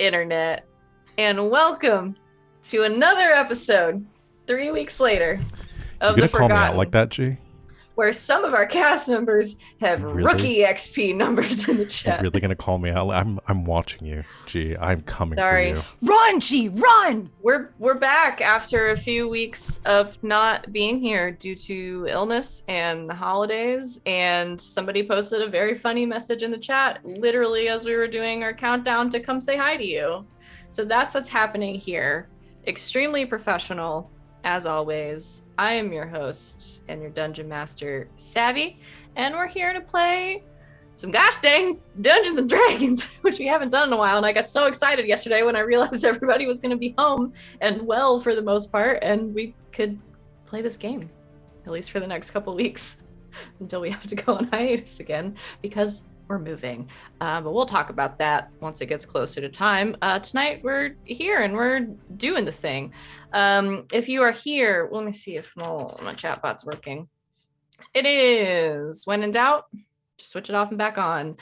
internet, and welcome to another episode 3 weeks later You of The gonna call me out Forgotten, like that, G? where some of our cast members have Really? rookie XP numbers in the You chat. really gonna call me out? I'm watching you, G. I'm coming Sorry. for you. Run, G, run! We're back after a few weeks of not being here due to illness and the holidays, and somebody posted a very funny message in the chat literally as we were doing our countdown to come say hi to you. So that's what's happening here. Extremely professional, as always. I am your host and your dungeon master, Savvy, and we're here to play some gosh dang Dungeons and Dragons, which we haven't done in a while. And I got so excited yesterday when I realized everybody was going to be home and well for the most part, and we could play this game, at least for the next couple of weeks, until we have to go on hiatus again because we're moving. But we'll talk about that once it gets closer to time. Tonight we're here and we're doing the thing. If you are here, let me see if my chat bot's working. It is. When in doubt, just switch it off and back on.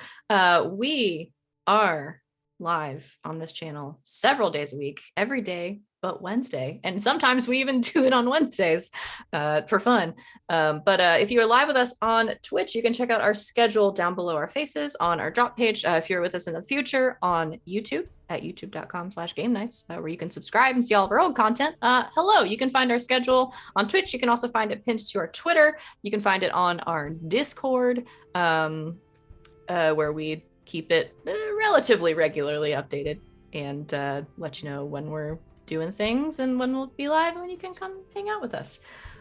We are live on this channel several days a week, every day but Wednesday, and sometimes we even do it on Wednesdays for fun. But if you are live with us on Twitch, you can check out our schedule down below our faces on our drop page. If you're with us in the future on YouTube at youtube.com/game nights, where you can subscribe and see all of our old content. Hello, you can find our schedule on Twitch. You can also find it pinned to our Twitter. You can find it on our Discord, where we keep it relatively regularly updated and let you know when we're doing things and when we'll be live and when you can come hang out with us.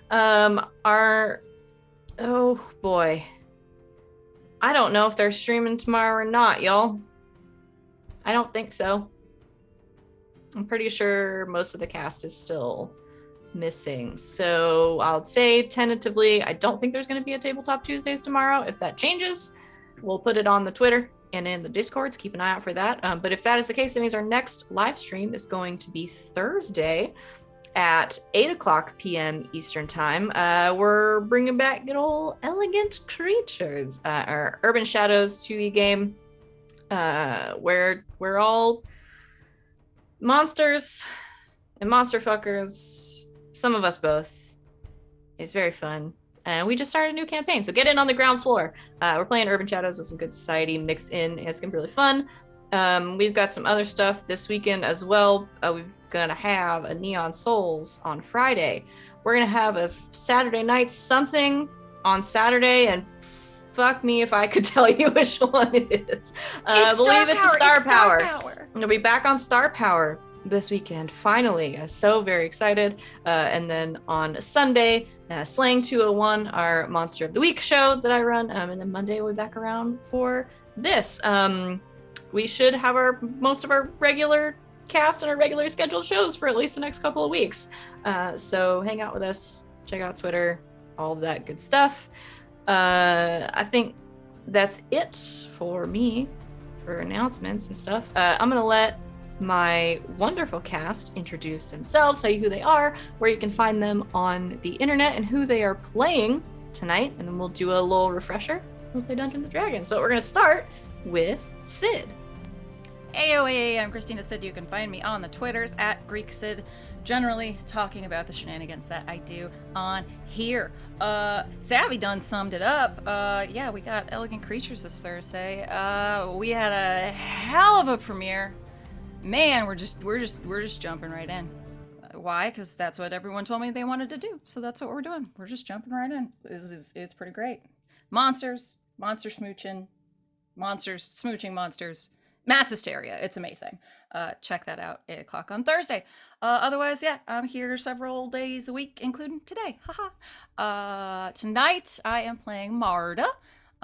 Oh boy, I don't know if they're streaming tomorrow or not, y'all. I don't think so. I'm pretty sure most of the cast is still missing. So I'll say tentatively, I don't think there's going to be a Tabletop Tuesdays tomorrow. If that changes, we'll put it on the Twitter and in the Discords. Keep an eye out for that. But if that is the case, it means our next live stream is going to be Thursday at 8:00 p.m. Eastern Time. We're bringing back good old Elegant Creatures, our Urban Shadows 2e game, where we're all monsters and monster fuckers, some of us both. It's very fun. And we just started a new campaign, so get in on the ground floor. We're playing Urban Shadows with some good society mixed in. It's gonna be really fun. We've got some other stuff this weekend as well. We're gonna have a Neon Souls on Friday. We're gonna have a Saturday night something on Saturday, and fuck me if I could tell you which one it is. I believe it's a Star Power. We'll be back on Star Power this weekend, finally. So very excited. And then on Sunday, Slang 201, our Monster of the Week show that I run. And then Monday we'll be back around for this. We should have most of our regular cast and our regular scheduled shows for at least the next couple of weeks. So hang out with us, check out Twitter, all of that good stuff. I think that's it for me for announcements and stuff. I'm gonna let my wonderful cast introduce themselves, tell you who they are, where you can find them on the internet, and who they are playing tonight, and then we'll do a little refresher. We'll play Dungeons and Dragons. So we're gonna start with Sid. Ayoa, I'm Christina Sid. You can find me on the Twitters at Greek Sid, generally talking about the shenanigans that I do on here. Savvy done summed it up. Yeah, we got Elegant Creatures this Thursday. We had a hell of a premiere. Man, we're just jumping right in. Why? Because that's what everyone told me they wanted to do. So that's what we're doing. We're just jumping right in. It's pretty great. Monsters smooching, monsters, mass hysteria. It's amazing. Check that out, 8:00 on Thursday. Otherwise, yeah, I'm here several days a week, including today. Haha. Tonight, I am playing Marta.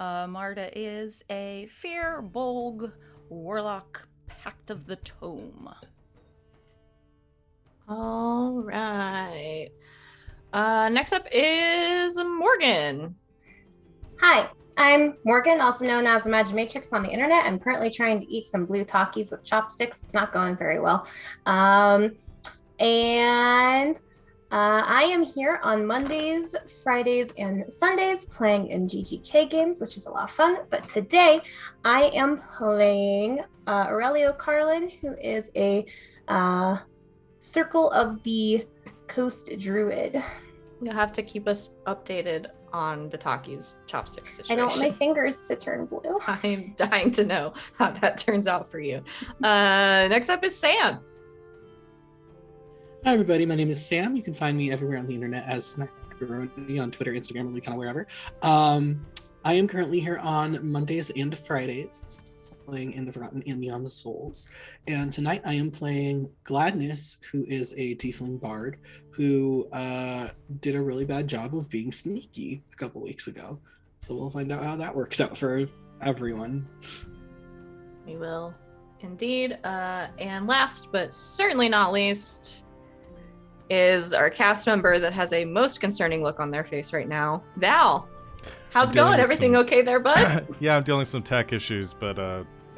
Marta is a Firbolg warlock, Pact of the Tome. All right. Next up is Morgan. Hi, I'm Morgan, also known as Imaginatrix on the internet. I'm currently trying to eat some blue Takis with chopsticks. It's not going very well. And I am here on Mondays, Fridays, and Sundays playing in GGK games, which is a lot of fun. But today I am playing Aurelio Carlin, who is a Circle of the Coast Druid. You'll have to keep us updated on the Taki's chopstick situation. I don't want my fingers to turn blue. I'm dying to know how that turns out for you. Next up is Sam. Hi, everybody. My name is Sam. You can find me everywhere on the internet as Snackberoni on Twitter, Instagram, really kind of wherever. I am currently here on Mondays and Fridays, playing in the Forgotten and Neon Souls. And tonight I am playing Gladness, who is a tiefling bard who did a really bad job of being sneaky a couple weeks ago. So we'll find out how that works out for everyone. We will indeed. And last but certainly not least is our cast member that has a most concerning look on their face right now, Val. How's it going? Everything okay there, bud? Yeah, I'm dealing with some tech issues, but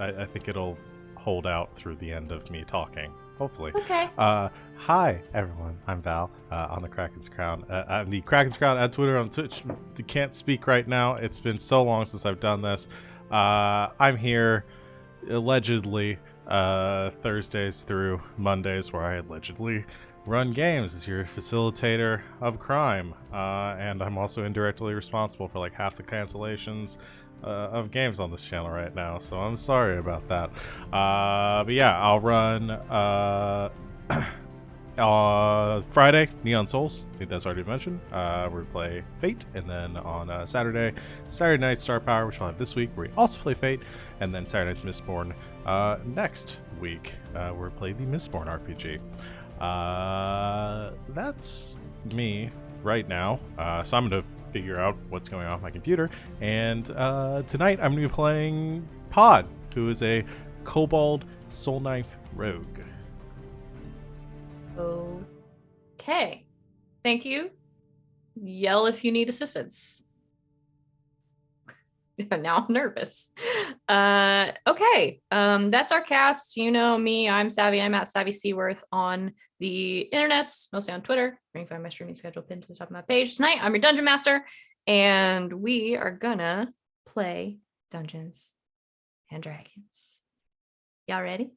I think it'll hold out through the end of me talking, hopefully. Okay. Hi, everyone. I'm Val on the Kraken's Crown. I'm the Kraken's Crown at Twitter, on Twitch. Can't speak right now. It's been so long since I've done this. I'm here allegedly Thursdays through Mondays, where I allegedly run games as your facilitator of crime, and I'm also indirectly responsible for like half the cancellations of games on this channel right now, so I'm sorry about that. But yeah, I'll run Friday Neon Souls, I think that's already mentioned. We play Fate, and then on Saturday night Star Power, which we'll have this week, where we also play Fate, and then Saturday night's Mistborn next week, where we play the Mistborn RPG. That's me right now. So I'm gonna figure out what's going on with my computer, and tonight I'm gonna be playing Pod, who is a Kobold Soul Knife rogue. Okay. Thank you. Yell if you need assistance. Now I'm nervous. Okay. That's our cast. You know me. I'm Savvy. I'm at Savvy Seaworth on the internets, mostly on Twitter. You can find my streaming schedule pinned to the top of my page. Tonight, I'm your Dungeon Master, and we are gonna play Dungeons and Dragons. Y'all ready?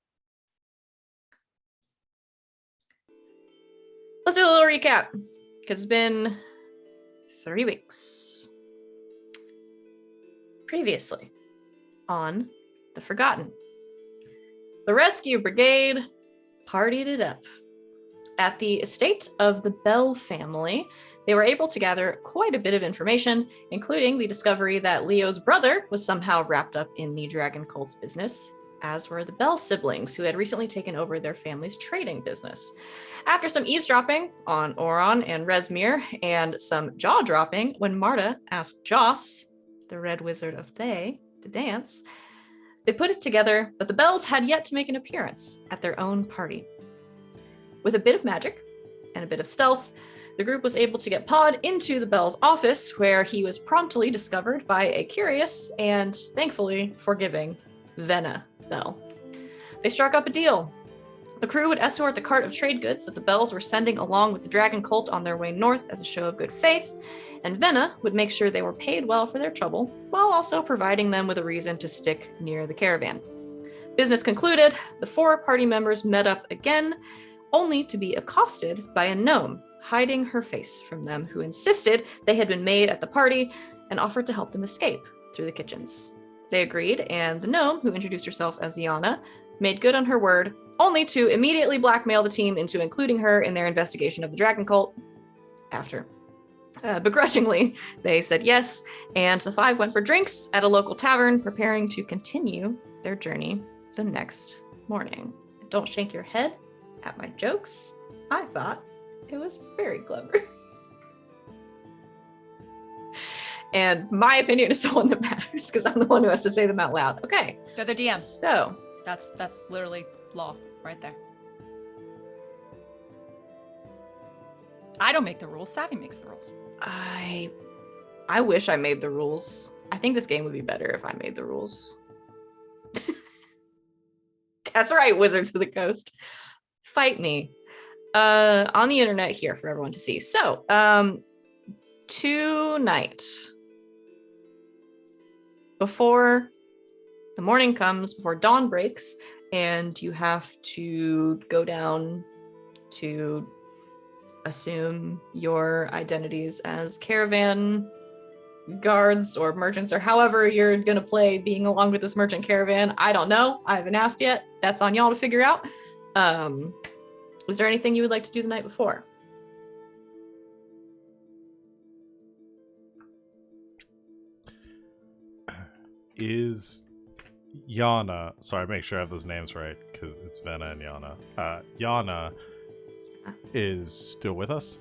Let's do a little recap, because it's been 3 weeks. Previously on The Forgotten, the Rescue Brigade partied it up. At the estate of the Bell family, they were able to gather quite a bit of information, including the discovery that Leo's brother was somehow wrapped up in the dragon cult's business, as were the Bell siblings, who had recently taken over their family's trading business. After some eavesdropping on Oron and Resmir, and some jaw-dropping when Marta asked Joss, the Red Wizard of Thay, to dance, they put it together that the Bells had yet to make an appearance at their own party. With a bit of magic and a bit of stealth, the group was able to get Pod into the Bell's office, where he was promptly discovered by a curious and, thankfully, forgiving Venna Bell. They struck up a deal. The crew would escort the cart of trade goods that the Bells were sending along with the dragon cult on their way north as a show of good faith, and Venna would make sure they were paid well for their trouble, while also providing them with a reason to stick near the caravan. Business concluded, the 4 party members met up again, only to be accosted by a gnome hiding her face from them, who insisted they had been made at the party and offered to help them escape through the kitchens. They agreed, and the gnome, who introduced herself as Yana, made good on her word, only to immediately blackmail the team into including her in their investigation of the dragon cult after. Begrudgingly, they said yes, and the 5 went for drinks at a local tavern, preparing to continue their journey the next morning. Don't shake your head at my jokes. I thought it was very clever. And my opinion is the one that matters, because I'm the one who has to say them out loud. Okay. They're the DM. So That's literally law right there. I don't make the rules. Savvy makes the rules. I wish I made the rules. I think this game would be better if I made the rules. That's right, Wizards of the Coast. Fight me. On the internet here for everyone to see. So, tonight, before the morning comes, before dawn breaks, and you have to go down to assume your identities as caravan guards or merchants, or however you're going to play being along with this merchant caravan. I don't know. I haven't asked yet. That's on y'all to figure out. Is there anything you would like to do the night before? Is Yana, sorry, make sure I have those names right, because it's Venna and Yana. Yana is still with us?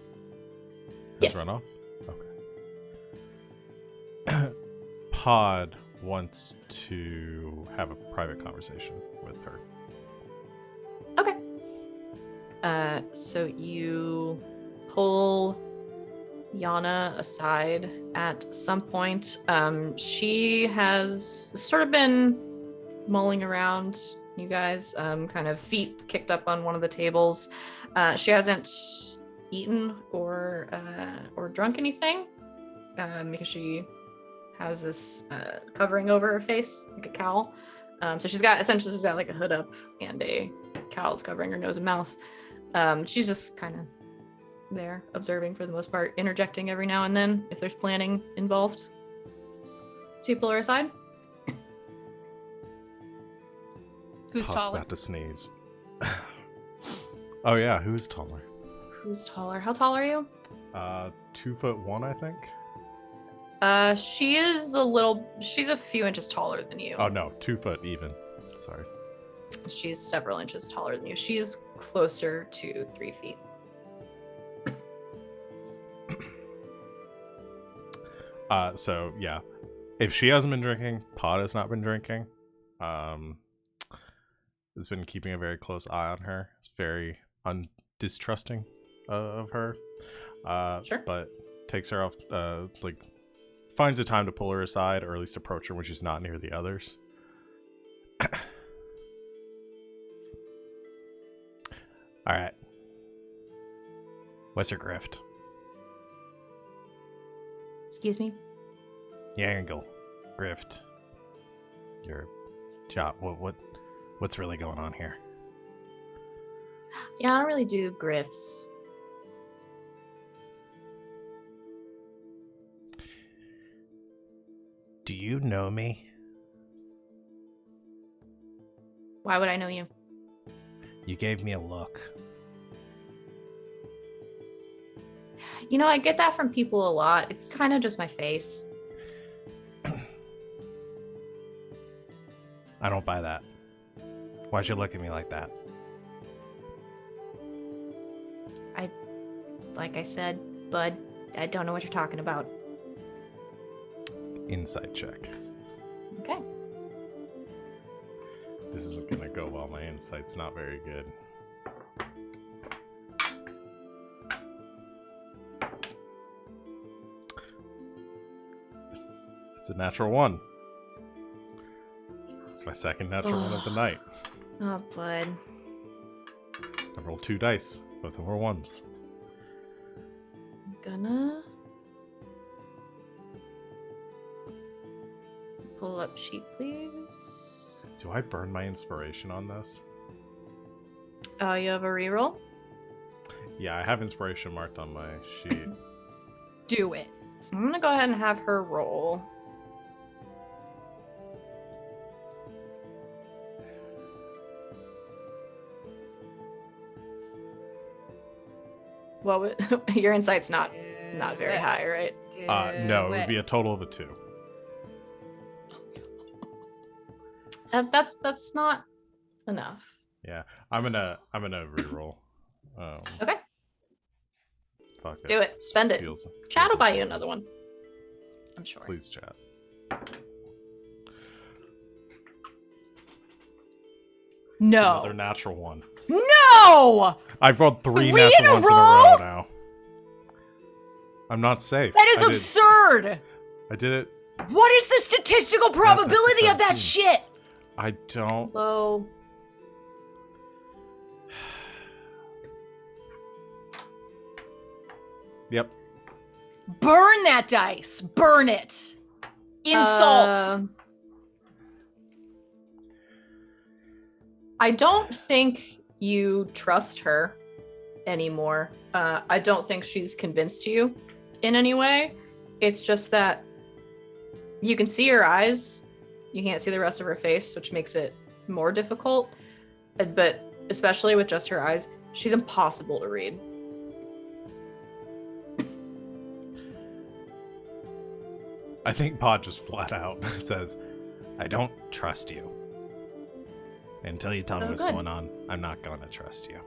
Has Yes. run off? Okay. Pod wants to have a private conversation with her. Okay. So you pull Yana aside at some point. She has sort of been mulling around you guys, kind of feet kicked up on one of the tables. She hasn't eaten or drunk anything, because she has this covering over her face, like a cowl. So she's got like a hood up and a cowl that's covering her nose and mouth. She's just kind of there, observing for the most part, interjecting every now and then if there's planning involved. So you pull her aside. Who's Pod's taller? about to sneeze. Oh yeah, who's taller? Who's taller? How tall are you? 2'1", I think. She's a few inches taller than you. Oh no, 2 foot even. Sorry. She's several inches taller than you. She's closer to 3 feet. So yeah, if she hasn't been drinking, Pod has not been drinking. Has been keeping a very close eye on her. It's very distrusting of her. Sure. But takes her off, finds the time to pull her aside, or at least approach her when she's not near the others. All right. What's your grift? Excuse me? Yangle. Grift. Your job. What's really going on here? Yeah, I don't really do grifts. Do you know me? Why would I know you? You gave me a look. You know, I get that from people a lot. It's kind of just my face. I don't buy that. Why'd you look at me like that? Like I said, bud, I don't know what you're talking about. Insight check. Okay. This isn't gonna go well. My insight's not very good. It's a natural 1. It's my second natural 1 of the night. Oh, bud. I rolled 2 dice. Both of them were 1s. Gonna pull up sheet, please. Do I burn my inspiration on this? Oh, you have a reroll? Yeah, I have inspiration marked on my sheet. Do it. I'm gonna go ahead and have her roll. What would your insight's not very high, right? No, it would be a total of a 2. That's not enough. Yeah, I'm gonna reroll. Okay. Fuck it. Do it. Spend it. Chat will buy you another one. I'm sure. Please chat. No. Another natural 1. No! I've rolled 3 Three natural in a ones in a row? row now. I'm not safe. That is absurd! I did it. What is the statistical probability of that 17. shit? I don't. Low. Yep. Burn that dice. Burn it. Insult. I don't think you trust her anymore. I don't think she's convinced you in any way. It's just that you can see her eyes. You can't see the rest of her face, which makes it more difficult. But especially with just her eyes, she's impossible to read. I think Pod just flat out says, I don't trust you. Until you tell me what's going on, I'm not going to trust you.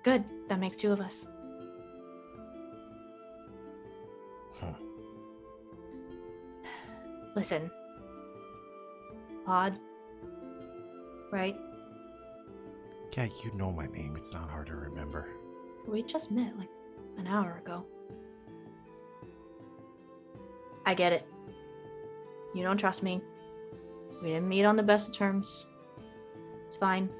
Good. That makes two of us. Listen. Pod. Right? Yeah, you know my name. It's not hard to remember. We just met like an hour ago. I get it. You don't trust me. We didn't meet on the best of terms. It's fine.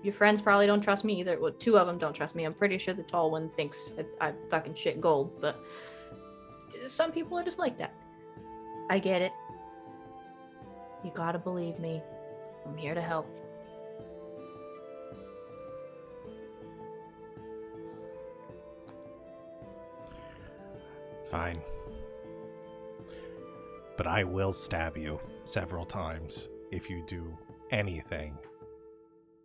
Your friends probably don't trust me either. Well, two of them don't trust me. I'm pretty sure the tall one thinks that I fucking shit gold, but some people are just like that. I get it. You gotta believe me. I'm here to help. Fine. But I will stab you several times if you do anything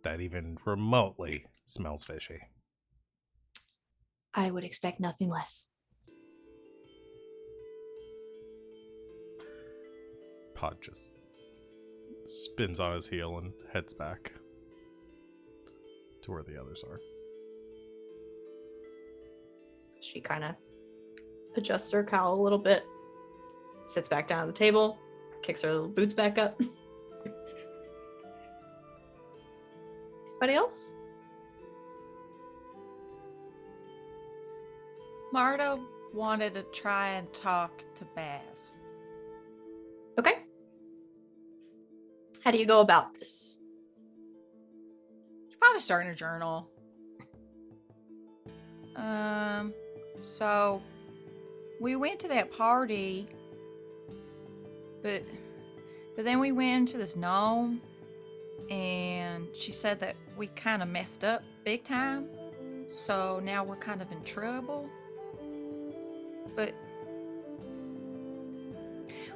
that even remotely smells fishy. I would expect nothing less. Pod just spins on his heel and heads back to where the others are. She kind of adjusts her cowl a little bit, sits back down at the table, kicks her little boots back up. Anybody else? Marta wanted to try and talk to Baz. Okay. How do you go about this? She's probably starting a journal. So we went to that party, but then we went into this gnome, and she said that we kind of messed up big time, so now we're kind of in trouble. But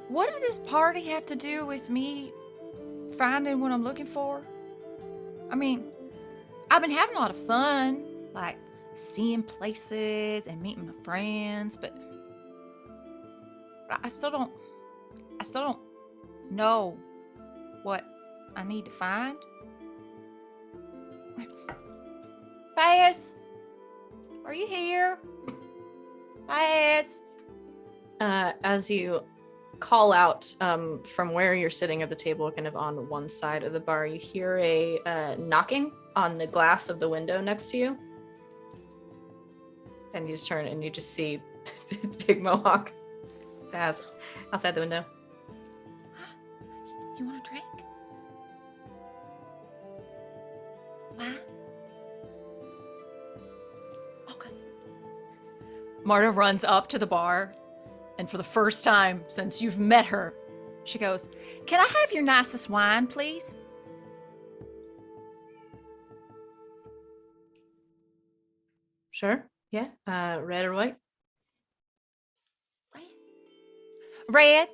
what did this party have to do with me finding what I'm looking for? I mean, I've been having a lot of fun, like seeing places and meeting my friends, but I still don't know what I need to find. Baz, are you here? Baz. As you call out from where you're sitting at the table, kind of on one side of the bar, you hear a knocking on the glass of the window next to you. And you just turn and you just see Big Mohawk Baz outside the window. You want a drink? Why? Okay. Marta runs up to the bar, and for the first time since you've met her, she goes, "Can I have your nicest wine, please?" Sure. Yeah. Red or white? Red.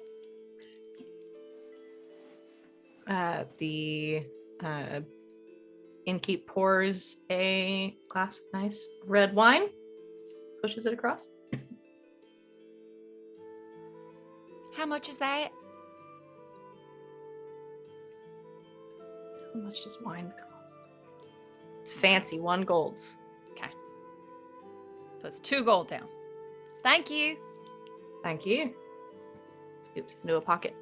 The innkeep pours a glass of nice red wine, pushes it across. How much is that? How much does wine cost? It's fancy, 1 gold. Okay. Puts 2 gold down. Thank you. Thank you. Scoops into a pocket.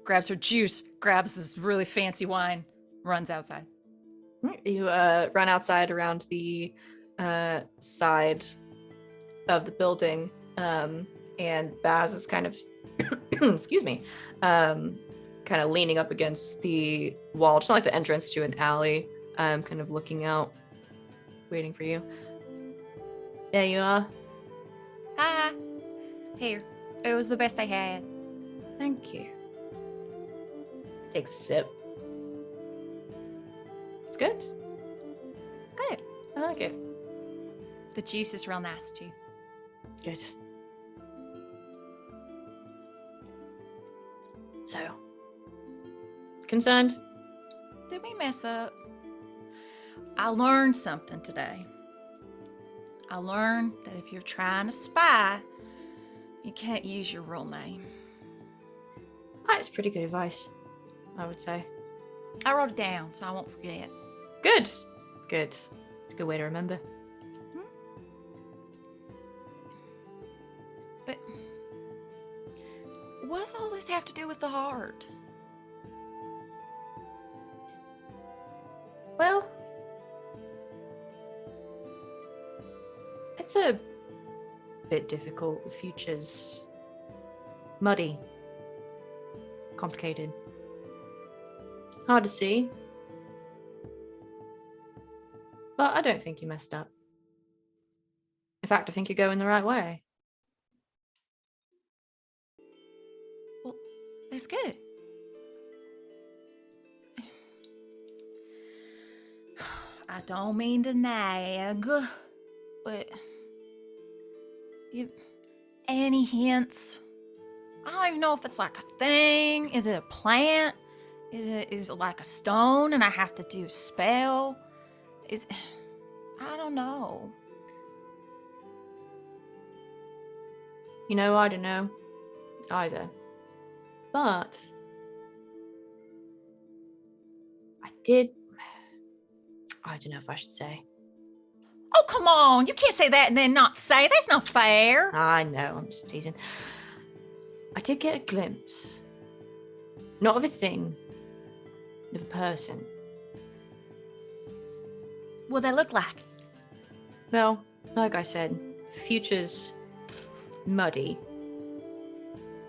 Grabs her juice, grabs this really fancy wine, runs outside. You run outside around the side of the building, and Baz is kind of, excuse me, kind of leaning up against the wall, just like the entrance to an alley, kind of looking out, waiting for you. There you are. Hi. Here. It was the best they had. Thank you. Takes a sip. It's good. Good. I like it. The juice is real nice too. Good. So, concerned? Did we mess up? I learned something today. I learned that if you're trying to spy, you can't use your real name. That's pretty good advice, I would say. I wrote it down so I won't forget. Good. Good. It's a good way to remember. But what does all this have to do with the heart? Well, it's a bit difficult. The future's muddy, complicated, hard to see. But I don't think you messed up. In fact, I think you're going the right way. Well, that's good. I don't mean to nag, but any hints? I don't even know if it's like a thing. Is it a plant? Is it like a stone and I have to do a spell? I don't know. You know, I don't know either. But I don't know if I should say. Oh, come on. You can't say that and then not say. That's not fair. I know, I'm just teasing. I did get a glimpse. Not of a thing, of a person. What they look like? Well, like I said, the future's muddy.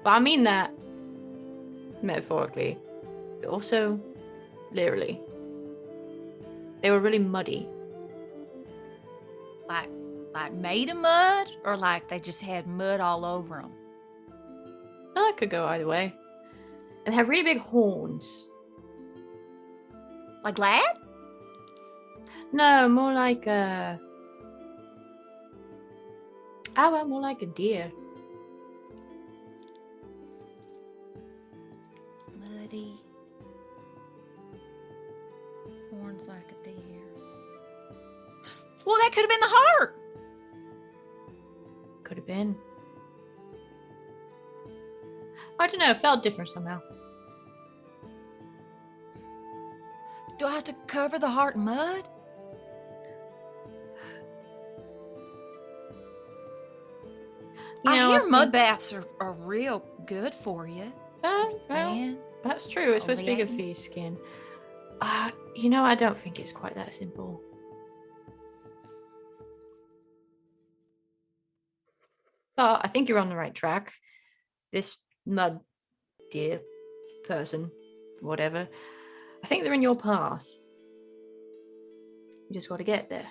But I mean that metaphorically, but also literally. They were really muddy. Like made of mud, or like they just had mud all over them? Oh, it could go either way. And they have really big horns. Like Glad? No, more like a... Oh, well, more like a deer. Muddy. Horns like a deer. Well, that could have been the heart. Could have been. I don't know, it felt different somehow. Do I have to cover the heart in mud? You know, I hear think- mud baths are real good for you. Well, Man. that's true. It's supposed to be good Exfoliating. for your skin. You know, I don't think it's quite that simple. But I think you're on the right track. This mud deer person, whatever, I think they're in your path. You just got to get there.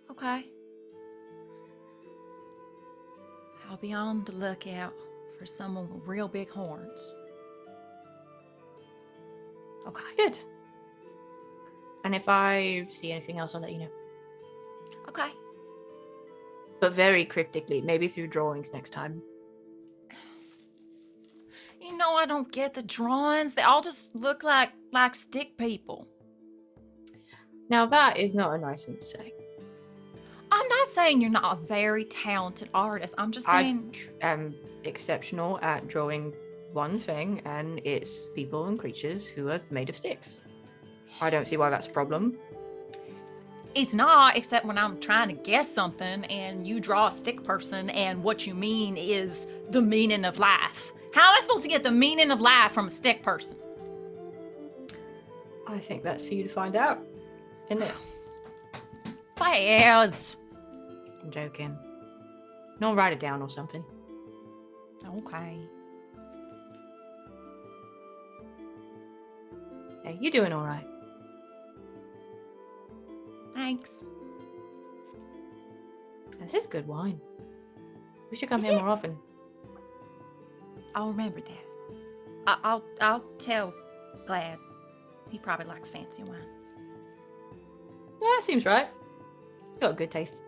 Okay. I'll be on the lookout for someone with real big horns. Okay. Good. And if I see anything else, I'll let you know. Okay. But very cryptically, maybe through drawings next time. You know, I don't get the drawings. They all just look like stick people. Now that is not a nice thing to say. I'm not saying you're not a very talented artist. I'm just saying I am exceptional at drawing one thing, and it's people and creatures who are made of sticks. I don't see why that's a problem. it's not, except when I'm trying to guess something and you draw a stick person and what you mean is the meaning of life. How am I supposed to get the meaning of life from a stick person? I think that's for you to find out, isn't it? Yes. I'm joking. No, write it down or something. Okay. Hey, you're doing all right. Thanks. This is good wine. We should come Is here it? more often. I'll remember that. I'll tell Glad. He probably likes fancy wine. Yeah, that seems right. Got a good taste.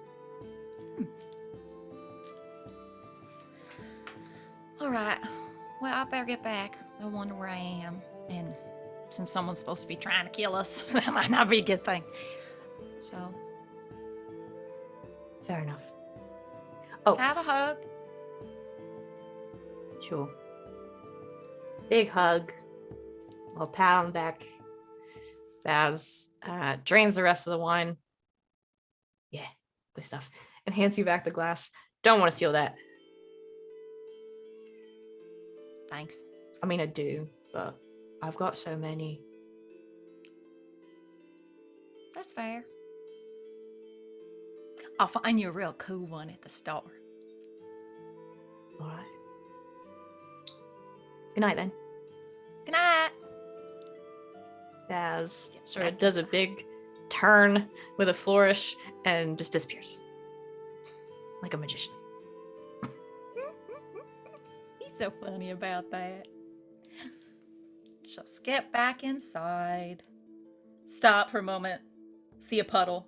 All right. Well, I better get back. I wonder where I am. And since someone's supposed to be trying to kill us, that might not be a good thing. So, Fair enough. Oh, have a hug. sure. Big hug. I'll pat on the back. Baz drains the rest of the wine. Yeah, good stuff. And hands you back the glass. Don't want to steal that. Thanks. I mean, I do, but I've got so many. That's fair. I'll find you a real cool one at the store. All right. Good night, then. Good night. Baz sort of does a big turn with a flourish and just disappears. Like a magician. He's so funny about that. Just get back inside. Stop for a moment. See a puddle.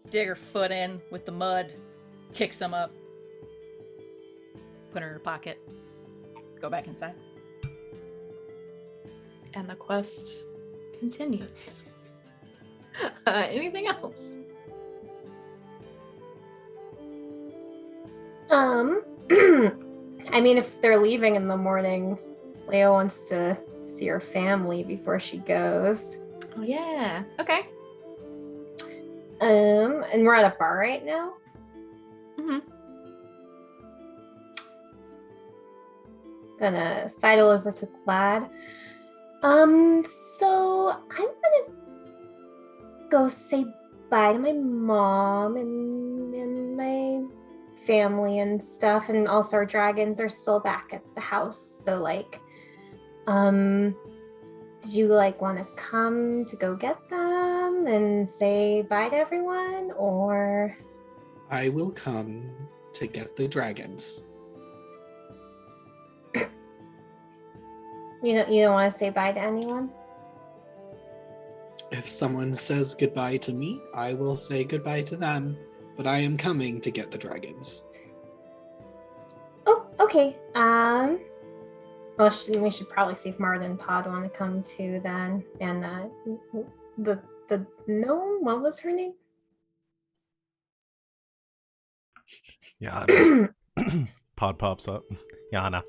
Dig her foot in with the mud. Kick some up. Put her in her pocket. Go back inside. And the quest continues. Anything else? I mean, if they're leaving in the morning, Leo wants to see her family before she goes. Oh yeah. Okay. And we're at a bar right now. Mm-hmm. Gonna sidle over to Glad. So I'm gonna go say bye to my mom and my family and stuff, and also our dragons are still back at the house. So like, did you like want to come to go get them and say bye to everyone, or? I will come to get the dragons. You don't want to say bye to anyone? If someone says goodbye to me, I will say goodbye to them, but I am coming to get the dragons. Oh, okay. Well, we should probably see if Marta and Pod want to come too then. And the gnome, what was her name? Yana. Pod pops up. Yana.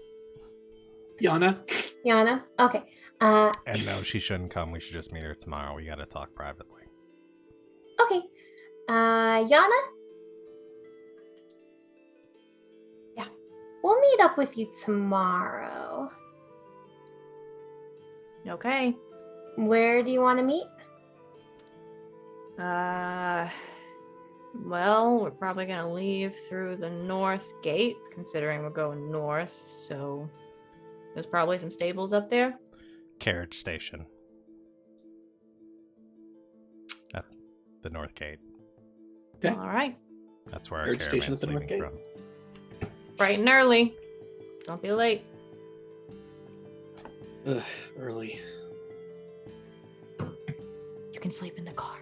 Yana? Yana? Okay. And no, she shouldn't come. We should just meet her tomorrow. We gotta talk privately. Okay. Yana? Yeah. We'll meet up with you tomorrow. Okay. Where do you want to meet? Well, we're probably gonna leave through the north gate, considering we're going north, so there's probably some stables up there. Carriage station. At the North Gate. Okay. All right. That's where our Carriage station at caravan's the North leaving Gate. from. Bright and early. Don't be late. Ugh, early. You can sleep in the car.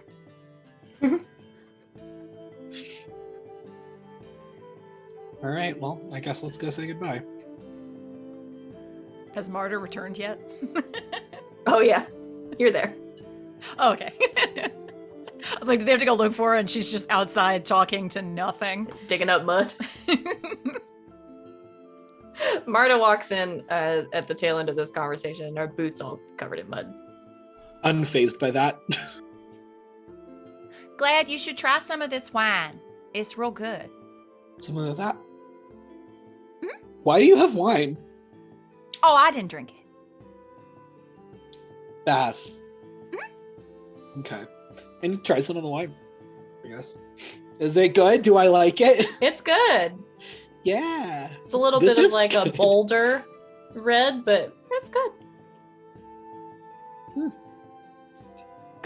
All right, well, I guess let's go say goodbye. Has Marta returned yet? Oh yeah, you're there. Oh, okay. I was like, do they have to go look for her? And she's just outside talking to nothing. Digging up mud. Marta walks in at the tail end of this conversation, and her boots all covered in mud. Unfazed by that. Glad you should try some of this wine. It's real good. Some of that. Why do you have wine? Oh, I didn't drink it. Bass. Okay. I need to try some of the wine, I guess. Is it good? Do I like it? It's good. Yeah. It's a little This bit of is like a good. bolder red, but it's good.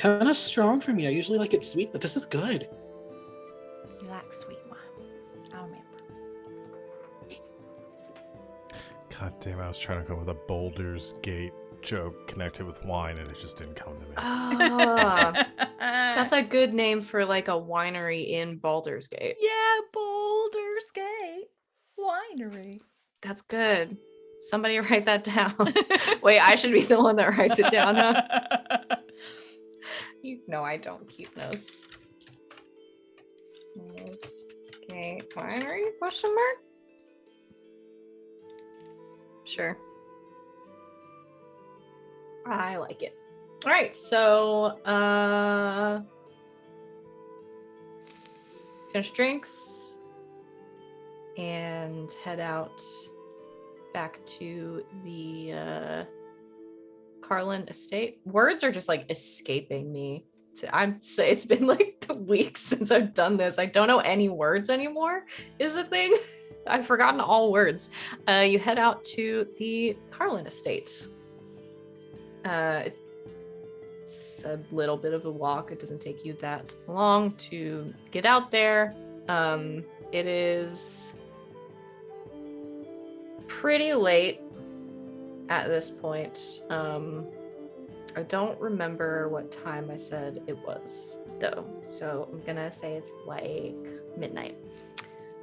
kind of strong for me. I usually like it sweet, but this is good. You like sweet wine. I remember. God damn, I was trying to come with a Boulder's Gate joke connected with wine, and it just didn't come to me. Ah, that's a good name for like a winery in Baldur's Gate. Yeah, Boulder's Gate Winery. That's good. Somebody write that down. Wait, I should be the one that writes it down, huh? No, I don't keep notes. Okay, winery? Question mark? Sure. I like it. All right, so finish drinks and head out back to the Carlin estate. Words are just like escaping me. It's been like weeks since I've done this. I don't know any words anymore is the thing. I've forgotten all words. You head out to the Carlin estate. It's a little bit of a walk. It doesn't take you that long to get out there. It is pretty late at this point. I don't remember what time I said it was, though. So I'm gonna say it's like midnight.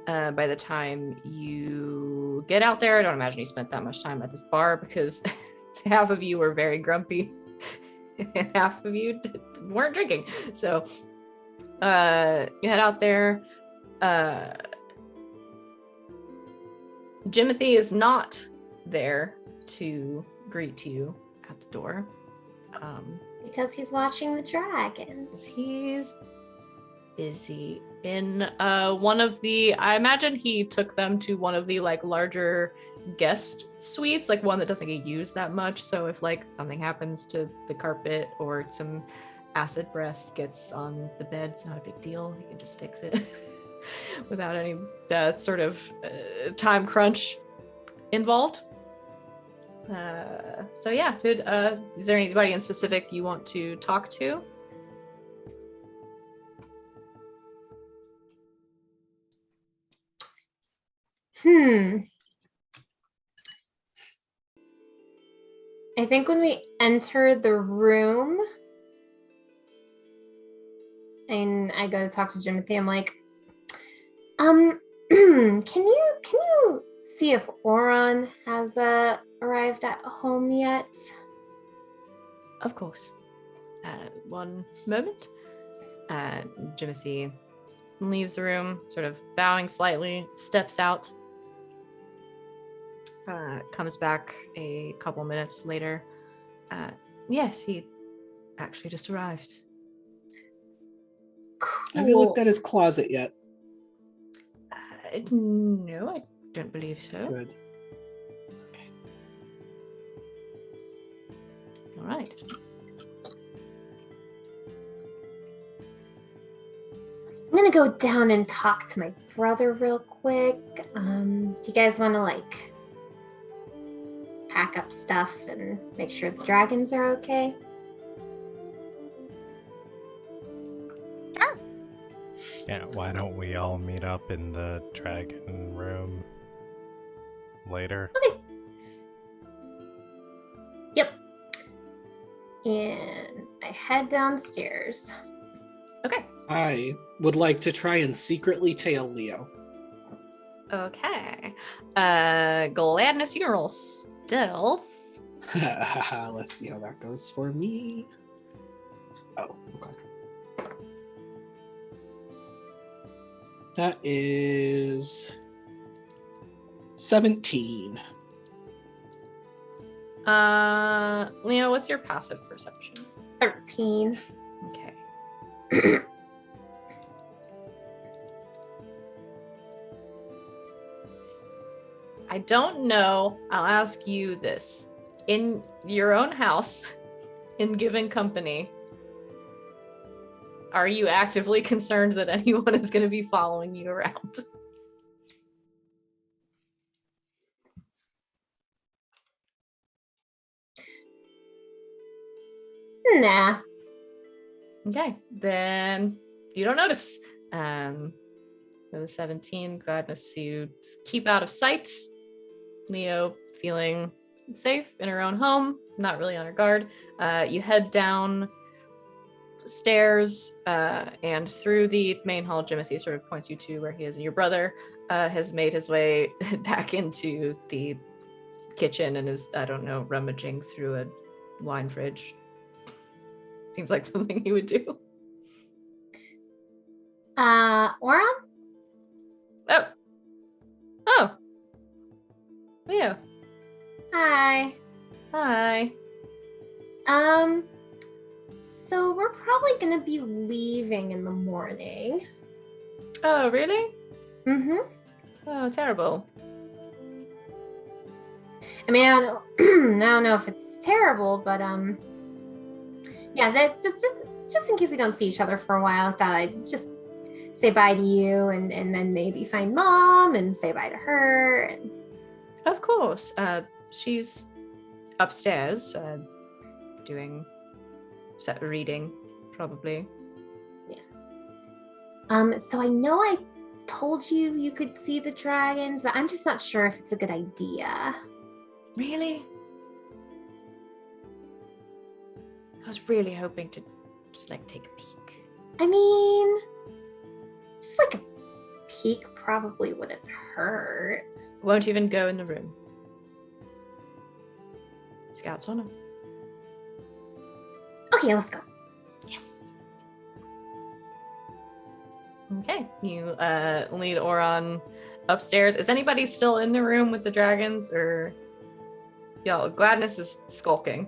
By the time you get out there, I don't imagine you spent that much time at this bar because half of you were very grumpy and half of you weren't drinking. So you head out there. Jimothy is not there to greet you at the door. Because he's watching the dragons. He's busy in one of the, I imagine he took them to one of the like larger guest suites, like one that doesn't get used that much. So if like something happens to the carpet or some acid breath gets on the bed, it's not a big deal. You can just fix it without any sort of time crunch involved. So yeah, is there anybody in specific you want to talk to? I think when we enter the room and I go to talk to Jimothy, I'm like, can you see if Oron has arrived at home yet? Of course. One moment. Jimothy leaves the room, sort of bowing slightly, steps out, comes back a couple minutes later. Yes, he actually just arrived. Cool. Has he looked at his closet yet? No, I don't believe so. Good. It's okay. All right. I'm gonna go down and talk to my brother real quick. Do you guys want to like pack up stuff and make sure the dragons are okay? Yeah, why don't we all meet up in the dragon room later? Okay. Yep. And I head downstairs. Okay. I would like to try and secretly tail Leo. Okay. Gladness, you can roll stealth. Let's see how that goes for me. Oh, okay. That is 17. Leo, what's your passive perception? 13. Okay. I don't know. I'll ask you this. In your own house, in given company, are you actively concerned that anyone is going to be following you around? Nah. Okay, then you don't notice. For the 17, Gladness, you keep out of sight. Leo feeling safe in her own home, not really on her guard. You head down stairs and through the main hall. Jimothy sort of points you to where he is, and your brother has made his way back into the kitchen and is, I don't know, rummaging through a wine fridge. Seems like something he would do. Oron? Oh, Leo. Hi. Hi. So we're probably gonna be leaving in the morning. Oh, really? Mm-hmm. Oh, terrible. I mean, I don't know if it's terrible, but yeah, it's just in case we don't see each other for a while, I thought I'd just say bye to you and then maybe find Mom and say bye to her. And... Of course. She's upstairs, doing reading, probably. Yeah. So I know I told you you could see the dragons, but I'm just not sure if it's a good idea. Really? I was really hoping to just take a peek. I mean, just a peek probably wouldn't hurt. Won't even go in the room. Scouts on him. Okay, let's go. Yes. Okay, you lead Oron upstairs. Is anybody still in the room with the dragons, or Gladness is skulking.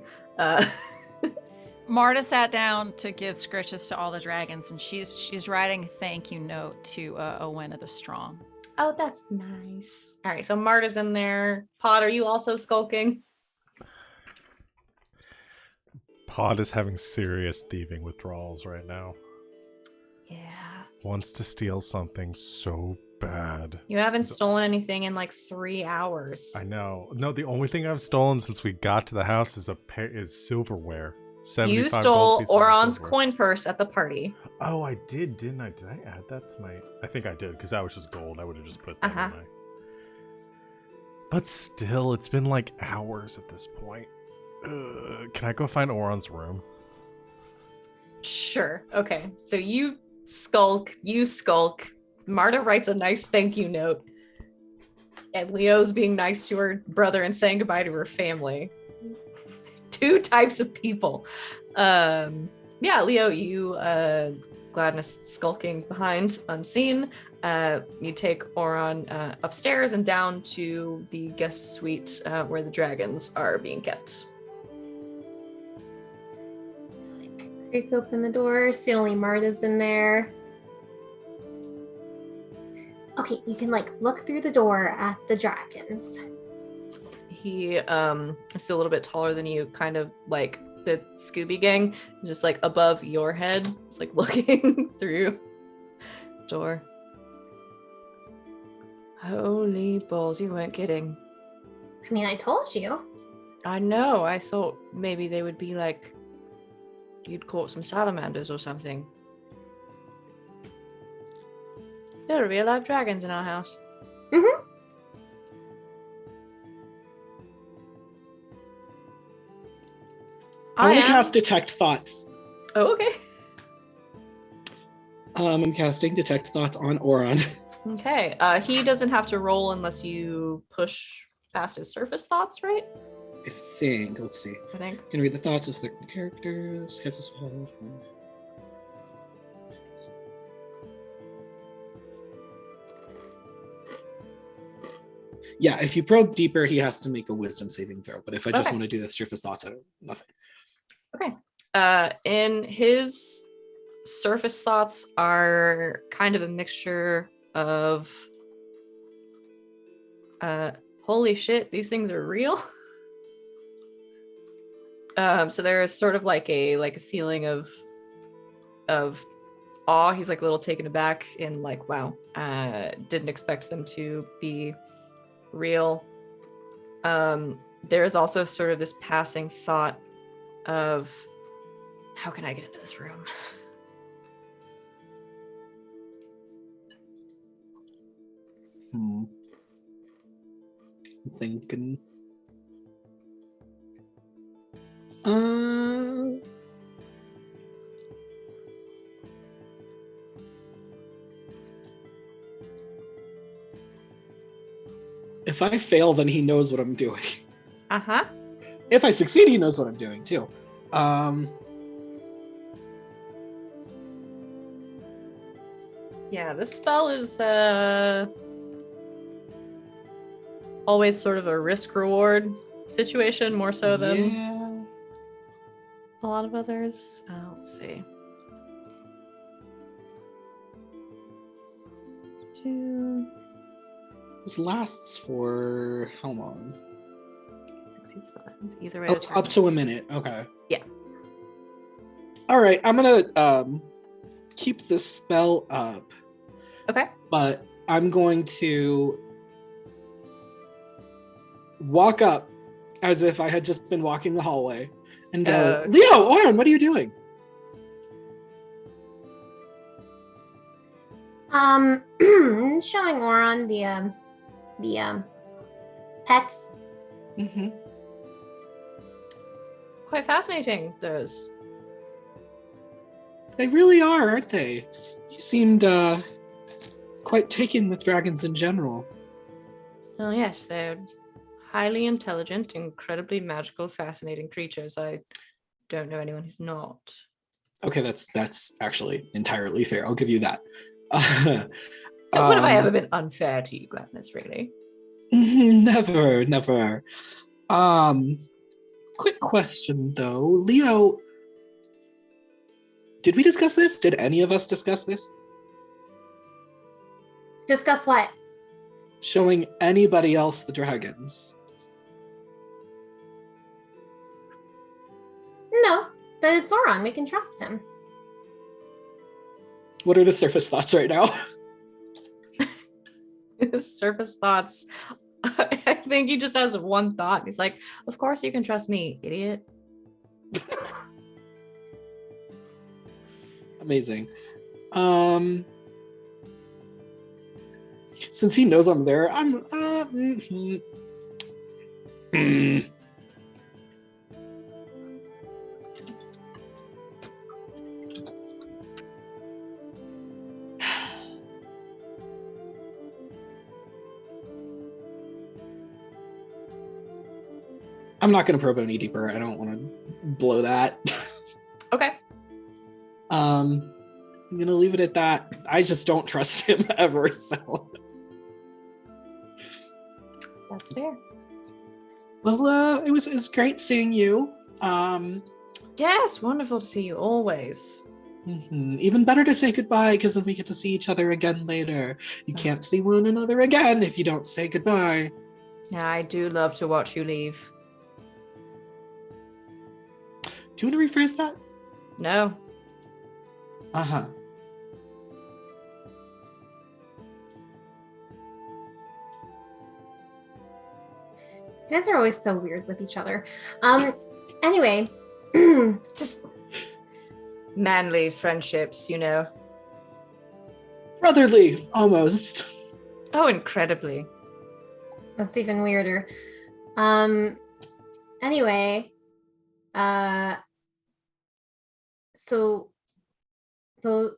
Marta sat down to give scritches to all the dragons, and she's writing a thank you note to Owena the Strong. Oh, that's nice. All right, so Marta's in there. Pod, are you also skulking? Pod is having serious thieving withdrawals right now. Yeah. Wants to steal something so bad. You haven't stolen anything in 3 hours. I know. No, the only thing I've stolen since we got to the house is silverware. You stole Oron's coin purse at the party. Oh, I did, didn't I? Did I add that to my... I think I did, because that was just gold. I would have just put that in my... But still, it's been hours at this point. Can I go find Oron's room? Sure. Okay. So you skulk. Marta writes a nice thank you note. And Leo's being nice to her brother and saying goodbye to her family. 2 types of people. Yeah, Leo, you Gladness skulking behind unseen. You take Oron upstairs and down to the guest suite where the dragons are being kept. Creak open the door, see only Marta's in there. Okay, you can look through the door at the dragons. He is a little bit taller than you, kind of like the Scooby Gang, just above your head. It's looking through door. Holy balls, you weren't kidding. I mean, I told you. I know, I thought maybe they would be you'd caught some salamanders or something. There are real life dragons in our house. Mm-hmm. I want to cast Detect Thoughts. Oh, okay. I'm casting Detect Thoughts on Oron. Okay. He doesn't have to roll unless you push past his surface thoughts, right? I think. Let's see. I think. Can read the thoughts of certain characters. Has a small. Yeah, if you probe deeper, he has to make a wisdom saving throw. But if I just want to do the surface thoughts, I don't nothing. Okay. In his surface thoughts are kind of a mixture of holy shit, these things are real. So there is sort of a feeling of awe. He's a little taken aback in wow, didn't expect them to be real. There is also sort of this passing thought of how can I get into this room? I'm thinking. If I fail, then he knows what I'm doing. Uh-huh. If I succeed, he knows what I'm doing too. Yeah, this spell is always sort of a risk-reward situation, more so than a lot of others. Let's see. 2 This lasts for how long? 60 seconds. Either way. Oh, it's up to a minute. Okay. Yeah. All right, I'm gonna keep this spell up. Okay. But I'm going to walk up as if I had just been walking the hallway and go, Leo, Oren, what are you doing? Showing Oron the pets. Mm-hmm. Quite fascinating, those. They really are, aren't they? You seemed quite taken with dragons in general. Oh yes, they're highly intelligent, incredibly magical, fascinating creatures. I don't know anyone who's not. Okay, that's actually entirely fair. I'll give you that. So when have I ever been unfair to you, Gladness, really? Never, never. Quick question though. Leo, did we discuss this? Did any of us discuss this? Discuss what? Showing anybody else the dragons. No, but it's Oron. We can trust him. What are the surface thoughts right now? Surface thoughts. I think he just has one thought. He's like, of course you can trust me, idiot. Amazing. Since he knows I'm there, I'm I'm not going to probe any deeper. I don't want to blow that. Okay. I'm going to leave it at that. I just don't trust him ever, so. That's fair. Well, it was great seeing you. Yes, wonderful to see you always. Even better to say goodbye, because then we get to see each other again later. You can't see one another again if you don't say goodbye. Yeah, I do love to watch you leave. Do you want to rephrase that? No. Uh-huh. You guys are always so weird with each other. Anyway. Just manly friendships, you know. Brotherly, almost. Oh, incredibly. That's even weirder. Anyway. So the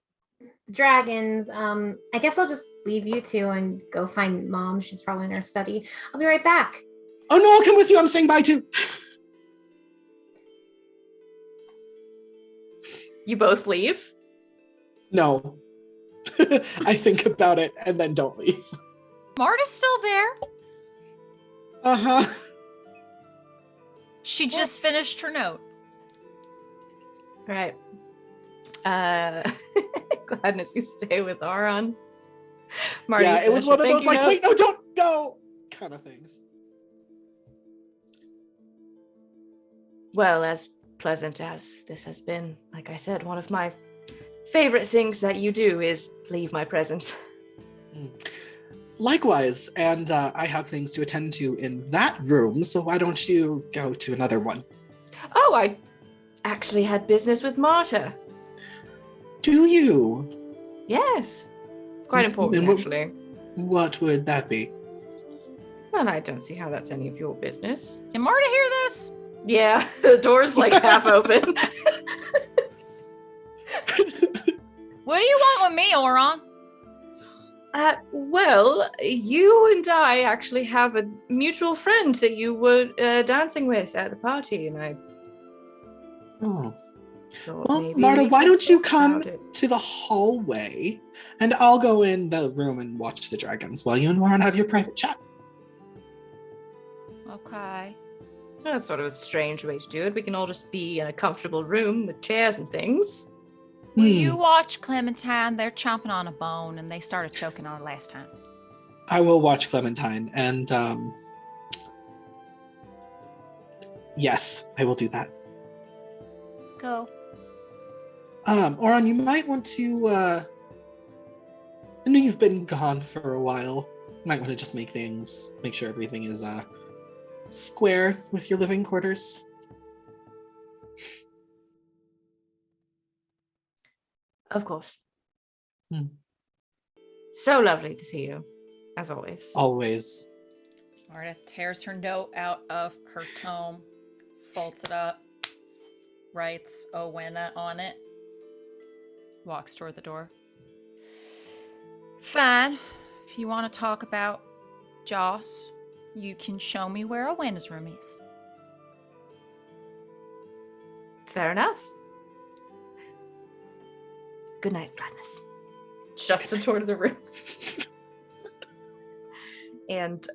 dragons, I guess I'll just leave you two and go find Mom. She's probably in her study. I'll be right back. Oh no, I'll come with you. I'm saying bye too. You both leave? No. I think about it and then don't leave. Marta's still there. Uh-huh. She just finished her note. All right. Gladness, you stay with Aron. Marty, Yeah, it was one of those like, note. wait, no, don't go kind of things. Well, as pleasant as this has been, like I said, one of my favorite things that you do is leave my presence. Likewise, and I have things to attend to in that room, so why don't you go to another one? Oh, I actually had business with Marta. Do you? Yes. Quite important, And what- actually. What would that be? Well, I don't see how that's any of your business. Can Marta hear this? Yeah, the door's like half open. What do you want with me, Oron? Well, you and I actually have a mutual friend that you were dancing with at the party, and I Oh. thought Well, maybe Marta, we why could don't you talk come about it. to the hallway and I'll go in the room and watch the dragons while you and Warren have your private chat. Okay. That's sort of a strange way to do it. We can all just be in a comfortable room with chairs and things. Will you watch Clementine? They're chomping on a bone and they started choking on her last time. I will watch Clementine and yes, I will do that. Go. Oron, you might want to I know you've been gone for a while. You might want to just make sure everything is square with your living quarters. Of course. Hmm. So lovely to see you, as always. Always. Marta tears her note out of her tome, folds it up, writes Owena on it, walks toward the door. Fine. If you want to talk about Joss, you can show me where Owena's room is. Fair enough. Good night, Gladness. Shuts the door to the room. And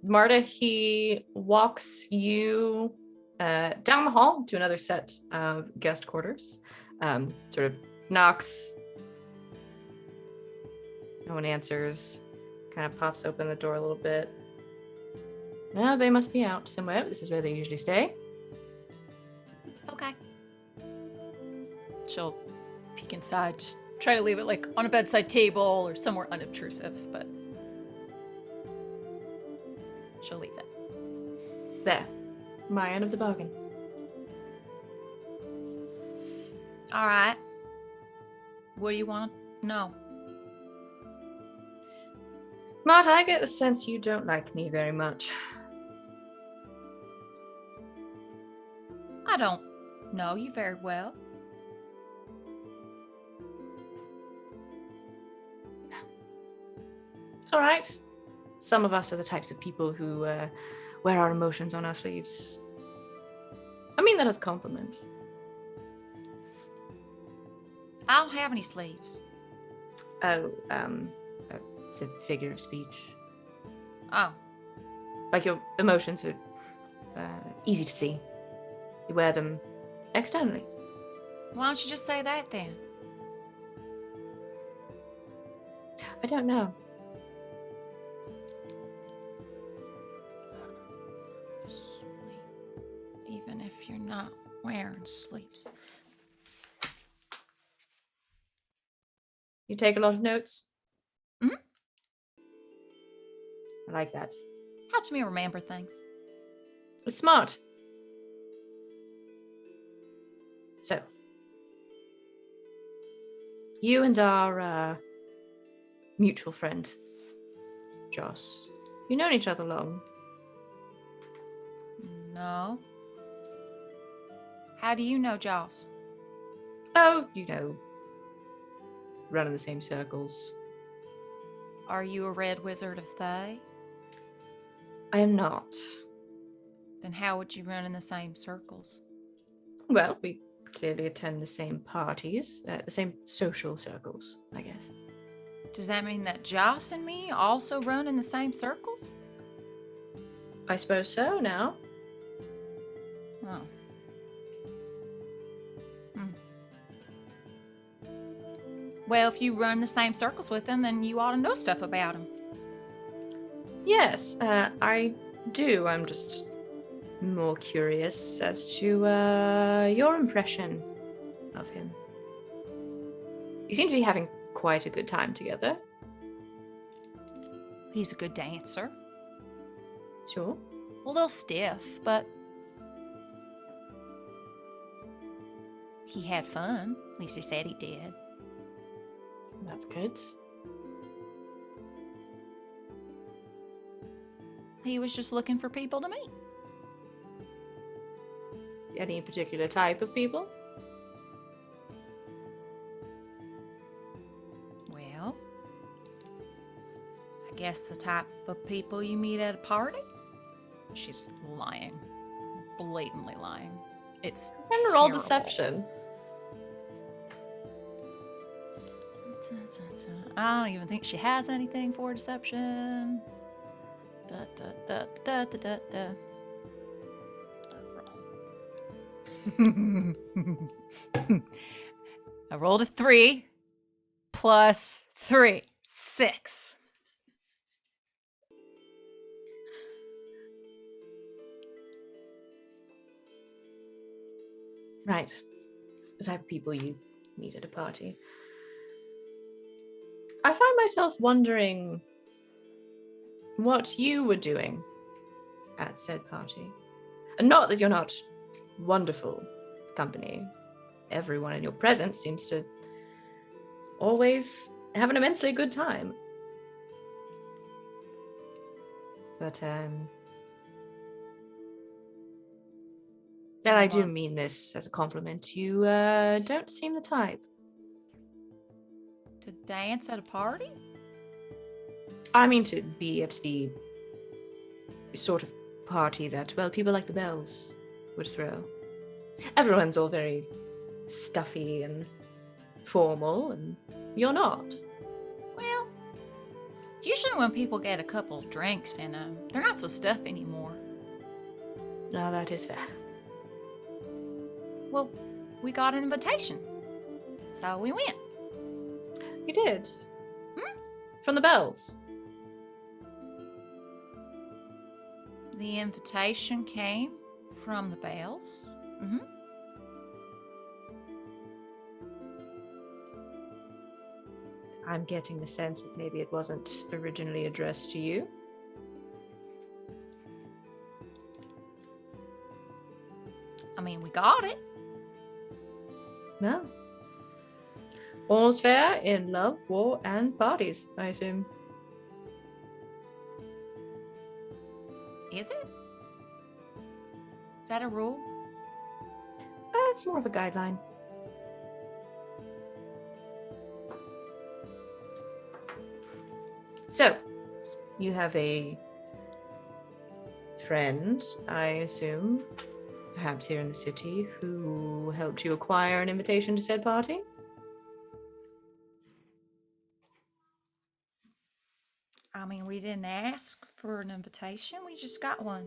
Marta, he walks you down the hall to another set of guest quarters. Sort of knocks. No one answers. Kind of pops open the door a little bit. No, they must be out somewhere. This is where they usually stay. Okay. She'll peek inside, just try to leave it like on a bedside table or somewhere unobtrusive, but she'll leave it. There. My end of the bargain. All right. What do you want to know? Marta, I get the sense you don't like me very much. I don't know you very well. It's all right. Some of us are the types of people who wear our emotions on our sleeves. I mean that as a compliment. I don't have any sleeves. Oh, it's a figure of speech. Oh, Like your emotions are easy to see. You wear them externally. why don't you just say that then? I don't know. Even if you're not wearing sleeves. You take a lot of notes? Mhm. I like that. Helps me remember things. It's smart. So, you and our mutual friend, Joss, you known each other long? No. How do you know Joss? Oh, running the same circles. Are you a red wizard of Thay? I am not. Then how would you run in the same circles? Well, we clearly attend the same parties, the same social circles, I guess. Does that mean that Joss and me also run in the same circles? I suppose so now. Oh. Well, if you run the same circles with him, then you ought to know stuff about him. Yes, I do. I'm just more curious as to your impression of him. You seem to be having quite a good time together. He's a good dancer. Sure. A little stiff, but he had fun. At least he said he did. That's good. He was just looking for people to meet. Any particular type of people? Well, I guess the type of people you meet at a party? She's lying. Blatantly lying. It's And roll terrible. deception. I don't even think she has anything for deception. Da, da, da, da, da, da, da. I rolled a 3 plus 3. 6. Right. The type of people you meet at a party. I find myself wondering what you were doing at said party. And not that you're not wonderful company. Everyone in your presence seems to always have an immensely good time. But, and I do mean this as a compliment. You don't seem the type. To dance at a party? I mean to be at the sort of party that, well, people like the Bells would throw. Everyone's all very stuffy and formal, and you're not. Well, usually when people get a couple drinks in them, they're not so stuffy anymore. No, that is fair. Well, we got an invitation, so we went. You did? From the Bells? The invitation came from the Bells. Mm-hmm. I'm getting the sense that maybe it wasn't originally addressed to you. I mean, we got it. No. All's fair in love, war, and parties, I assume. Is it? Is that a rule? It's more of a guideline. So, you have a friend, I assume, perhaps here in the city, who helped you acquire an invitation to said party? I mean, we didn't ask for an invitation. We just got one.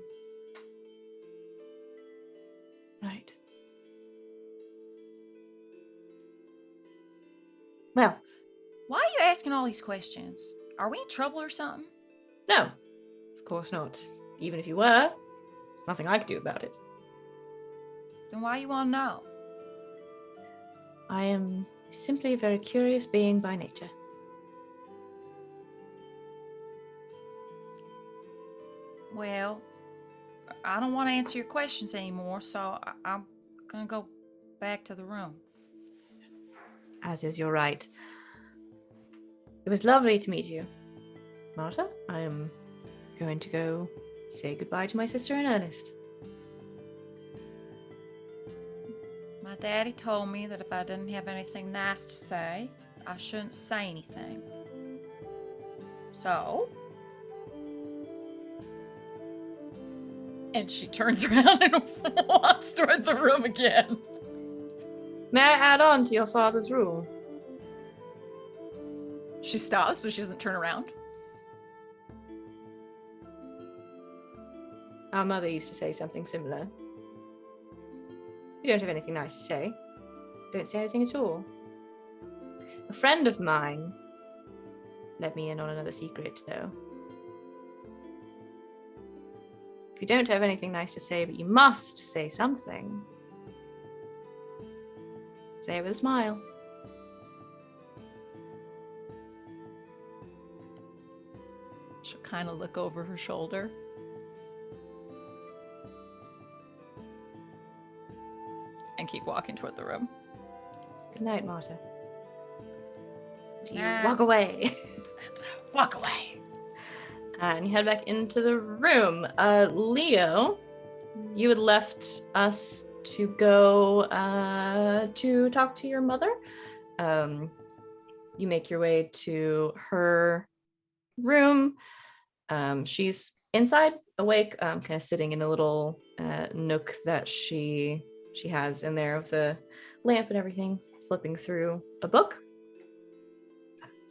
Right. Well, Why are you asking all these questions? Are we in trouble or something? no, of course not. Even if you were, nothing I could do about it. Then why you want to know? I am simply a very curious being by nature. Well, I don't want to answer your questions anymore, so I'm gonna go back to the room. As is your right. It was lovely to meet you. Marta, I am going to go say goodbye to my sister in earnest. My daddy told me that if I didn't have anything nice to say, I shouldn't say anything. So... And she turns around and walks toward the room again. May I add on to your father's rule? She stops, but she doesn't turn around. Our mother used to say something similar. You don't have anything nice to say. Don't say anything at all. A friend of mine let me in on another secret, though. If you don't have anything nice to say, but you must say something, say it with a smile. She'll kind of look over her shoulder. And keep walking toward the room. Good night, Marta. Do you Nah. walk away? Walk away. And you head back into the room. Leo, you had left us to go to talk to your mother. You make your way to her room. She's inside, awake, kind of sitting in a little nook that she has in there with a lamp and everything, flipping through a book.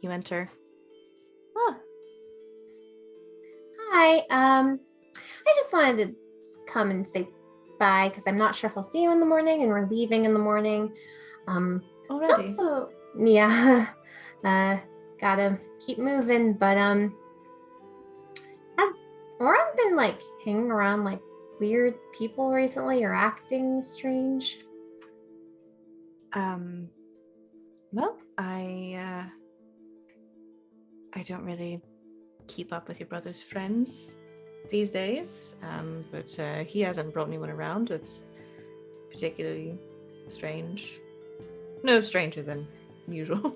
You enter. Ah. Hi. I just wanted to come and say bye because I'm not sure if I'll see you in the morning, and we're leaving in the morning. Already? Also, yeah. Gotta keep moving, but has Oran been like hanging around like weird people recently or acting strange? Well, I don't really keep up with your brother's friends these days, but he hasn't brought anyone around that's particularly strange. No stranger than usual.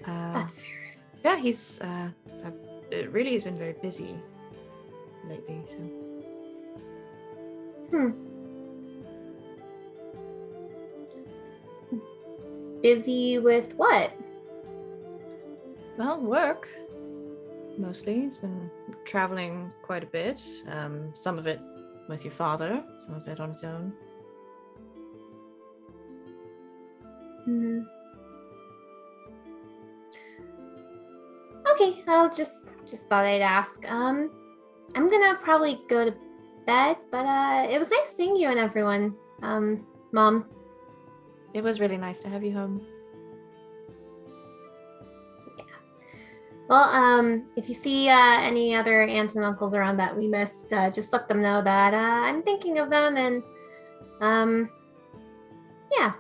That's fair. Yeah, he's really has been very busy lately. So. Busy with what? Well, work mostly. He's been traveling quite a bit. Some of it with your father, some of it on his own. Mm-hmm. Okay, I'll just thought I'd ask. I'm gonna probably go to bed, but it was nice seeing you and everyone. Mom. It was really nice to have you home. Yeah. Well, if you see any other aunts and uncles around that we missed, just let them know that I'm thinking of them, and yeah.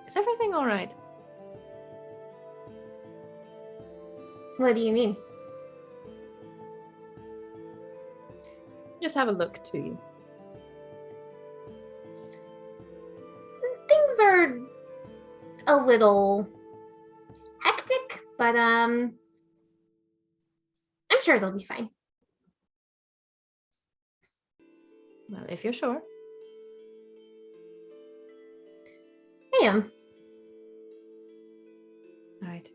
Is everything all right? What do you mean? Just have a look to you. Things are a little hectic, but I'm sure they'll be fine. Well, if you're sure. I am. All right.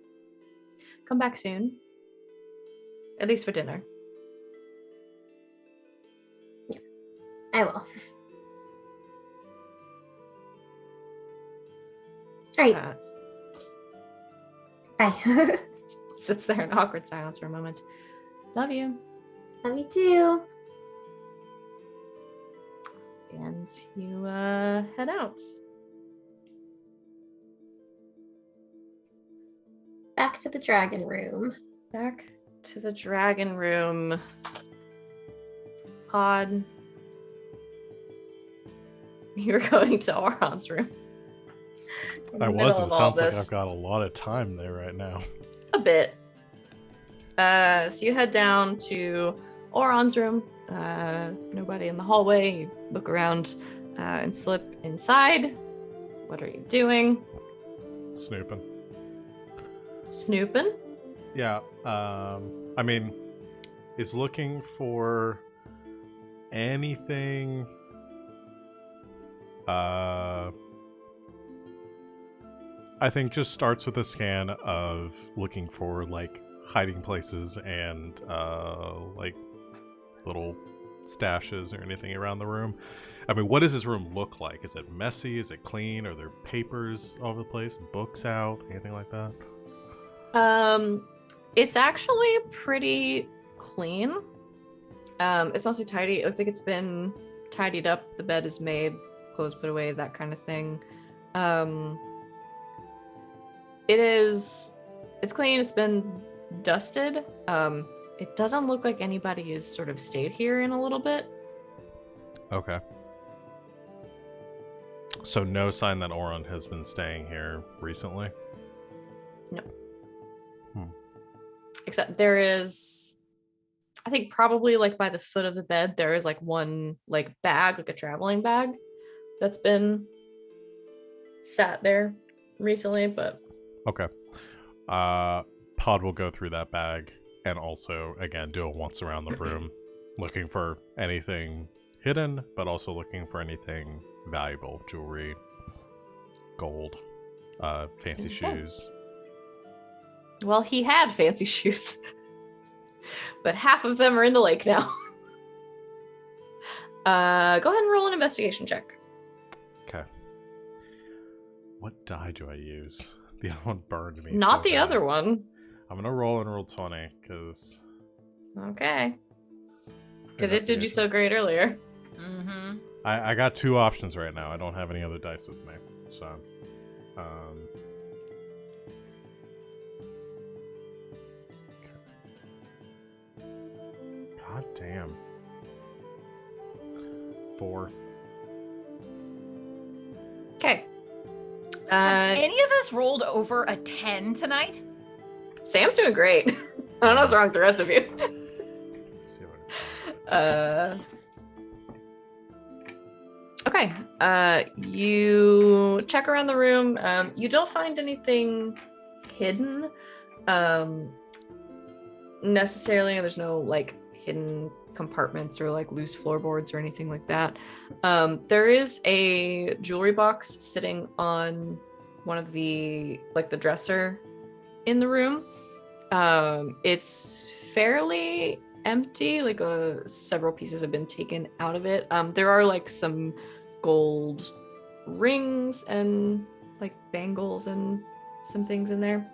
Come back soon. At least for dinner. Yeah, I will. All right. Bye. Sits there in awkward silence for a moment. Love you. Love you too. And you head out. Back to the dragon room. Back to the dragon room. Pod. You're going to Oron's room. I wasn't. Sounds like I've got a lot of time there right now. A bit. So you head down to Oron's room. Nobody in the hallway. You look around and slip inside. What are you doing? Snooping. Snooping? Yeah. I mean, is looking for anything. I think just starts with a scan of looking for like hiding places and like little stashes or anything around the room. I mean, what does this room look like? Is it messy? Is it clean? Are there papers all over the place? Books out? Anything like that? It's actually pretty clean. It's also tidy. It looks like it's been tidied up. The bed is made, clothes put away, that kind of thing. It's clean. It's been dusted. It doesn't look like anybody has sort of stayed here in a little bit. Okay. So no sign that Oron has been staying here recently? No. Except there is, I think probably like by the foot of the bed, there is like one like bag, like a traveling bag that's been sat there recently, but... Okay. Pod will go through that bag and also, again, do a once around the room, looking for anything hidden, but also looking for anything valuable, jewelry, gold, fancy shoes. Well, he had fancy shoes, but half of them are in the lake now. Go ahead and roll an investigation check. Okay. What die do I use? The other one burned me. Not so the bad. other one. I'm gonna roll and roll 20 because. Okay. Because it did you so great earlier. Mm-hmm. I got 2 options right now. I don't have any other dice with me, so. God damn. 4. Okay. Have any of us rolled over a 10 tonight? Sam's doing great. I don't know what's wrong with the rest of you. Let's see what Okay. You check around the room. You don't find anything hidden. Necessarily. There's no like hidden compartments or like loose floorboards or anything like that. There is a jewelry box sitting on one of the like the dresser in the room. It's fairly empty, like several pieces have been taken out of it. There are like some gold rings and like bangles and some things in there.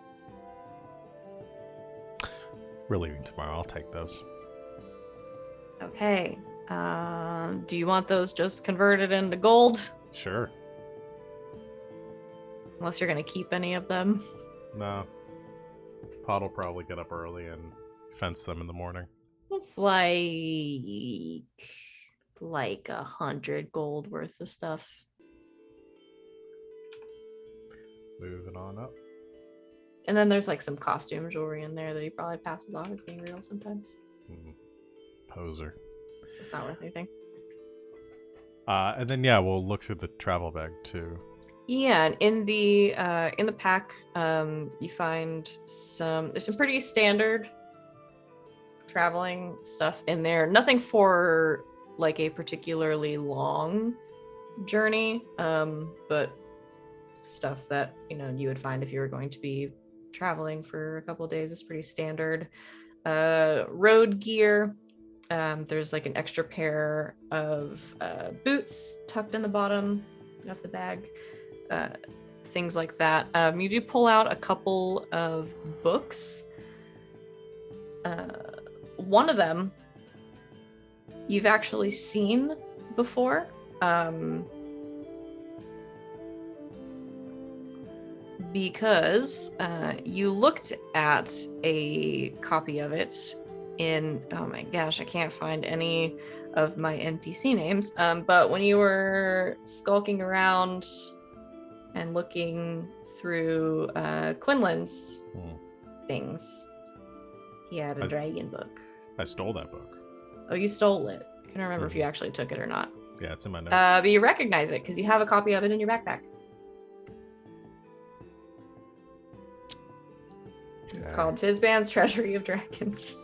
We're leaving tomorrow. I'll take those. Okay. Do you want those just converted into gold? Sure. Unless you're gonna keep any of them. No. Pod will probably get up early and fence them in the morning. It's like 100 gold worth of stuff. Moving on up. And then there's like some costume jewelry in there that he probably passes off as being real sometimes. Poser. It's not worth anything. And then yeah, we'll look through the travel bag too. Yeah, and in the pack, you find there's some pretty standard traveling stuff in there. Nothing for like a particularly long journey, but stuff that you would find if you were going to be traveling for a couple of days is pretty standard. Road gear. There's like an extra pair of boots tucked in the bottom of the bag. Things like that. You do pull out a couple of books. One of them you've actually seen before. Because you looked at a copy of it in, oh my gosh, I can't find any of my NPC names. But when you were skulking around and looking through Quinlan's things, he had a dragon book. I stole that book. Oh, you stole it. I can't remember if you actually took it or not. Yeah, it's in my notes. But you recognize it because you have a copy of it in your backpack. It's called Fizban's Treasury of Dragons.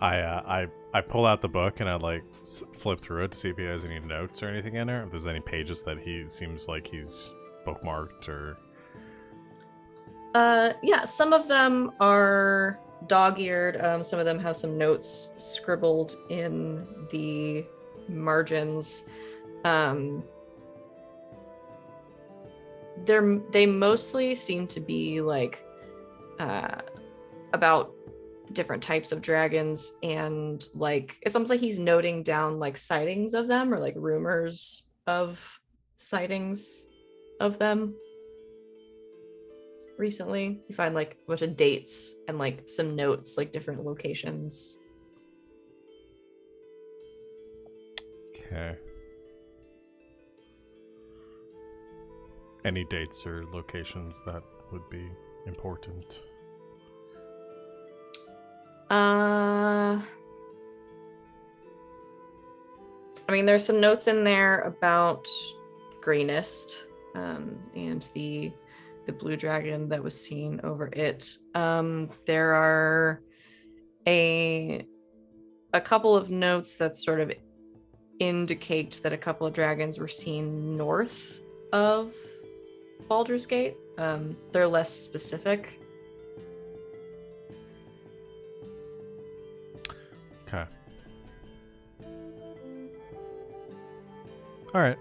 I pull out the book and I like flip through it to see if he has any notes or anything in there. If there's any pages that he seems like he's bookmarked or. Yeah, some of them are dog-eared. Some of them have some notes scribbled in the margins. They mostly seem to be like about different types of dragons, and like it's almost like he's noting down like sightings of them or like rumors of sightings of them. Recently, you find like a bunch of dates and like some notes, like different locations. Okay. Any dates or locations that would be important? I mean, there's some notes in there about Greenest, and the the blue dragon that was seen over it. There are a couple of notes that sort of indicate that a couple of dragons were seen north of Baldur's Gate. They're less specific. Okay. All right.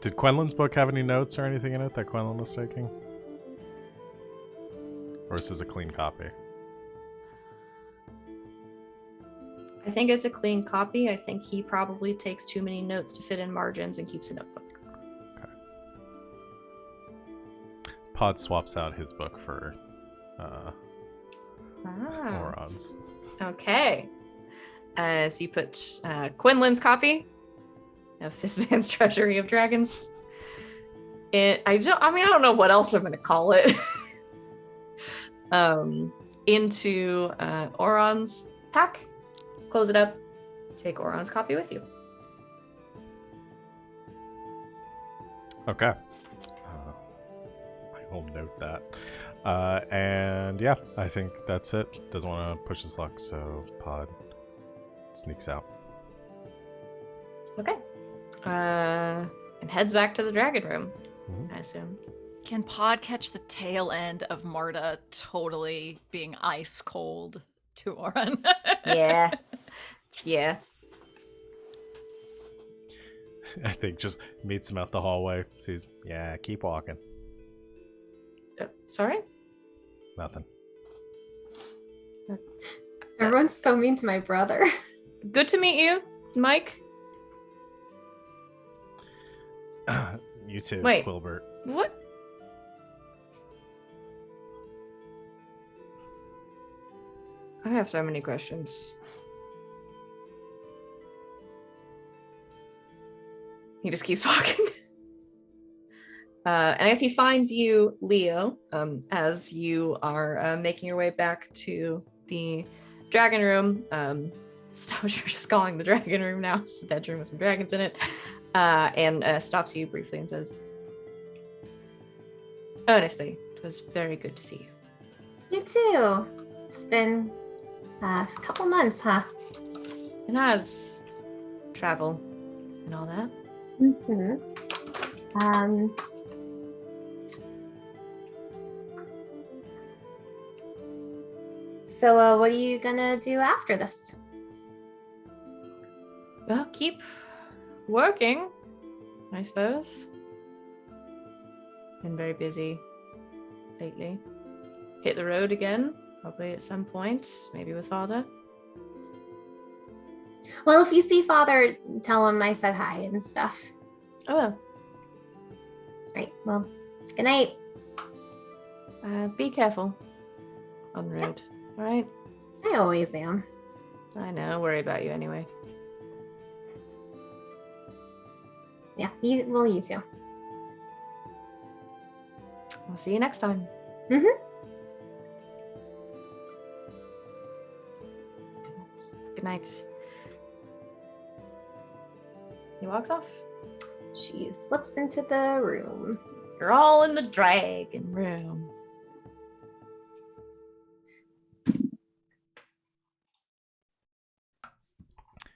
Did Quenlin's book have any notes or anything in it that Quenlin was taking? Or is this a clean copy? I think it's a clean copy. I think he probably takes too many notes to fit in margins and keeps a notebook. Okay. Pod swaps out his book for Moron's. Okay. So you put Quinlan's copy of Fistman's Treasury of Dragons. I don't know what else I'm going to call it. Into Oron's pack. Close it up. Take Oron's copy with you. Okay. I will note that. And yeah, I think that's it. Doesn't want to push his luck, so Pod sneaks out. Okay. And heads back to the dragon room, I assume. Can Pod catch the tail end of Marta totally being ice cold to Oron? Yeah. Yes. I think just meets him out the hallway. Sees, yeah, keep walking. Sorry? Nothing. Everyone's so mean to my brother. Good to meet you, Mike. You too, Wait. Quilbert. What? I have so many questions. He just keeps walking. And as he finds you, Leo, as you are making your way back to the dragon room, we're just calling the dragon room now. It's a bedroom with some dragons in it. And stops you briefly and says, "Honestly, it was very good to see you." You too. It's been a couple months, huh? And as travel and all that. Mm-hmm. So what are you gonna do after this? Well, keep working, I suppose. Been very busy lately. Hit the road again, probably at some point, maybe with Father. Well, if you see Father, tell him I said hi and stuff. Oh well. Right, well, good night. Be careful on the road, all right? I always am. I know, worry about you anyway. Yeah, you too. We'll see you next time. Mm-hmm. Good night. He walks off. She slips into the room. You're all in the dragon room.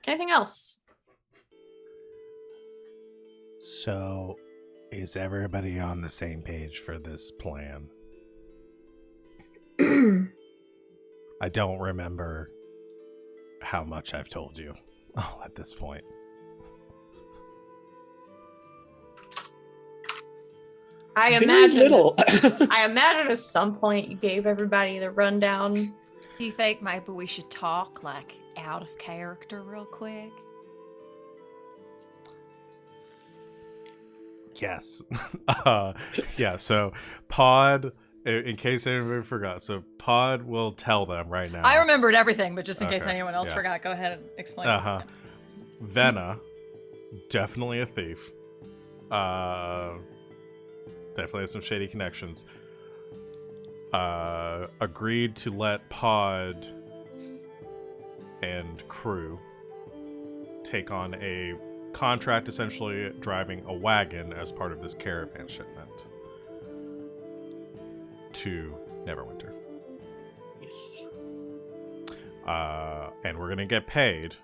Anything else? So, is everybody on the same page for this plan? I don't remember how much I've told you at this point. I imagine at some point you gave everybody the rundown. Do you think maybe we should talk like out of character real quick? Yes. Yeah, so Pod, in case anybody forgot, so Pod will tell them right now. I remembered everything, but just in case Okay, anyone else yeah. forgot, go ahead and explain. Uh-huh. Venna, definitely a thief. Definitely has some shady connections. Agreed to let Pod and crew take on a contract, essentially driving a wagon as part of this caravan shipment to Neverwinter. Yes. And we're gonna get paid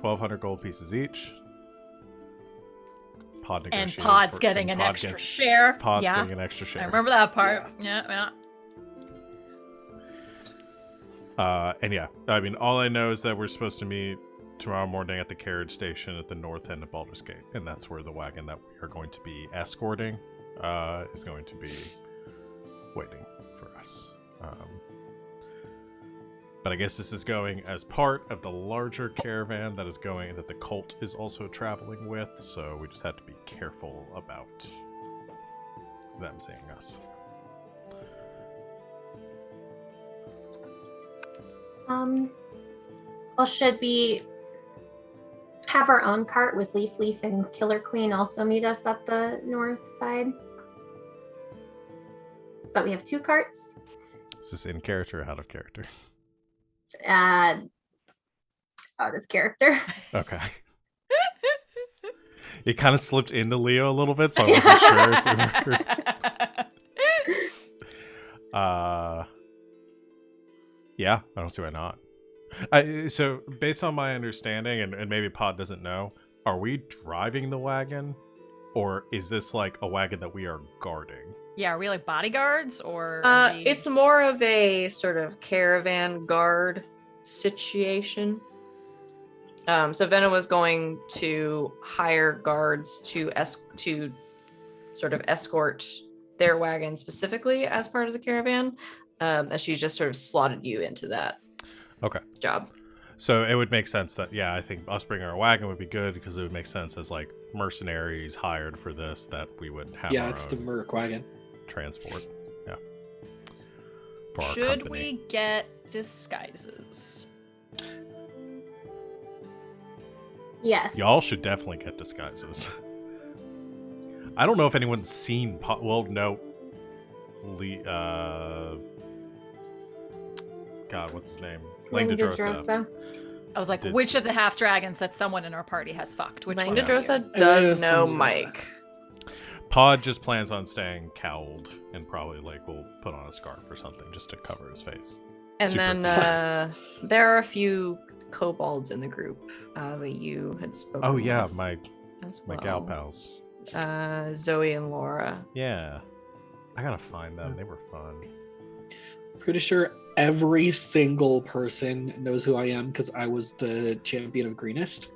1,200 gold pieces each. Pod And negotiated Pod's for- getting and an Pod extra gets- share. Pod's Yeah. getting an extra share. I remember that part. Yeah. And yeah, I mean, all I know is that we're supposed to meet tomorrow morning at the carriage station at the north end of Baldur's Gate, and that's where the wagon that we are going to be escorting is going to be waiting for us. But I guess this is going as part of the larger caravan that the cult is also traveling with, so we just have to be careful about them seeing us. Well, should we have our own cart with Leaf and Killer Queen also meet us at the north side? So we have 2 carts. Is this in character or out of character? Out of character. Okay. It kind of slipped into Leo a little bit, so I wasn't sure if we were. Yeah, I don't see why not. So, based on my understanding, and maybe Pod doesn't know, are we driving the wagon, or is this like a wagon that we are guarding? Yeah, are we like bodyguards or? Are we... It's more of a sort of caravan guard situation. So Venna was going to hire guards to sort of escort their wagon specifically as part of the caravan. As she's just sort of slotted you into that job. So it would make sense that, I think us bringing our wagon would be good because it would make sense as like mercenaries hired for this that we would have our it's own the Merc wagon. transport. Yeah. For our Should company. we get disguises? Yes. Y'all should definitely get disguises. I don't know if anyone's seen God, what's his name? Langdedrosa. I was like, Did which so. of the half dragons that someone in our party has fucked? Which one? Langdedrosa It does is know Langdedrosa. Mike. Pod just plans on staying cowled and probably will put on a scarf or something just to cover his face. And Super then there are a few kobolds in the group that you had spoken Oh yeah, with my as gal well. pals. Zoe and Laura. Yeah. I gotta find them. They were fun. Pretty sure every single person knows who I am because I was the champion of greenest.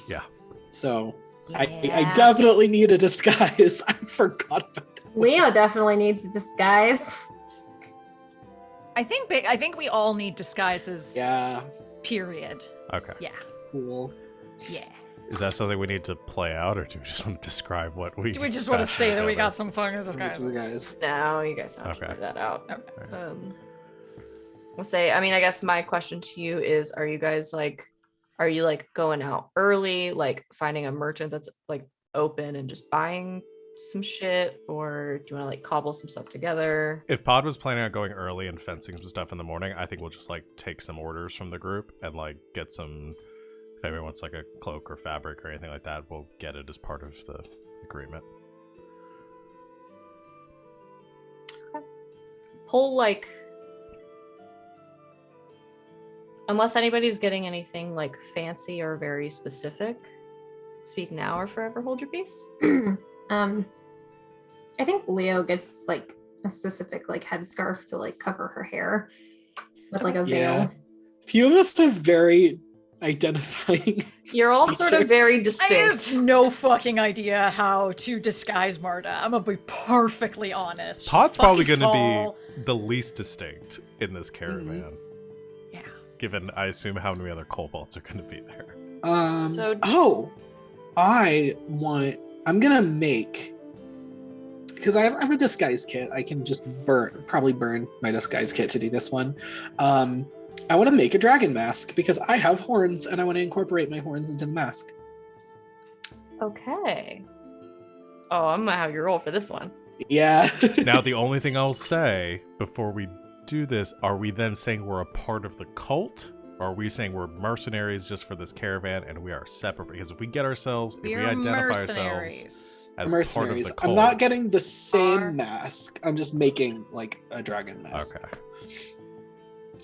Yeah. So I definitely need a disguise. I forgot about that. Leo definitely needs a disguise. I think we all need disguises. Yeah, Period. Okay. Yeah. cool. Yeah. Is that something we need to play out, or do we just want to describe what we? Do we just want to fashioned say that we together? got some fucking disguises? Guys. No, you guys don't have to Okay. figure that out. Okay. We'll say, I mean, I guess my question to you is, are you guys are you going out early, finding a merchant that's open and just buying some shit, or do you want to cobble some stuff together? If Pod was planning on going early and fencing some stuff in the morning, I think we'll just take some orders from the group and get some. If anyone wants a cloak or fabric or anything like that, we'll get it as part of the agreement. Pull unless anybody's getting anything fancy or very specific, speak now or forever hold your peace. I think Leo gets a specific headscarf to cover her hair with a veil. Yeah. Few of us have very identifying. You're all sort of very I distinct. have no fucking idea how to disguise Marta. I'm gonna be perfectly honest. She's Pod's probably fucking going to tall. be the least distinct in this caravan, Yeah. given I assume how many other kobolds are going to be there. I'm gonna make, because I have a disguise kit. I can just probably burn my disguise kit to do this one. I want to make a dragon mask because I have horns and I want to incorporate my horns into the mask. Okay. Oh, I'm gonna have you roll for this one. Yeah. Now, the only thing I'll say before we do this, are we then saying we're a part of the cult? Or are we saying we're mercenaries just for this caravan and we are separate? Because if we get ourselves, if we We're identify ourselves mercenaries. as Mercenaries. part of the cult. I'm not getting the same Are- mask. I'm just making like a dragon mask. Okay.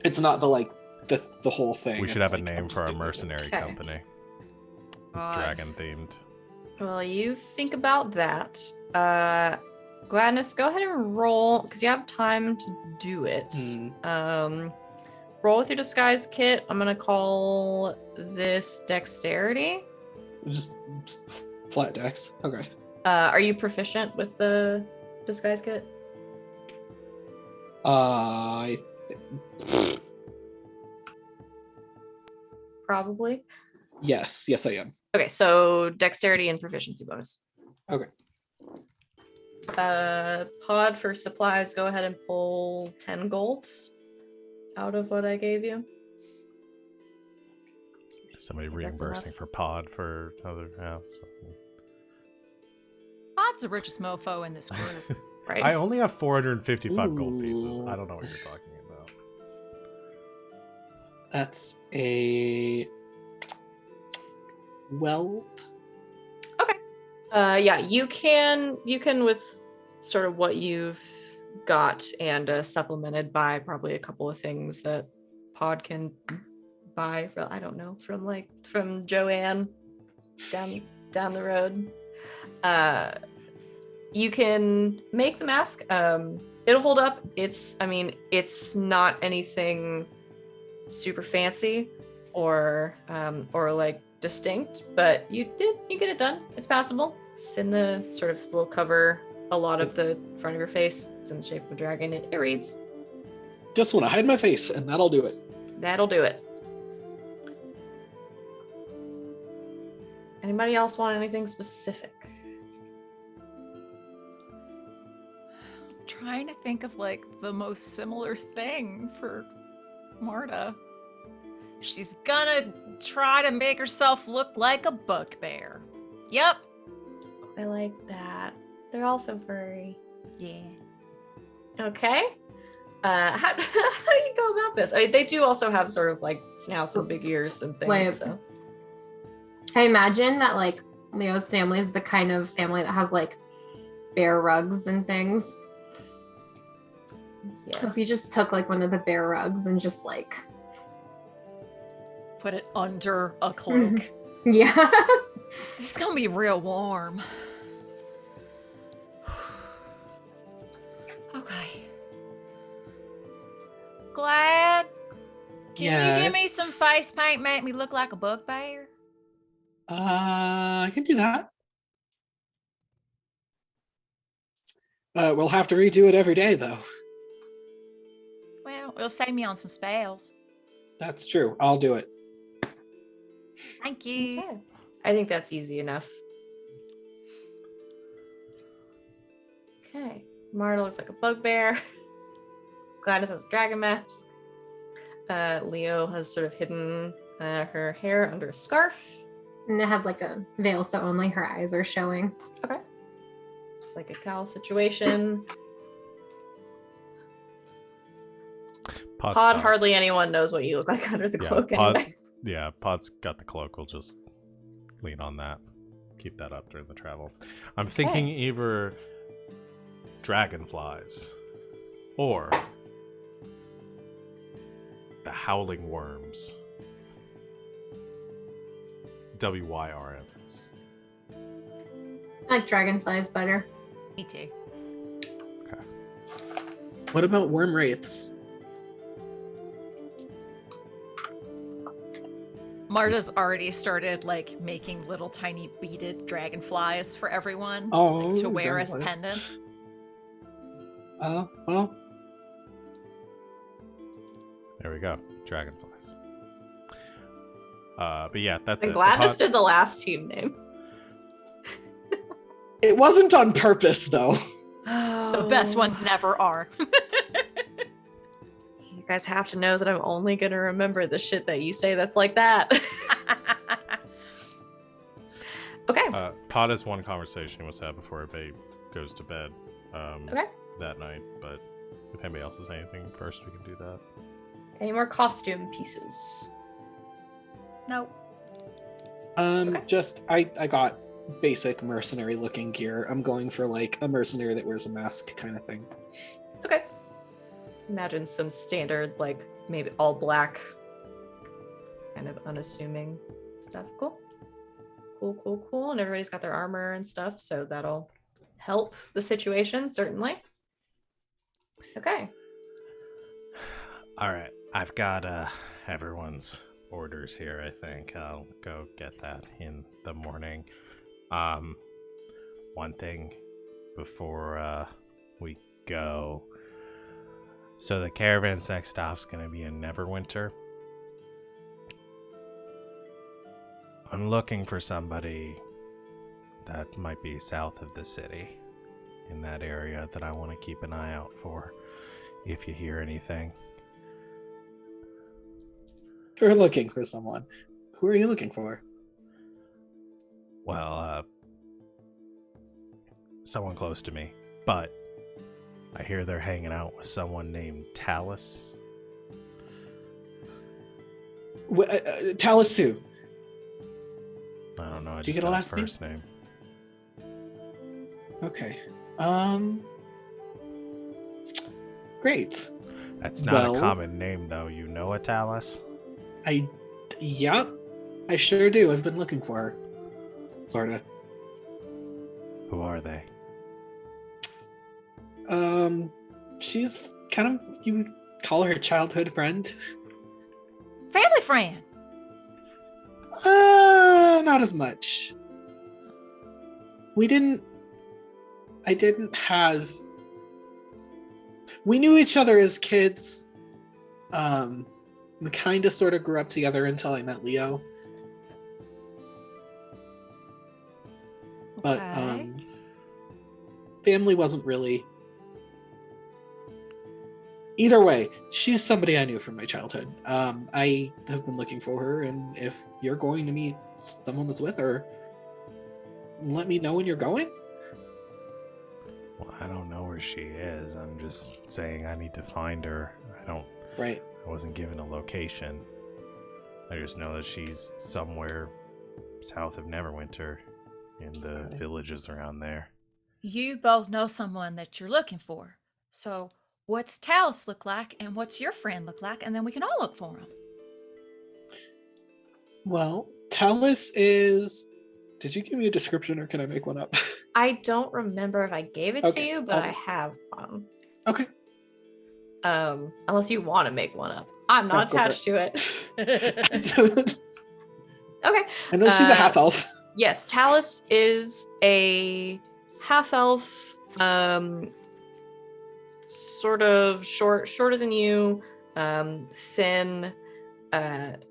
It's not the whole thing. We should It's have a like, name I'm for just our doing it. mercenary Okay. company. It's God. dragon themed. Well, you think about that. Gladness, go ahead and roll because you have time to do it. Roll with your disguise kit. I'm gonna call this dexterity. Just flat dex. Okay. Are you proficient with the disguise kit? I Probably. yes, I am. Okay, so dexterity and proficiency bonus. Okay. Pod for supplies, go ahead and pull 10 gold out of what I gave you. Somebody think that's reimbursing enough. for pod for other house. Pod's the richest mofo in this group. Right? I only have 455 gold pieces. Ooh. I don't know what you're talking about. That's a 12. Yeah, you can with sort of what you've got and supplemented by probably a couple of things that Pod can buy. I don't know, from Joanne down the road. You can make the mask. It'll hold up. It's not anything super fancy or like distinct, but you get it done. It's passable. It's in the sort of will cover a lot of the front of your face. It's in the shape of a dragon. It reads. Just want to hide my face, and that'll do it. That'll do it. Anybody else want anything specific? Trying to think of like the most similar thing for Marta. She's gonna try to make herself look like a bugbear. Yep. I like that. They're also furry. Yeah. Okay. How do you go about this? I mean, they do also have sort of like snouts and big ears and things. Wait. So I imagine that like Leo's family is the kind of family that has like bear rugs and things. yes. If you just took like one of the bear rugs and just like Put it under a cloak. yeah. This is gonna be real warm. Okay. Glad. Can you give me Yes. some face paint, make me look like a bugbear? I can do that. We'll have to redo it every day, though. Well, it'll save me on some spells. That's true. I'll do it. Thank you. Okay. I think that's easy enough. Okay. Marta looks like a bugbear. Gladys has a dragon mask. Leo has sort of hidden her hair under a scarf. And it has like a veil, so only her eyes are showing. Okay. Like a cowl situation. Pod's Pod, got- hardly anyone knows what you look like under the cloak anyway. Pod's got the cloak. We'll just lean on that. Keep that up during the travel. I'm thinking either dragonflies or the howling worms. WYRMs. I like dragonflies better. Me too. Okay. What about worm wraiths? Marta's already started like making little tiny beaded dragonflies for everyone Oh, to wear as dragonflies. pendants. Well, There we go. Dragonflies. But yeah, that's And it. Gladys Pod- did the last team name. it wasn't on purpose, though. The best ones never are. You guys have to know that I'm only gonna remember the shit that you say that's like that. Okay. Pod has one conversation he wants to have before everybody goes to bed Okay. that night. But if anybody else has anything first, we can do that. Any more costume pieces? Nope. Just I got basic mercenary looking gear. I'm going for like a mercenary that wears a mask kind of thing. Okay. Imagine some standard, like maybe all black, kind of unassuming stuff. Cool. Cool. And everybody's got their armor and stuff, so that'll help the situation, certainly. Okay. All right, I've got everyone's orders here. I think I'll go get that in the morning. One thing before we go. So the caravan's next stop's gonna be in Neverwinter. I'm looking for somebody that might be south of the city, in that area, that I want to keep an eye out for. If you hear anything. We're looking for someone. Who are you looking for? Well, someone close to me, but I hear they're hanging out with someone named Talus. Talasu. I don't know. I Do you just get a got last name? first name. Okay. Great. That's not a common name, though. You know a Talus? Yeah, I sure do. I've been looking for her. Sorta. Who are they? She's kind of, you would call her childhood friend. Family friend. Not as much. We didn't have. We knew each other as kids. We kind of sort of grew up together until I met Leo. But Okay. family wasn't really. Either way, she's somebody I knew from my childhood. I have been looking for her, and if you're going to meet someone that's with her, let me know when you're going. Well, I don't know where she is. I'm just saying I need to find her. Right. I wasn't given a location. I just know that she's somewhere south of Neverwinter, in the villages around there. You both know someone that you're looking for. So what's Talus look like and what's your friend look like? And then we can all look for him. Well, Talus is. Did you give me a description, or can I make one up? I don't remember if I gave it to Okay, you, but I have one. Okay. Unless you want to make one up. I'm not No, go for attached to it. I Okay. know she's a half elf. Yes, Talus is a half elf, sort of shorter than you, thin.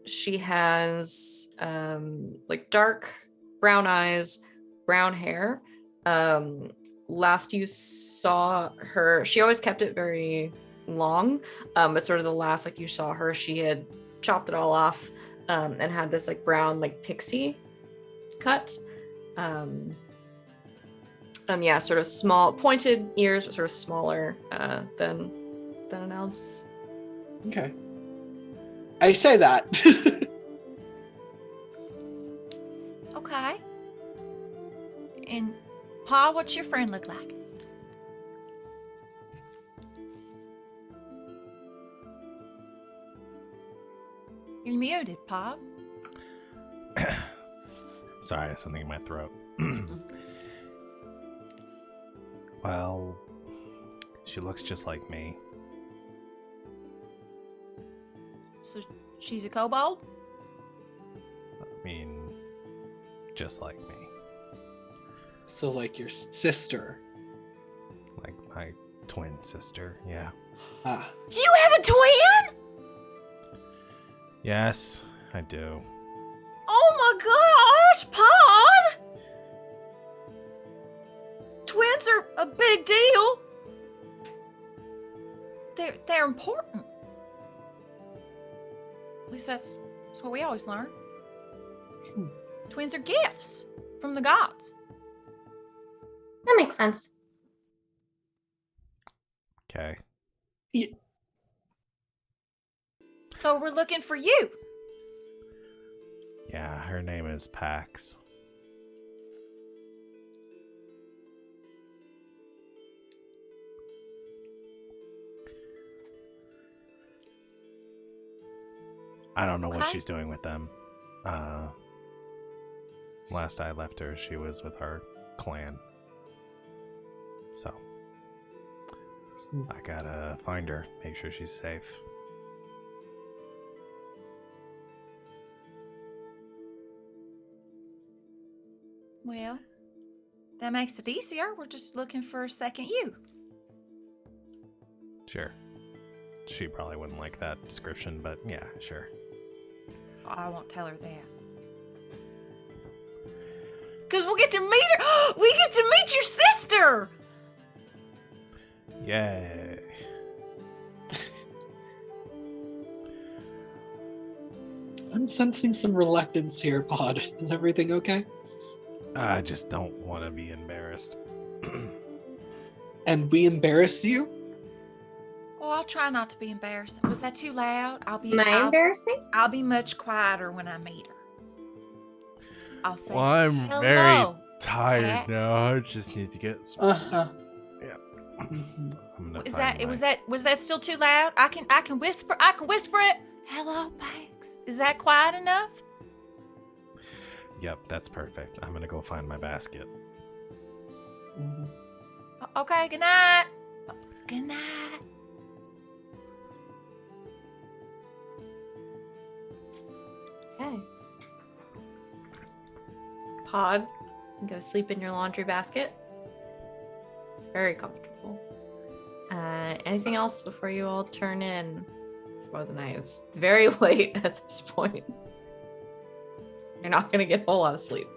She has like dark brown eyes, brown hair. Last you saw her, she always kept it very long, but sort of the last like you saw her, she had chopped it all off, and had this like brown like pixie cut. Yeah, sort of small pointed ears, but sort of smaller than an elf's. Okay. I say that. Okay. And Pa, what's your friend look like? You're muted, Pa. Sorry, I have something in my throat. Well, she looks just like me. So she's a kobold? I mean, just like me. So, like your sister. Like my twin sister, yeah. Ah. You have a twin? Yes, I do. Oh my gosh, Pod! Twins are a big deal. They're important. At least that's what we always learn. Twins are gifts from the gods. That makes sense. Okay. So we're looking for you. Yeah, her name is Pax. I don't know what Okay. she's doing with them. Last I left her, she was with our clan. So, I gotta find her, make sure she's safe. Well, that makes it easier. We're just looking for a second you. Sure. She probably wouldn't like that description, but yeah, sure. I won't tell her that. Because we'll get to meet her. We get to meet your sister. Yay. I'm sensing some reluctance here, Pod. Is everything okay? I just don't want to be embarrassed. And we embarrass you? Oh, I'll try not to be embarrassed. Was that too loud? Am I embarrassing? I'll be much quieter when I meet her. I'll say, Well, I'm hello, very tired Pax. now. I just need to get some sleep. Yeah. Mhm. I'm gonna Was find was that still too loud? I can whisper it. Hello, Pax. Is that quiet enough? Yep, that's perfect. I'm gonna go find my basket. Mhm. Okay, good night. Good night. Okay. Pod, go sleep in your laundry basket. It's very comfortable. Anything else before you all turn in for the night? It's very late at this point. You're not gonna get a whole lot of sleep.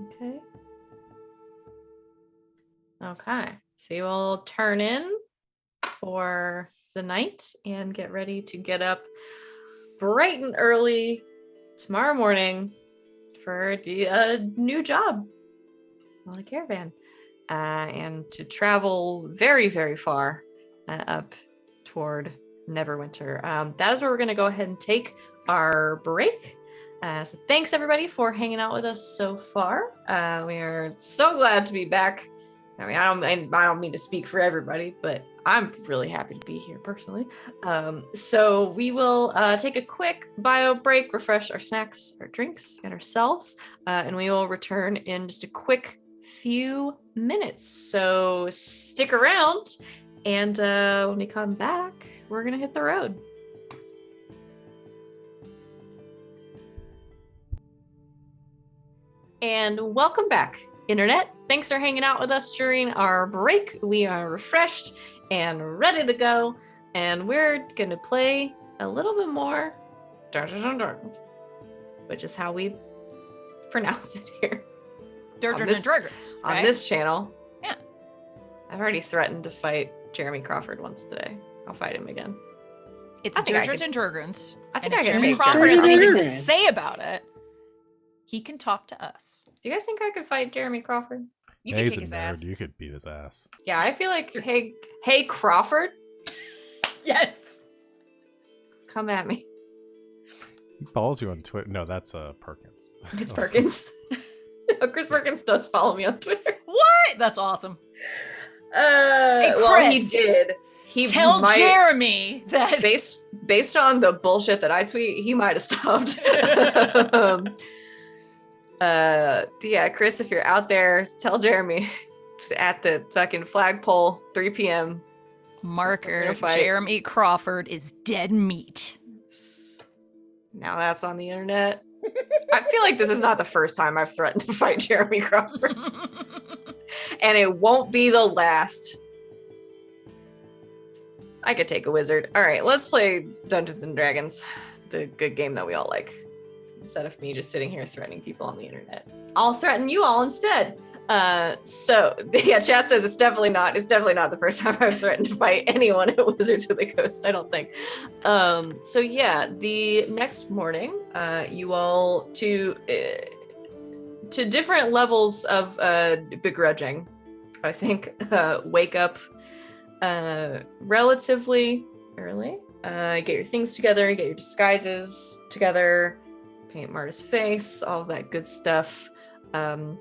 Okay. Okay. So you all turn in for the night and get ready to get up bright and early tomorrow morning for the new job on a caravan, and to travel very, very far up toward Neverwinter. That is where we're going to go ahead and take our break. So thanks everybody for hanging out with us so far. We are so glad to be back. I mean, I don't mean to speak for everybody, but I'm really happy to be here personally. So we will take a quick bio break, refresh our snacks, our drinks, and ourselves, and we will return in just a quick few minutes. So stick around, and when we come back, we're gonna hit the road. And welcome back, Internet. Thanks for hanging out with us during our break. We are refreshed and ready to go, and we're gonna play a little bit more Dungeons and Dragons, which is how we pronounce it here on this channel. Yeah. I've already threatened to fight Jeremy Crawford once today. I'll fight him again. It's I think I Dungeons could- and Dragons. I think And I if can Jeremy take Crawford Jeremy has anything to Crawford. say about it, he can talk to us. Do you guys think I could fight Jeremy Crawford? You Yeah, can he's kick a his nerd. ass. You could beat his ass. Yeah, I feel like, Seriously. hey Crawford, Yes. come at me. He follows you on Twitter. No, that's Perkins. It's Perkins. Chris Perkins does follow me on Twitter. What? That's awesome. Well, he Chris, did. He Tell might, Jeremy that. based on the bullshit that I tweet, he might have stopped. Yeah, Chris, if you're out there, tell Jeremy at the fucking flagpole, 3 p.m. Marker, Real fight. Jeremy Crawford is dead meat. Now that's on the internet. I feel like this is not the first time I've threatened to fight Jeremy Crawford, and it won't be the last. I could take a wizard. All right, let's play Dungeons and Dragons, the good game that we all like. Instead of me just sitting here threatening people on the internet, I'll threaten you all instead. So yeah, chat says it's definitely not the first time I've threatened to fight anyone at Wizards of the Coast, I don't think. So yeah, the next morning, you all to different levels of begrudging, I think, wake up relatively early. get your things together, get your disguises together, paint Marta's face, all of that good stuff. And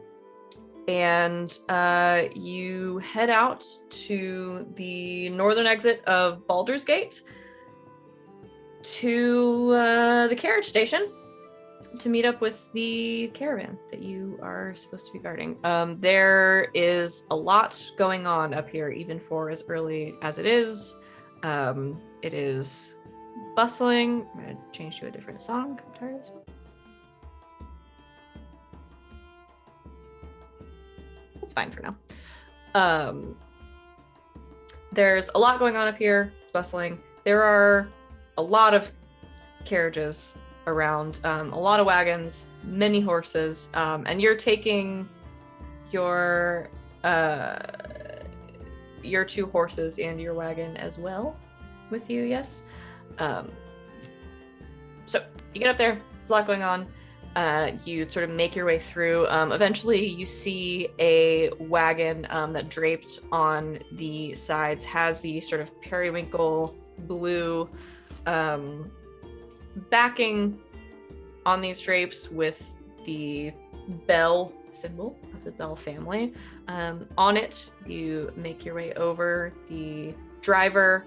you head out to the northern exit of Baldur's Gate to the carriage station to meet up with the caravan that you are supposed to be guarding. There is a lot going on up here, even for as early as it is. It is bustling. I'm going to change to a different song. I'm tired of this one. It's fine for now. There's a lot going on up here. It's bustling. There are a lot of carriages around, a lot of wagons, many horses, and you're taking your 2 horses and your wagon as well with you, yes? So you get up there, there's a lot going on. You sort of make your way through. Eventually you see a wagon that draped on the sides has the sort of periwinkle blue backing on these drapes with the bell symbol of the Bell family. On it, you make your way over. The driver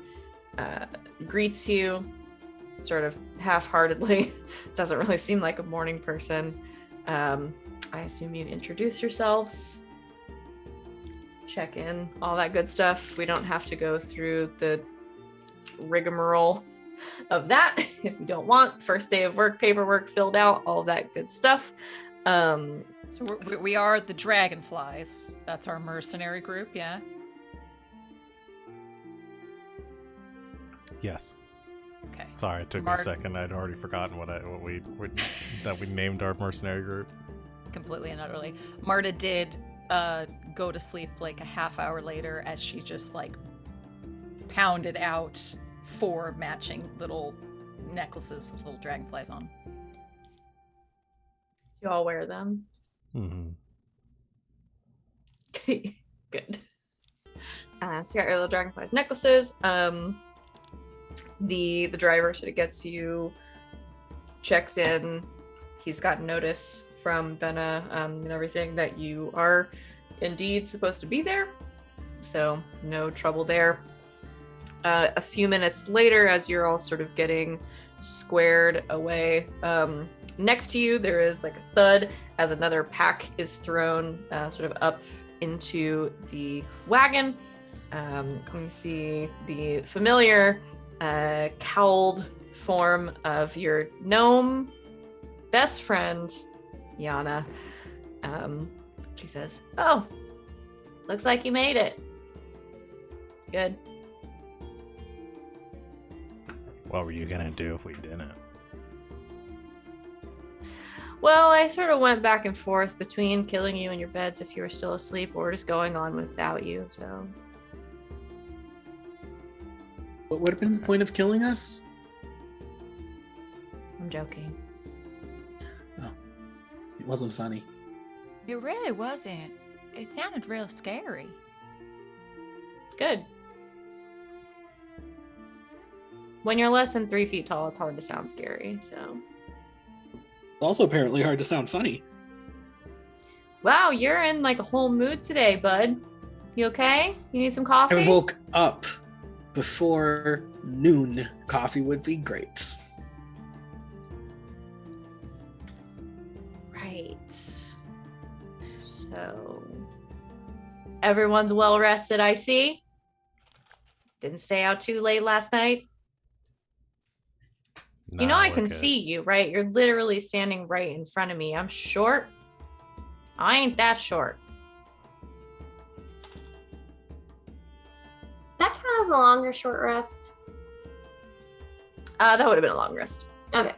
greets you sort of half-heartedly. Doesn't really seem like a morning person. I assume you introduce yourselves, check in, all that good stuff. We don't have to go through the rigmarole of that if you don't want. First day of work, paperwork filled out, all that good stuff. So we are the Dragonflies. That's our mercenary group, yeah? Yes. Okay. Sorry, it took me a second. I'd already forgotten what we named our mercenary group. Completely and utterly. Marta did go to sleep like a half hour later as she just like pounded out 4 matching little necklaces with little dragonflies on. Do you all wear them? Mm-hmm. Good. So you got your little dragonflies necklaces. The driver sort of gets you checked in. He's got notice from Venna and everything that you are indeed supposed to be there. So no trouble there. A few minutes later, as you're all sort of getting squared away, next to you there is like a thud as another pack is thrown sort of up into the wagon. You see the familiar cowled form of your gnome best friend, Yana. She says, "Oh, looks like you made it. Good." What were you gonna do if we didn't? Well, I sort of went back and forth between killing you in your beds if you were still asleep or just going on without you, so... What would have been the point of killing us? I'm joking. Oh, it wasn't funny. It really wasn't. It sounded real scary. Good. When you're less than 3 feet tall, it's hard to sound scary, so... It's also apparently hard to sound funny. Wow, you're in like a whole mood today, bud. You okay? You need some coffee? I woke up before noon. Coffee would be great. Right. So... Everyone's well rested, I see. Didn't stay out too late last night. You know I can see you, right? You're literally standing right in front of me. I'm short. I ain't that short. That count as a long or short rest? That would have been a long rest. Okay.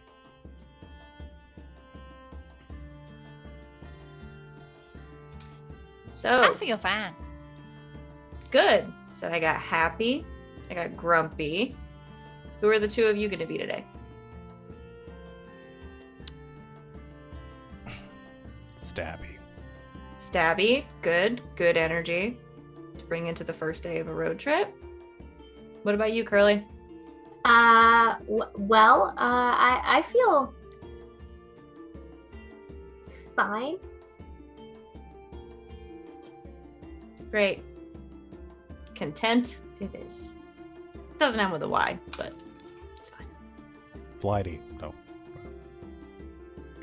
So I feel fine. good. So I got happy. I got grumpy. Who are the 2 of you going to be today? Stabby. Stabby. Good. Good energy to bring into the first day of a road trip. What about you, Curly? I feel fine. Great. Content it is. It doesn't end with a Y, but it's fine. Flighty. No.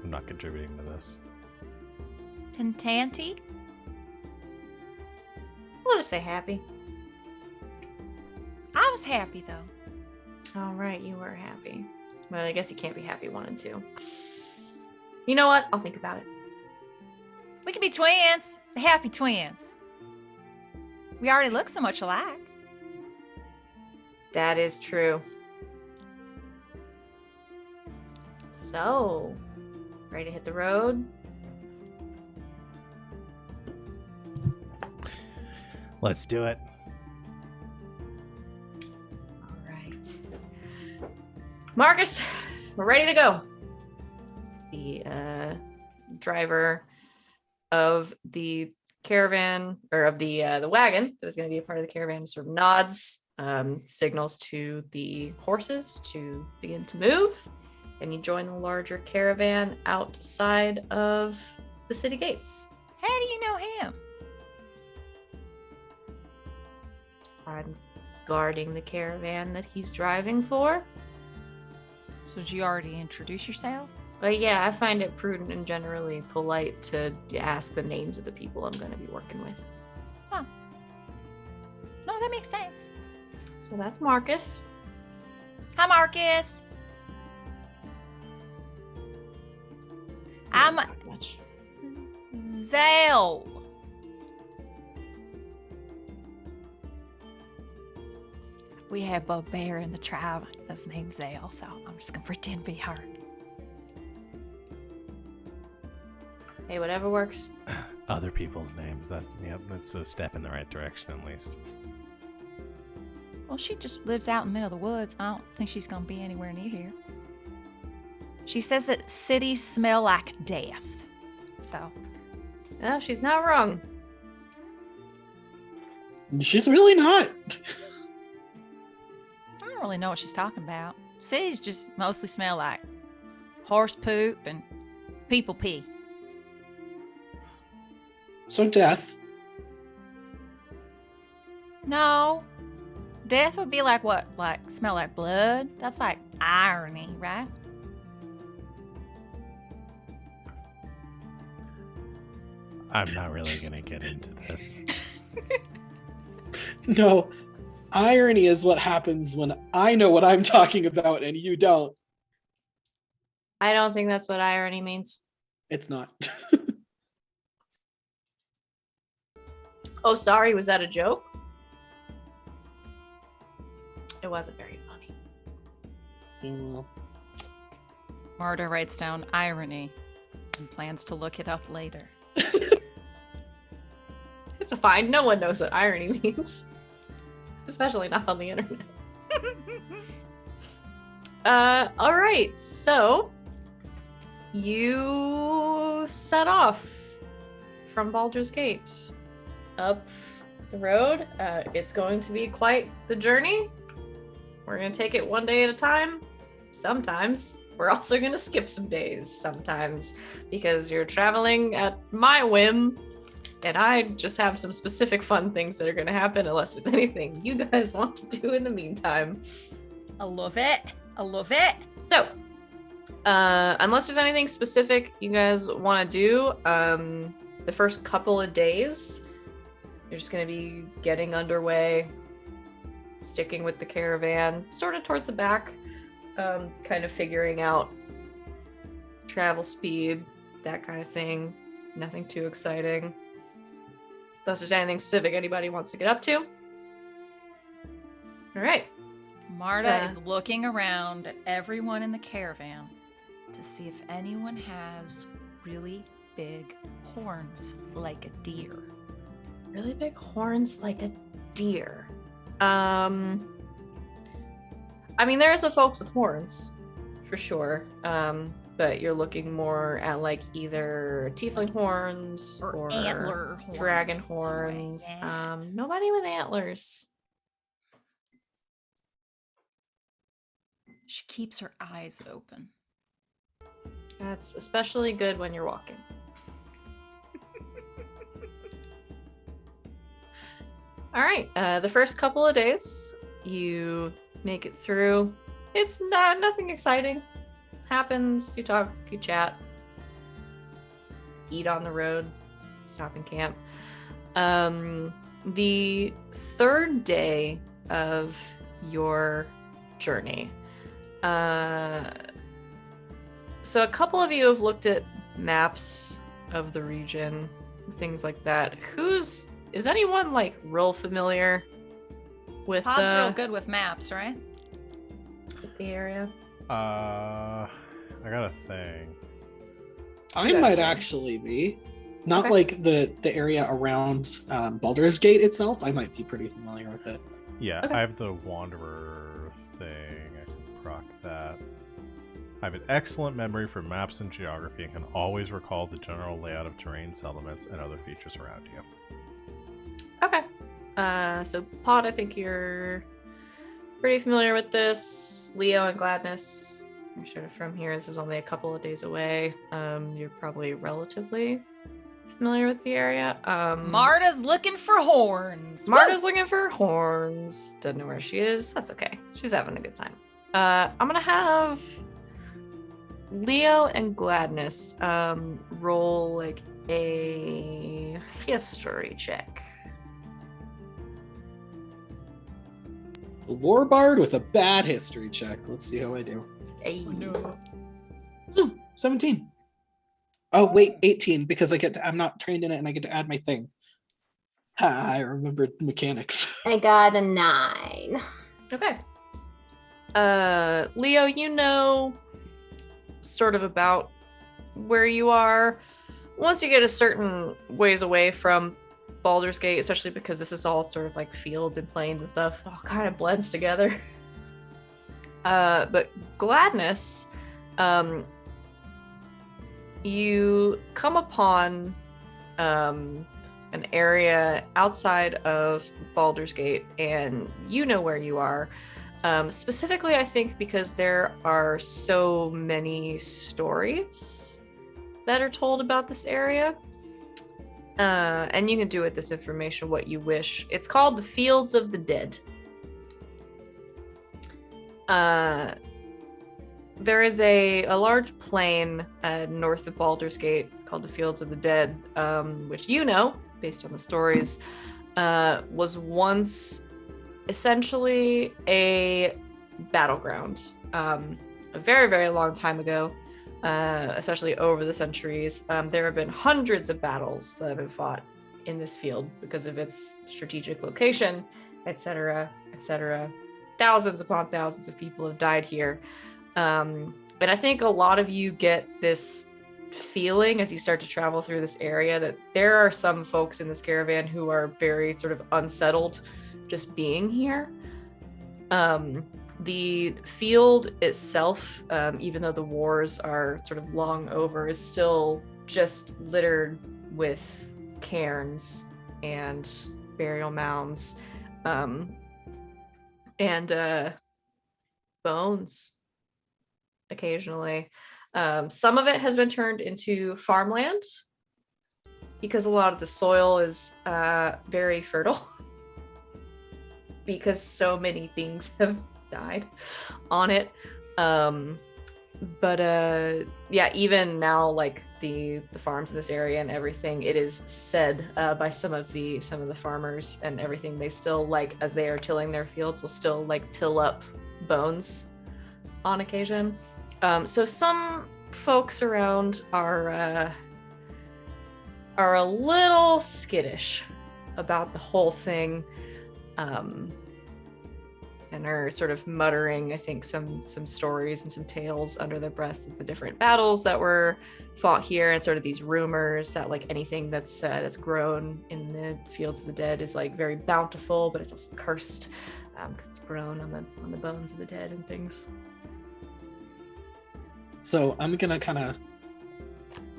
I'm not contributing to this. Contanty? We'll just say happy. I was happy though. All right, you were happy. Well, I guess you can't be happy 1 and 2. You know what? I'll think about it. We can be twins. The happy twins. We already look so much alike. That is true. So, ready to hit the road? Let's do it. All right. Marcus, we're ready to go. The driver of the caravan, or of the wagon that was going to be a part of the caravan, sort of nods, signals to the horses to begin to move, and you join the larger caravan outside of the city gates. How do you know him? I'm guarding the caravan that he's driving for. So did you already introduce yourself? But yeah, I find it prudent and generally polite to ask the names of the people I'm going to be working with. Huh. No, that makes sense. So that's Marcus. Hi, Marcus. I'm Not much. Zale. We have a bear in the tribe that's named Zale, so I'm just gonna pretend to be her. Hey, whatever works. Other people's names. That's a step in the right direction at least. Well, she just lives out in the middle of the woods. I don't think she's gonna be anywhere near here. She says that cities smell like death. So, Oh, she's not wrong. She's really not. I don't really know what she's talking about. Cities just mostly smell like horse poop and people pee. So death. No. Death would be like what? Like smell like blood? That's like irony, right? I'm not really gonna get into this. No. Irony is what happens when I know what I'm talking about and you don't. I don't think that's what irony means. It's not. Oh, sorry, was that a joke? It wasn't very funny. Well, Marta writes down irony and plans to look it up later. It's a fine. No one knows what irony means. Especially not on the internet. All right, so you set off from Baldur's Gate up the road. It's going to be quite the journey. We're going to take it one day at a time. Sometimes we're also going to skip some days sometimes because you're traveling at my whim. And I just have some specific fun things that are going to happen unless there's anything you guys want to do in the meantime. I love it. I love it. So, unless there's anything specific you guys want to do, the first couple of days, you're just going to be getting underway, sticking with the caravan, sort of towards the back, kind of figuring out travel speed, that kind of thing. Nothing too exciting. Unless there's anything specific anybody wants to get up to. All right. Marta is looking around at everyone in the caravan to see if anyone has really big horns like a deer. Really big horns like a deer. I mean, there are some folks with horns, for sure. But you're looking more at like either tiefling horns or antler horns. Dragon horns. Yeah. Nobody with antlers. She keeps her eyes open. That's especially good when you're walking. All right. The first couple of days, you make it through. It's nothing exciting. Happens. You talk. You chat. Eat on the road. Stop and camp. The third day of your journey. So a couple of you have looked at maps of the region, things like that. Is anyone like real familiar with Pod's real good with maps, right? with the area? I got a thing. I might actually be. Not Okay. like the area around Baldur's Gate itself. I might be pretty familiar with it. Yeah, Okay. I have the Wanderer thing. I can proc that. I have an excellent memory for maps and geography and can always recall the general layout of terrain, settlements, and other features around you. Okay. So Pod, I think you're pretty familiar with this. Leo and Gladness, you're sort of from here. This is only a couple of days away. You're probably relatively familiar with the area. Marta's looking for horns. Marta's looking for horns. Doesn't know where she is. That's okay. She's having a good time. I'm gonna have Leo and Gladness roll like a history check. Lore Bard with a bad history check. Let's see how I do. Hey. Ooh, 17. Oh, wait, 18, because I'm not trained in it and I get to add my thing. Ha, I remembered mechanics. I got a 9. Okay. Leo, you know sort of about where you are. Once you get a certain ways away from Baldur's Gate, especially because this is all sort of like fields and plains and stuff, it all kind of blends together. But Gladness, you come upon an area outside of Baldur's Gate, and you know where you are. Specifically, I think because there are so many stories that are told about this area. And you can do with this information what you wish. It's called the Fields of the Dead. There is a large plain north of Baldur's Gate called the Fields of the Dead, which you know, based on the stories, was once essentially a battleground. A very, very long time ago, especially over the centuries, there have been hundreds of battles that have been fought in this field because of its strategic location, etc., etc. Thousands upon thousands of people have died here. And I think a lot of you get this feeling as you start to travel through this area that there are some folks in this caravan who are very sort of unsettled just being here. The field itself, even though the wars are sort of long over, is still just littered with cairns and burial mounds, and bones occasionally. Some of it has been turned into farmland because a lot of the soil is very fertile because so many things have died on it. But yeah, even now, like the farms in this area and everything, it is said by some of the farmers and everything, they still, like, as they are tilling their fields, will still like till up bones on occasion. So some folks around are a little skittish about the whole thing, and are sort of muttering, I think, some stories and some tales under their breath of the different battles that were fought here, and sort of these rumors that like anything that's grown in the Fields of the Dead is like very bountiful, but it's also cursed because it's grown on the bones of the dead and things. So I'm gonna kind of,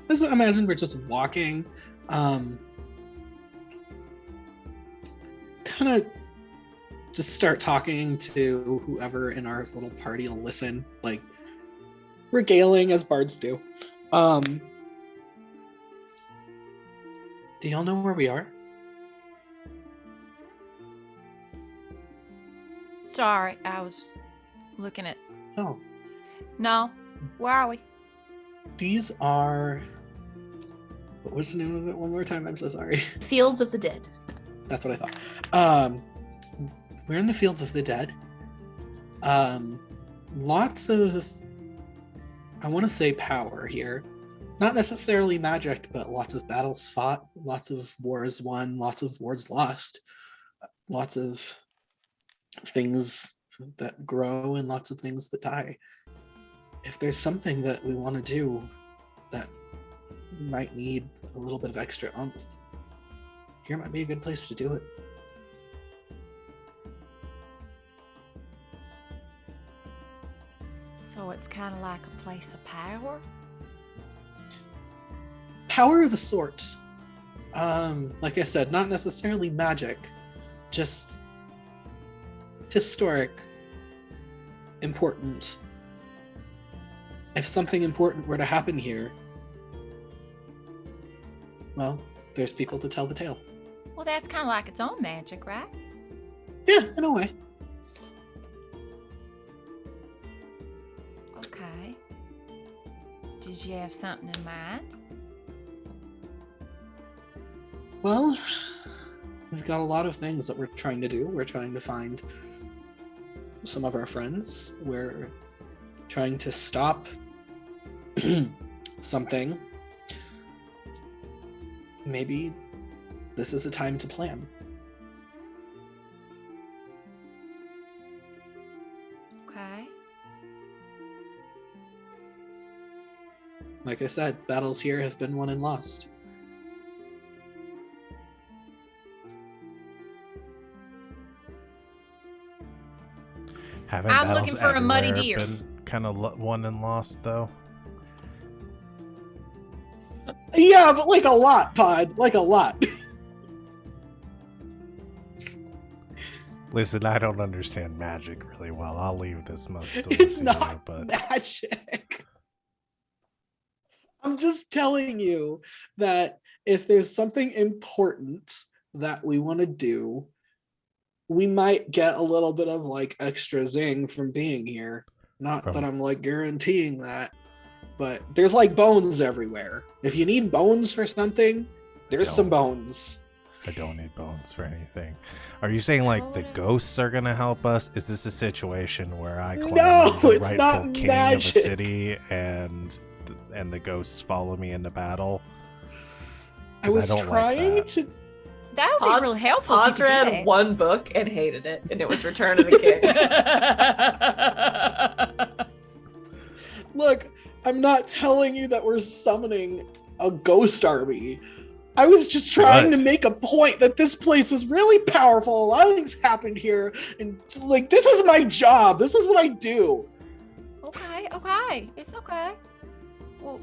imagine we're just walking, kind of just start talking to whoever in our little party will listen, like regaling as bards do. Do y'all know where we are? Sorry, I was looking at. Oh, No, where are we? these are. What was the name of it? One more time. I'm so sorry. Fields of the Dead. That's what I thought. We're in the Fields of the Dead. Lots of, I want to say, power here. Not necessarily magic, but lots of battles fought, lots of wars won, lots of wars lost, lots of things that grow and lots of things that die. If there's something that we want to do that might need a little bit of extra oomph, here might be a good place to do it. So it's kind of like a place of power? Power of a sort. Like I said, not necessarily magic, just historic, important. If something important were to happen here, well, there's people to tell the tale. Well, that's kind of like its own magic, right? Yeah, in a way. Okay. Did you have something in mind? Well, we've got a lot of things that we're trying to do. We're trying to find some of our friends. We're trying to stop something. Maybe this is a time to plan. Okay. Like I said, battles here have been won and lost. Haven't I'm battles looking for a muddy everywhere deer. been kind of won and lost, though? Yeah, but like a lot, Pod. Like a lot. Listen, I don't understand magic really well. I'll leave this most to It's Lucia, not but magic. I'm just telling you that if there's something important that we want to do, we might get a little bit of like extra zing from being here. Not that I'm like guaranteeing that, but there's like bones everywhere. If you need bones for something, there's some bones. I don't need bones for anything. Are you saying like the ghosts are gonna help us? Is this a situation where I claim I'm the it's not rightful king magic. of a city and the ghosts follow me into battle? I 'Cause was don't like trying that. to. That would be really helpful. if Oz you could do read that. one book and hated it, and it was Return of the King. Look, I'm not telling you that we're summoning a ghost army. I was just trying to make a point that this place is really powerful. A lot of things happened here, and like this is my job. This is what I do. Okay, it's okay. Well,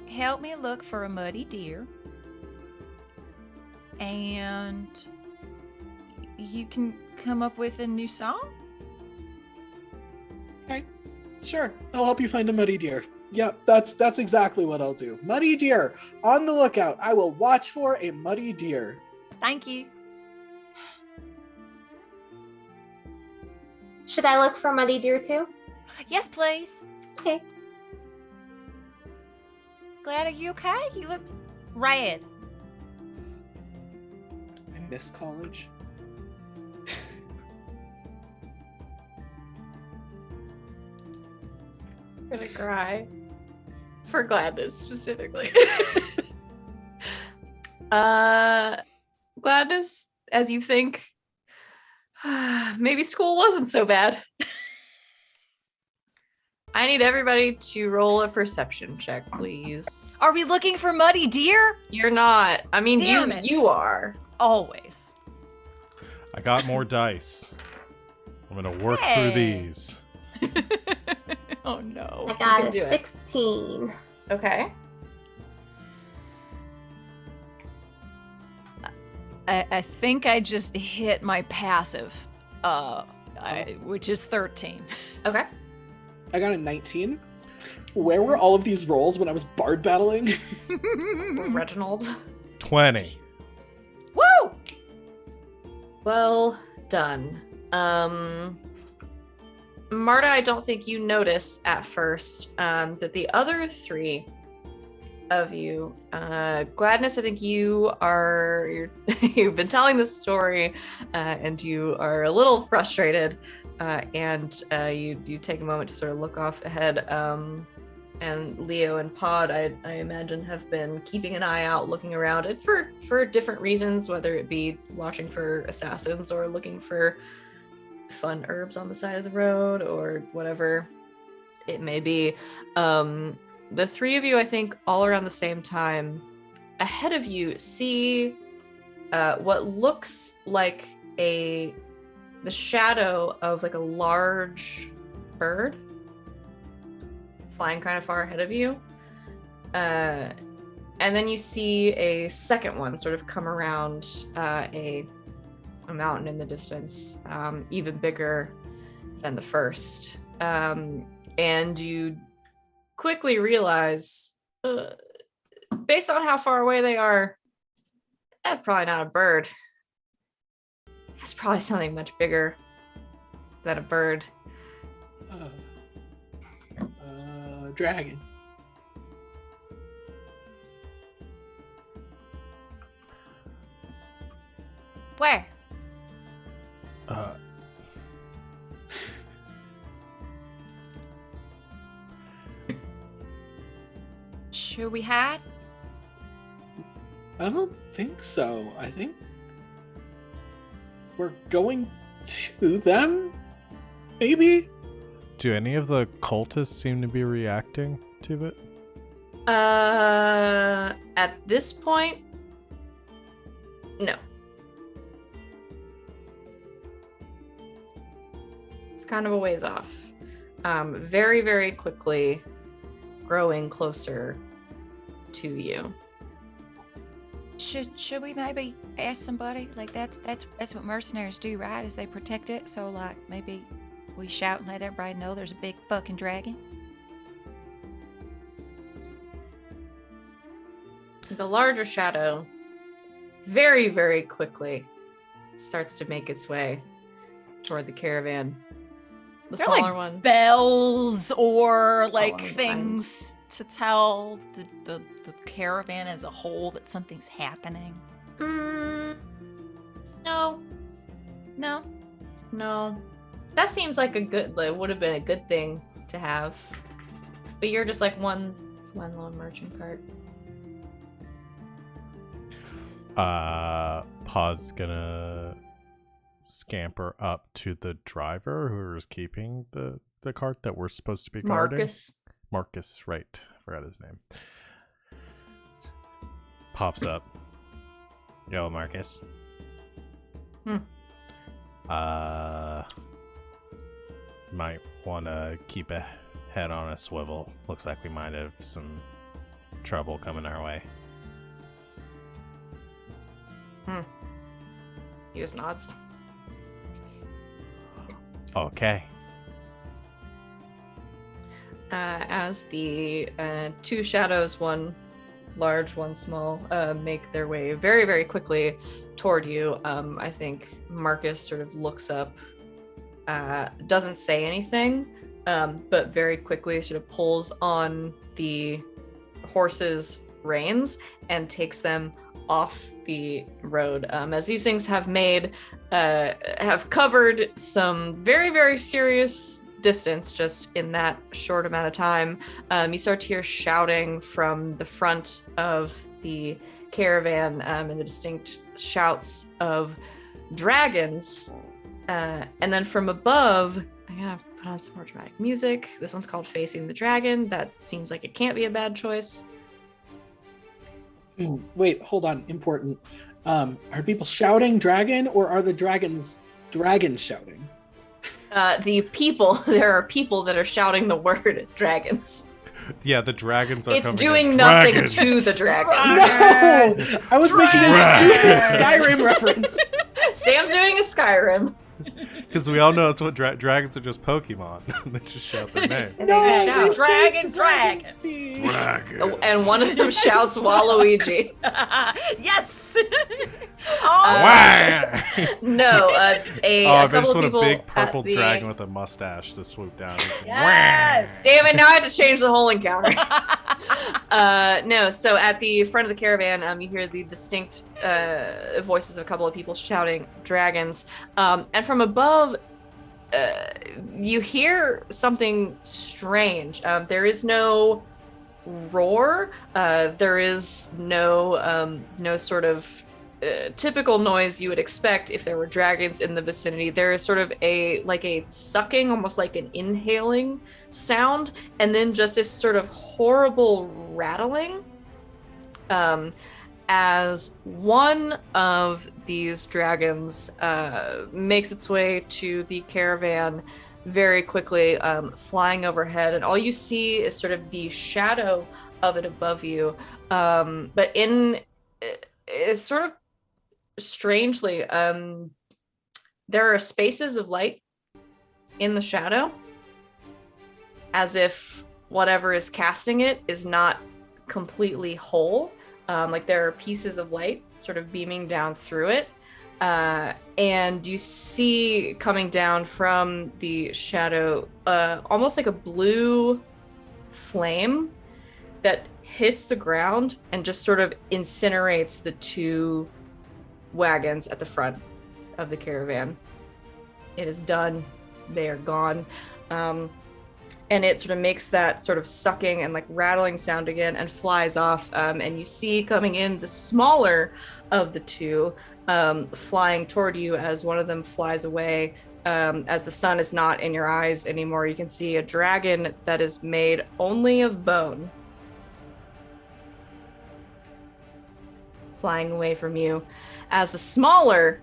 help me look for a muddy deer, and you can come up with a new song. Okay, sure. I'll help you find a muddy deer. Yep, that's exactly what I'll do. Muddy deer, on the lookout. I will watch for a muddy deer. Thank you. Should I look for muddy deer too? Yes, please. Okay. Glad, are you okay? You look red. I miss college. I'm gonna cry. For Gladness, specifically. Gladness, as you think, maybe school wasn't so bad. I need everybody to roll a perception check, please. Are we looking for muddy deer? You're not. I mean, Damn it. you are. Always. I got more dice. I'm gonna work Hey. through these. Oh no. I got can a do it. 16. Okay. I think I just hit my passive, which is 13. Okay. I got a 19. Where were all of these rolls when I was bard battling? Reginald. 20. Woo! Well done. Marta, I don't think you notice at first that the other three of you, Gladness, I think you've been telling this story, and you are a little frustrated, and you take a moment to sort of look off ahead. And Leo and Pod, I imagine, have been keeping an eye out, looking around it for different reasons, whether it be watching for assassins or looking for fun herbs on the side of the road or whatever it may be. The three of you, I think, all around the same time, ahead of you, see what looks like the shadow of like a large bird flying kind of far ahead of you. And then you see a second one sort of come around a mountain in the distance, even bigger than the first. And you quickly realize, based on how far away they are, that's probably not a bird. That's probably something much bigger than a bird. Dragon. Where? Should we hide? I don't think so. I think we're going to them? Maybe? Do any of the cultists seem to be reacting to it? At this point, no. It's kind of a ways off. Very, very quickly growing closer to you. Should we maybe ask somebody? Like that's what mercenaries do, right? Is they protect it. So like maybe we shout and let everybody know there's a big fucking dragon. The larger shadow very, very quickly starts to make its way toward the caravan. The They're smaller like one. bells or like Along the things to tell the caravan as a whole that something's happening. No. That seems like would have been a good thing to have. But you're just like one lone merchant cart. Pod's gonna scamper up to the driver who is keeping the cart that we're supposed to be guarding. Marcus, right. Forgot his name. Pops up. Yo, Marcus. Might want to keep a head on a swivel. Looks like we might have some trouble coming our way. He just nods. Okay. As the two shadows, one large, one small, make their way very, very quickly toward you, I think Marcus sort of looks up, doesn't say anything, but very quickly sort of pulls on the horse's reins and takes them off the road. As these things have covered some very, very serious distance just in that short amount of time, you start to hear shouting from the front of the caravan, and the distinct shouts of dragons, and then from above, I'm gonna put on some more dramatic music. This one's called Facing the Dragon. That seems like it can't be a bad choice. Wait, hold on. Important. Are people shouting dragon, or are the dragons shouting? There are people that are shouting the word dragons. Yeah, the dragons are It's coming doing in. nothing Dragons! to the dragons. No! I was making a stupid Skyrim reference. Sam's doing a Skyrim. Because we all know it's what dragons are just Pokemon. They just shout their name. And they just shout. Dragon, Dragon. And one of them shouts Waluigi. Yes. No, I a couple just of want a people big purple at the... dragon with a mustache to swoop down. Yes. Damn it! Now I have to change the whole encounter. No, so at the front of the caravan, you hear the distinct voices of a couple of people shouting "dragons," and from above, you hear something strange. There is no roar. There is no sort of typical noise you would expect if there were dragons in the vicinity. There is sort of a sucking, almost like an inhaling sound, and then just this sort of horrible rattling as one of these dragons makes its way to the caravan very quickly, flying overhead, and all you see is sort of the shadow of it above you, but is sort of strangely, there are spaces of light in the shadow, as if whatever is casting it is not completely whole. Like there are pieces of light sort of beaming down through it. And you see coming down from the shadow, almost like a blue flame that hits the ground and just sort of incinerates the two wagons at the front of the caravan. It is done. They are gone. And it sort of makes that sort of sucking and like rattling sound again and flies off. And you see coming in the smaller of the two, flying toward you as one of them flies away. As the sun is not in your eyes anymore, you can see a dragon that is made only of bone flying away from you, as the smaller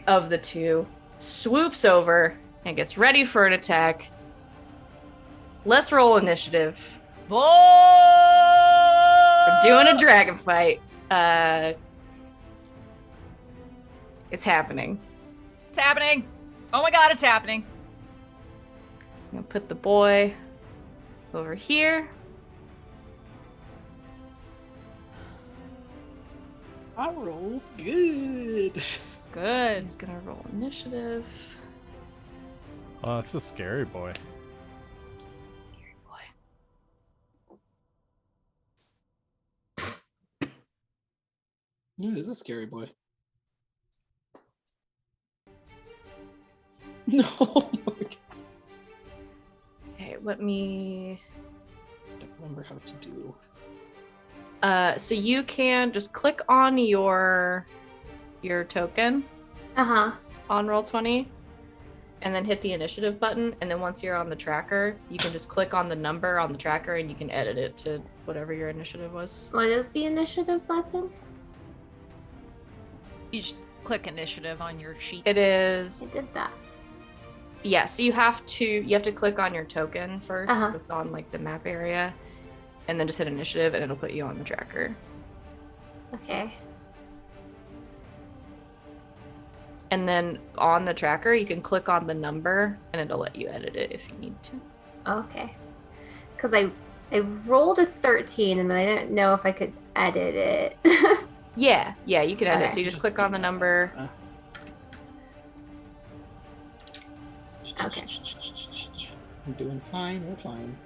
of the two swoops over and gets ready for an attack. Let's roll initiative. Boy! We're doing a dragon fight. It's happening. It's happening. Oh my god, it's happening. I'm gonna put the boy over here. I rolled good. Good. He's gonna roll initiative. Oh, that's a scary boy. Yeah, it is a scary boy. No. Okay, let me... I don't remember how to do. So you can just click on your token Uh-huh. on Roll20 and then hit the initiative button, and then once you're on the tracker, you can just click on the number on the tracker and you can edit it to whatever your initiative was. What is the initiative button? You just click initiative on your sheet. It is... I did that. Yeah, so you have to click on your token first. Uh-huh. That's on like the map area, and then just hit initiative and it'll put you on the tracker. Okay. And then on the tracker you can click on the number and it'll let you edit it if you need to. Okay. Because I rolled a 13 and I didn't know if I could edit it. Yeah, you can edit it. Okay. So you just click on the number. Okay. I'm doing fine. We're fine.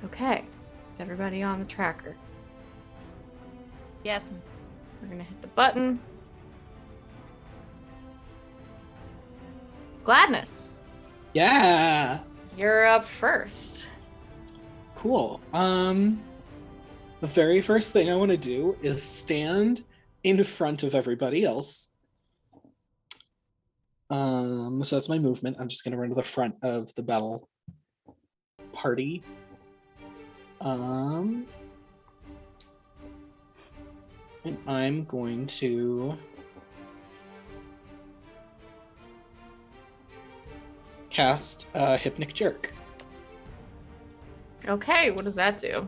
Okay. Is everybody on the tracker? Yes. We're gonna hit the button. Gladness, Yeah. you're up first. Cool. The very first thing I want to do is stand in front of everybody else. So that's my movement. I'm just gonna run to the front of the battle party. And I'm going to cast Hypnic Jerk. Okay, what does that do?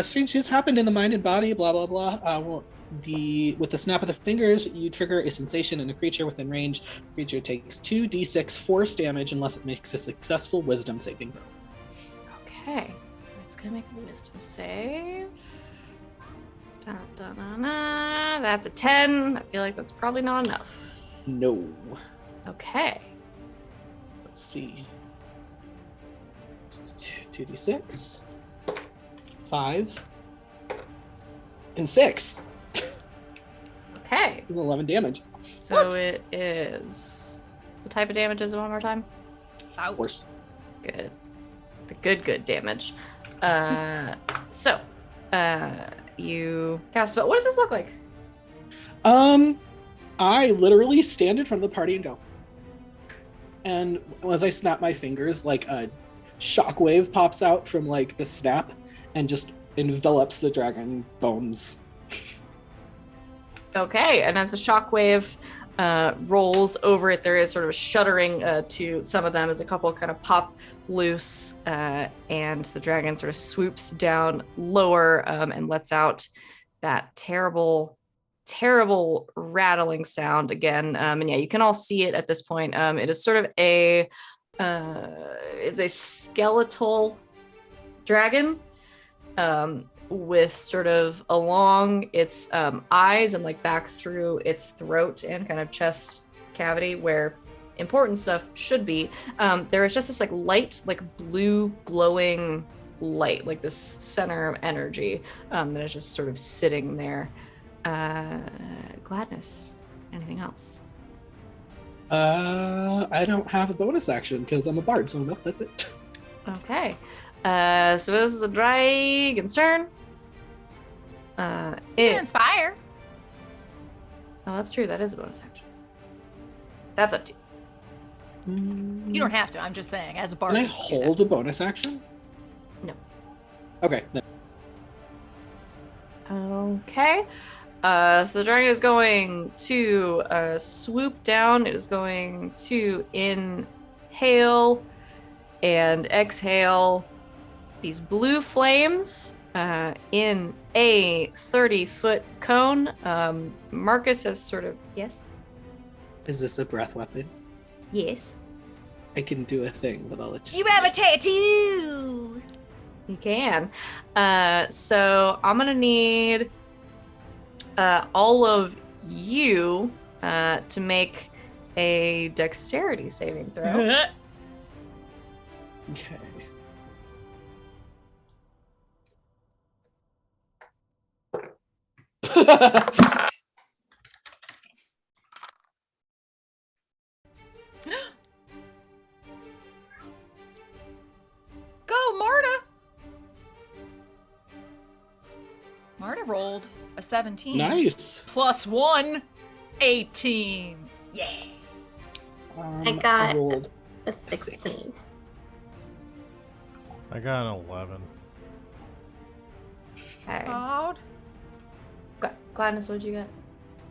Strange things happen in the mind and body, blah, blah, blah. With the snap of the fingers, you trigger a sensation in a creature within range. The creature takes 2d6 force damage unless it makes a successful wisdom saving throw. Okay, so it's gonna make a wisdom save. That's a 10. I feel like that's probably not enough. No. Okay. Let's see. 2d6. 5. And 6. Okay. 11 damage. So it is. The type of damage is it one more time? Force. Good. The good damage. You cast spell. What does this look like? I literally stand in front of the party and go. And as I snap my fingers, like a shockwave pops out from like the snap and just envelops the dragon bones. Okay, and as the shockwave rolls over it, there is sort of a shuddering to some of them as a couple kind of pop loose, and the dragon sort of swoops down lower and lets out that terrible rattling sound again. And yeah, you can all see it at this point. It is sort of it's a skeletal dragon with sort of along its eyes and like back through its throat and kind of chest cavity where important stuff should be. There is just this like light, like blue glowing light, like this center of energy that is just sort of sitting there. Gladness. Anything else? I don't have a bonus action because I'm a bard, so no, that's it. Okay. So this is the dragon's turn. Inspire. Oh, that's true. That is a bonus action. That's up to you. You don't have to. I'm just saying, as a bard. Can I you can do hold a bonus action? No. Okay. No. Okay. So the dragon is going to swoop down. It is going to inhale and exhale these blue flames in a 30-foot cone. Marcus has sort of... Yes? Is this a breath weapon? Yes. I can do a thing, but I'll let you. You have a tattoo! You can. So I'm going to need all of you to make a dexterity saving throw. Okay. Go, Marta! Marta rolled a 17. Nice. Plus 1, 18. Yeah. I got rolled a 16. I got an 11. Okay. Proud. Gladness, what'd you get?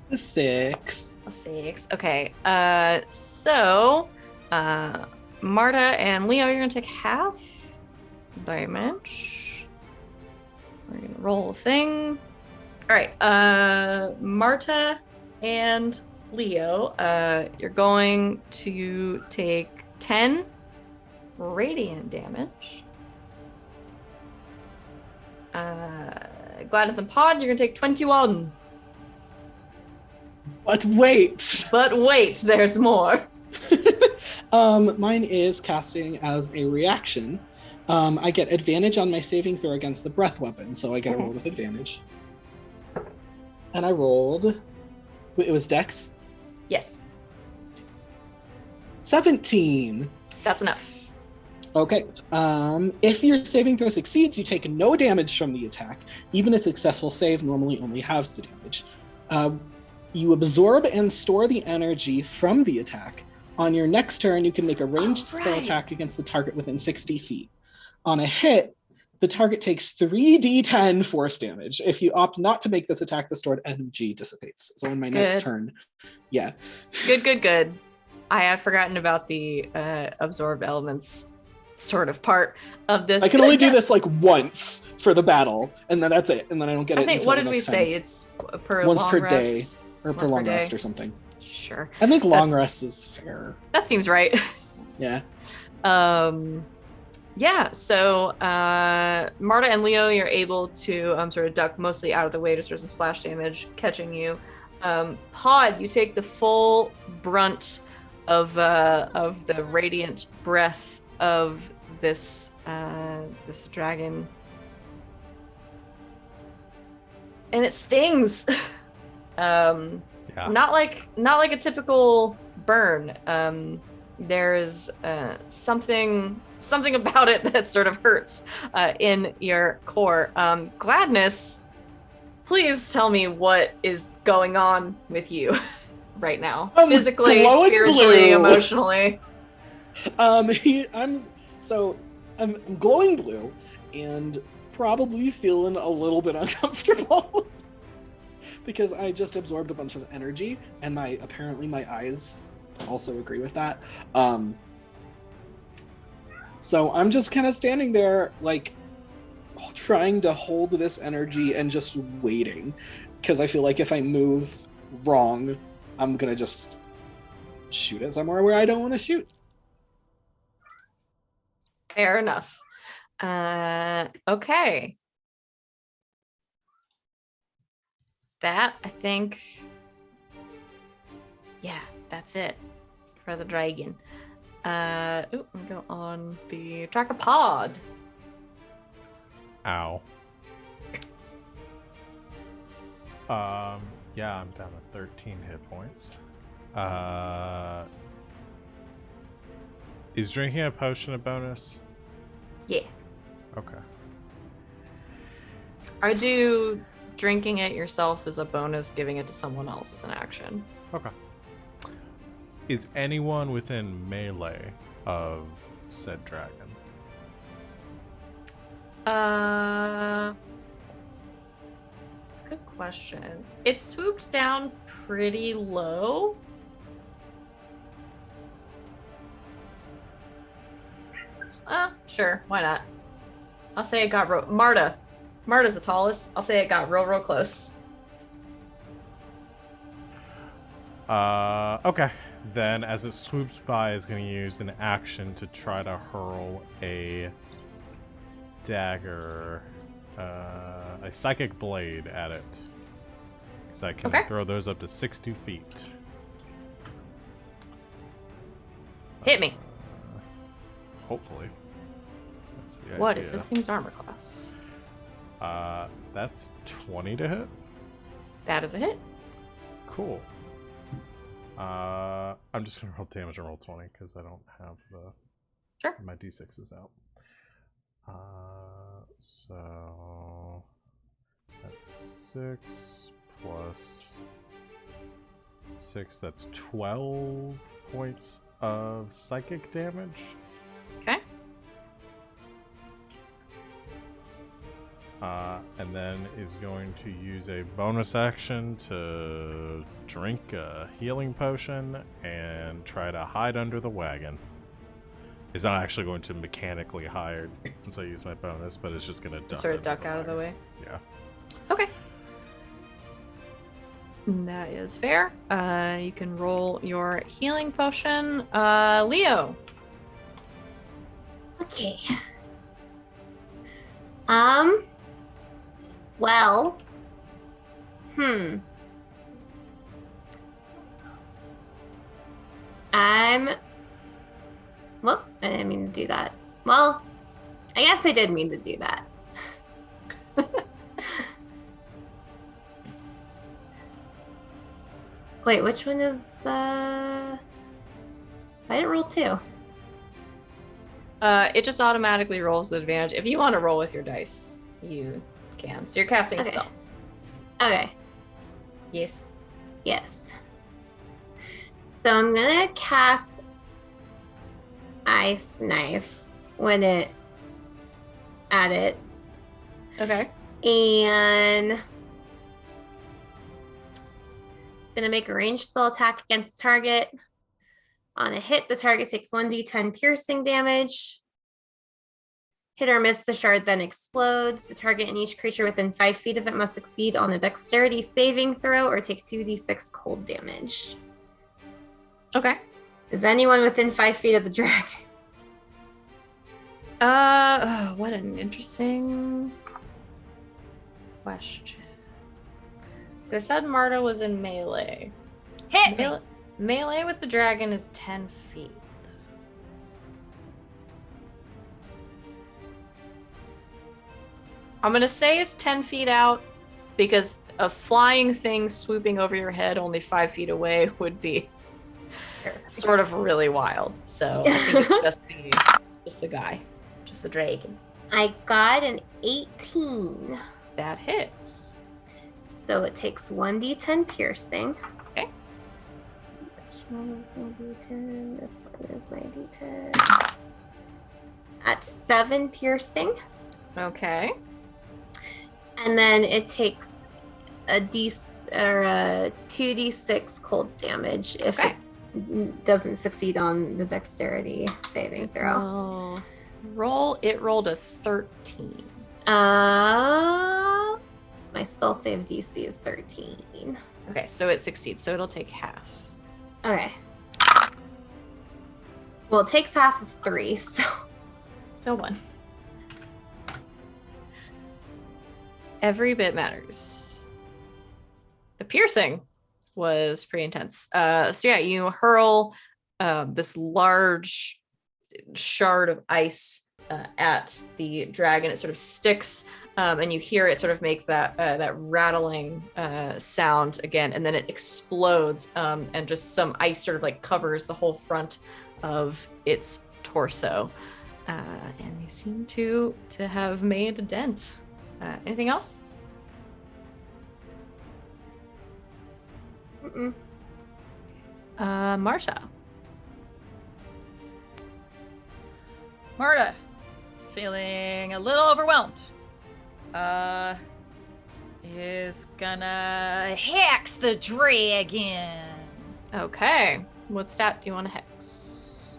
a 6. A 6. Okay. So Marta and Leo, you're gonna take half damage. We're gonna roll a thing. All right. Marta and Leo, you're going to take 10 radiant damage. Gladness and Pod, you're gonna take 21. But wait. But wait, there's more. Mine is casting as a reaction. I get advantage on my saving throw against the breath weapon, so I get a roll with advantage. And I rolled. It was Dex? Yes, 17. that's enough. Okay. If your saving throw succeeds, you take no damage from the attack. Even a successful save normally only halves the damage. You absorb and store the energy from the attack. On your next turn, you can make a ranged spell attack against the target within 60 feet. On a hit, the target takes 3d10 force damage. If you opt not to make this attack, the stored energy dissipates. So on my next turn, yeah. Good. I had forgotten about the absorbed elements sort of part of this. I can only do this like once for the battle, and then that's it. And then I don't get it. I think, until what the did we next say? time. It's per Once long per rest? day, or per Once per long day. rest or something. Sure. I think long That's- rest is fair. That seems right. Yeah. Yeah, so Marta and Leo, you're able to sort of duck mostly out of the way just for some splash damage catching you. Pod, you take the full brunt of the radiant breath of this dragon, and it stings. Yeah. Not like a typical burn. There's something about it that sort of hurts in your core. Gladness, please tell me what is going on with you right now, physically, glowing spiritually, blue. emotionally. I'm glowing blue and probably feeling a little bit uncomfortable because I just absorbed a bunch of energy, and apparently my eyes also agree with that. So I'm just kind of standing there, like trying to hold this energy and just waiting, because I feel like if I move wrong, I'm gonna just shoot it somewhere where I don't want to shoot. Fair enough. Okay. That, I think, yeah, that's it for the dragon. I'm gonna go on the tracker pod. Ow. Yeah, I'm down to 13 hit points. Is drinking a potion a bonus? Yeah. Okay. I do drinking it yourself as a bonus, giving it to someone else as an action. Okay. Is anyone within melee of said dragon? Good question. It swooped down pretty low. Sure, why not? I'll say it got Marta. Marta's the tallest. I'll say it got real close. Okay. Then, as it swoops by, is going to use an action to try to hurl a dagger, a psychic blade at it. Because I can throw those up to 60 feet. Hit me. Hopefully. That's the What idea. is this thing's armor class? That's 20 to hit. That is a hit. Cool. I'm just gonna roll damage and roll 20 because I don't have my d6 is out. So that's 6 plus 6. That's 12 points of psychic damage. Okay. And then is going to use a bonus action to drink a healing potion and try to hide under the wagon. He's not actually going to mechanically hide since I used my bonus, but it's just going to duck. Sort of duck out of the way. Yeah. Okay. That is fair. You can roll your healing potion. Leo. Okay. Well. Whoop, I didn't mean to do that. Well, I guess I did mean to do that. Wait, which one is the... I didn't roll 2. It just automatically rolls the advantage. If you want to roll with your dice, you can. So you're casting a spell. Okay. Yes. Yes. So I'm gonna cast Ice Knife at it. Okay. And gonna make a ranged spell attack against target. On a hit, the target takes 1d10 piercing damage. Hit or miss, the shard then explodes. The target and each creature within 5 feet of it must succeed on a dexterity saving throw or take 2d6 cold damage. Okay. Is anyone within 5 feet of the dragon? What an interesting question. They said Marta was in melee. Hit me. Melee with the dragon is 10 feet. I'm gonna say it's 10 feet out because a flying thing swooping over your head only 5 feet away would be sort of really wild. So I think it's just the guy, just the dragon. I got an 18. That hits. So it takes 1d10 piercing. Okay. Which one is my d10? This one is my d10. At 7 piercing. Okay. And then it takes a 2d6 cold damage if it doesn't succeed on the dexterity saving throw. It rolled a 13. My spell save DC is 13. Okay, so it succeeds, so it'll take half. Okay. Well, it takes half of 3, so. So 1. Every bit matters. The piercing was pretty intense. So yeah, you hurl this large shard of ice at the dragon. It sort of sticks, and you hear it sort of make that rattling sound again, and then it explodes, and just some ice sort of like covers the whole front of its torso. And you seem to have made a dent. Anything else? Mm-mm. Marta. Marta, feeling a little overwhelmed. Is gonna hex the dragon. Okay. What stat do you want to hex?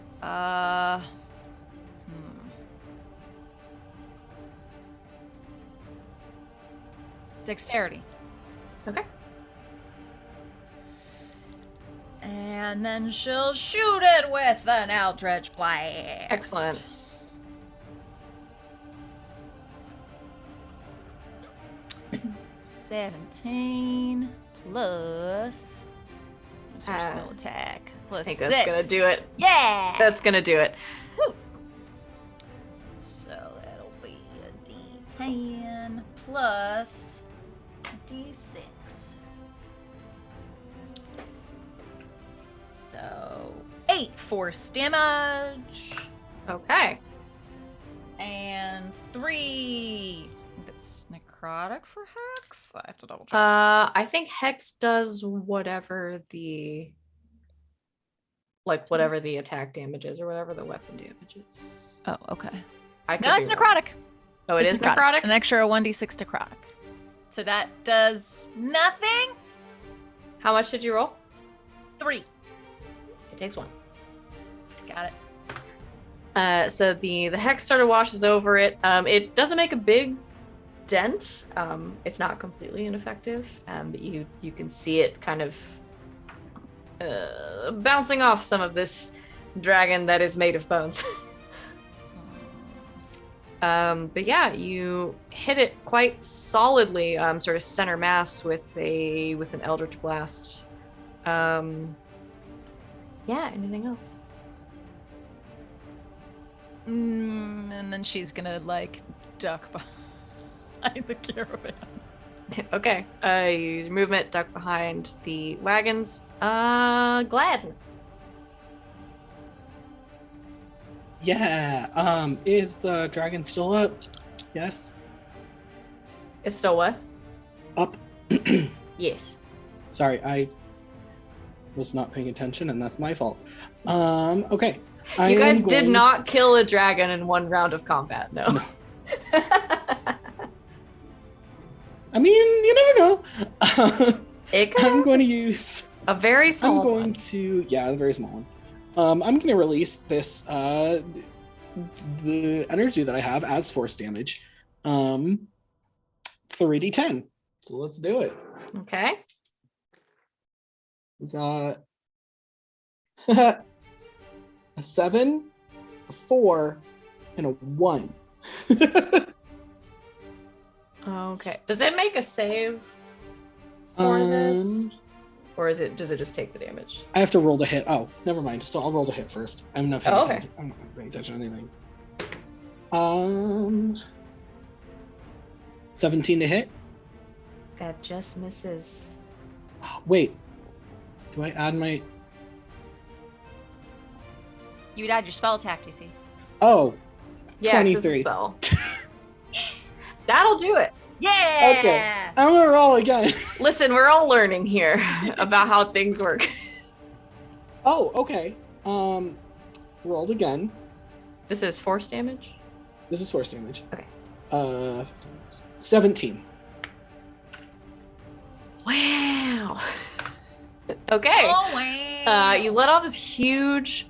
Dexterity. Okay. And then she'll shoot it with an Eldritch Blast. Excellent. $17 plus. What's her spell attack? Plus I think 6. that's gonna do it. Yeah! That's gonna do it. Woo. So that'll be a D10 plus D6. So 8 force damage. Okay. And 3. That's necrotic for hex. I have to double check. I think hex does whatever the attack damage is or whatever the weapon damage is. Oh, okay. No, it's necrotic. Oh, it is necrotic? An extra 1d6 necrotic. So that does nothing. How much did you roll? 3. It takes 1. Got it. So the hex sort of washes over it. It doesn't make a big dent. It's not completely ineffective, but you can see it kind of bouncing off some of this dragon that is made of bones. But yeah, you hit it quite solidly, sort of center mass with an Eldritch Blast. Yeah, anything else? And then she's gonna duck behind the caravan. Okay. You use movement, duck behind the wagons. Gladness. Yeah. Is the dragon still up? Yes. It's still what? Up. Yes. Sorry, I was not paying attention, and that's my fault. Okay. You guys did not kill a dragon in one round of combat, no. I mean, you never know. It could I'm going to use a very small I'm going one. to, yeah, a very small one. I'm going to release this, the energy that I have as force damage. 3d10. So let's do it. Okay. We got a 7, a 4, and a 1. Okay. Does it make a save for this? Or does it just take the damage? I have to roll the hit. Oh, never mind. So I'll roll the hit first. I'm not paying attention. I'm not paying attention to anything. 17 to hit. That just misses. Oh, wait. Do I add my... You'd add your spell attack, DC. Oh, Yeah, 23. it's a spell. That'll do it. Yeah! Okay. I'm gonna roll again. Listen, we're all learning here about how things work. Oh, okay. Rolled again. This is force damage? This is force damage. Okay. 17. Wow. Okay. Oh, wow. You let off this huge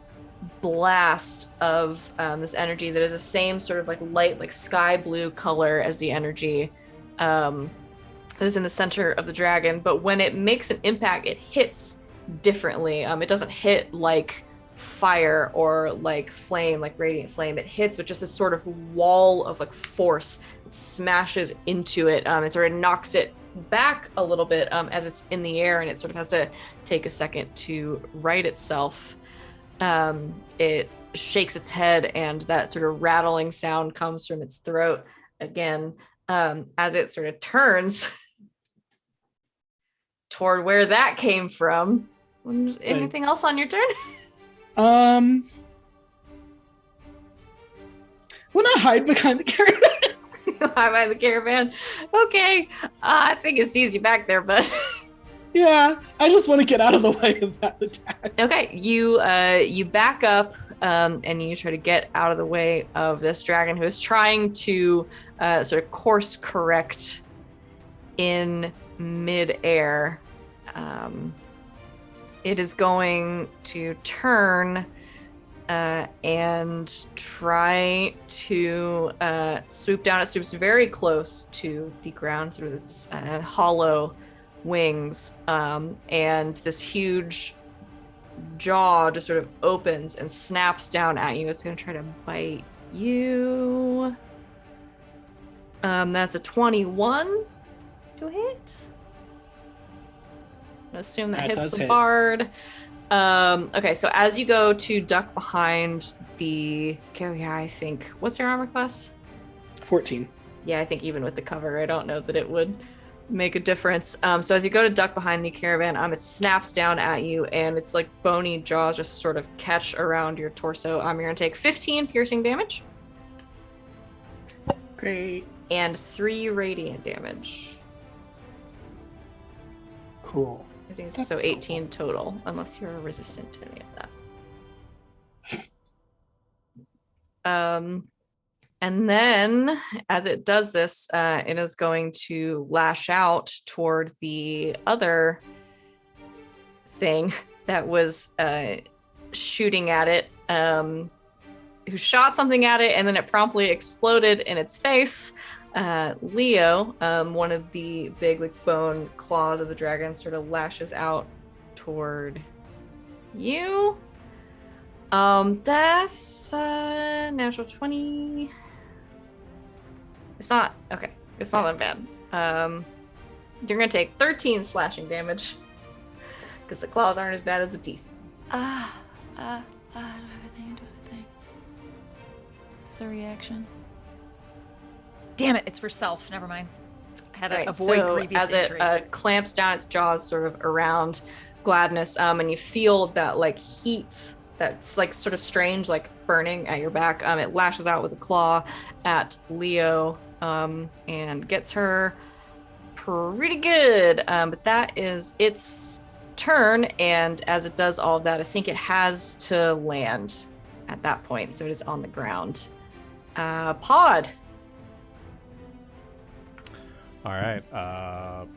blast of this energy that is the same sort of like light, like sky blue color as the energy that is in the center of the dragon. But when it makes an impact, it hits differently. It doesn't hit like fire or like flame, like radiant flame. It hits with just this sort of wall of like force. It smashes into it. It sort of knocks it back a little bit as it's in the air, and it sort of has to take a second to right itself. It shakes its head, and that sort of rattling sound comes from its throat again as it sort of turns toward where that came from. Anything else on your turn? I'm gonna hide behind the caravan. Hide behind the caravan. Okay. I think it sees you back there, but Yeah, I just want to get out of the way of that attack. okay. You back up and you try to get out of the way of this dragon who is trying to sort of course correct in midair. It is going to turn and try to swoop down. It swoops very close to the ground, sort of its hollow wings, and this huge jaw just sort of opens and snaps down at you. It's going to try to bite you. That's a 21 to hit. I assume that hits the bard. Okay, so as you go to duck behind the... Okay, yeah, I think... What's your armor class? 14. Yeah, I think even with the cover, I don't know that it would make a difference. So as you go to duck behind the caravan, it snaps down at you, and its like bony jaws just sort of catch around your torso. You're going to take 15 piercing damage. Great. And 3 radiant damage. Cool. So 18 total, unless you're resistant to any of that. And then, as it does this, it is going to lash out toward the other thing that was shooting at it, who shot something at it, and then it promptly exploded in its face. Leo, one of the big like bone claws of the dragon, sort of lashes out toward you. That's natural 20. It's not okay. It's not that bad. You're gonna take 13 slashing damage because the claws aren't as bad as the teeth. Do I have a thing? Is this a reaction? Damn it, it's for self. Never mind. I had to avoid previous injury. As it clamps down its jaws sort of around Gladness, and you feel that like heat that's like sort of strange, like burning at your back. It lashes out with a claw at Leo and gets her pretty good. But that is its turn, and as it does all of that, I think it has to land at that point, so it is on the ground. Pod. All right,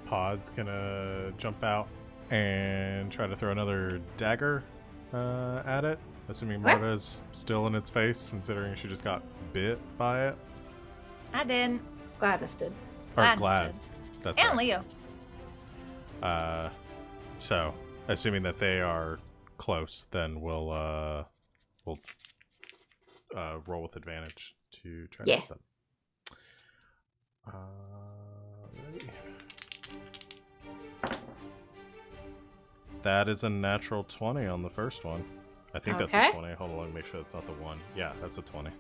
Pod's gonna jump out and try to throw another dagger at it. Assuming Okay. Marta's still in its face, considering she just got bit by it. I didn't. Gladness did. Or Gladness glad. did. That's And right. Leo. So, assuming that they are close, then we'll roll with advantage to try to Yeah. hit them. Ready. That is a natural 20 on the first one. I think that's Okay. a 20. Hold on, let me make sure that's not the one. Yeah, that's a 20.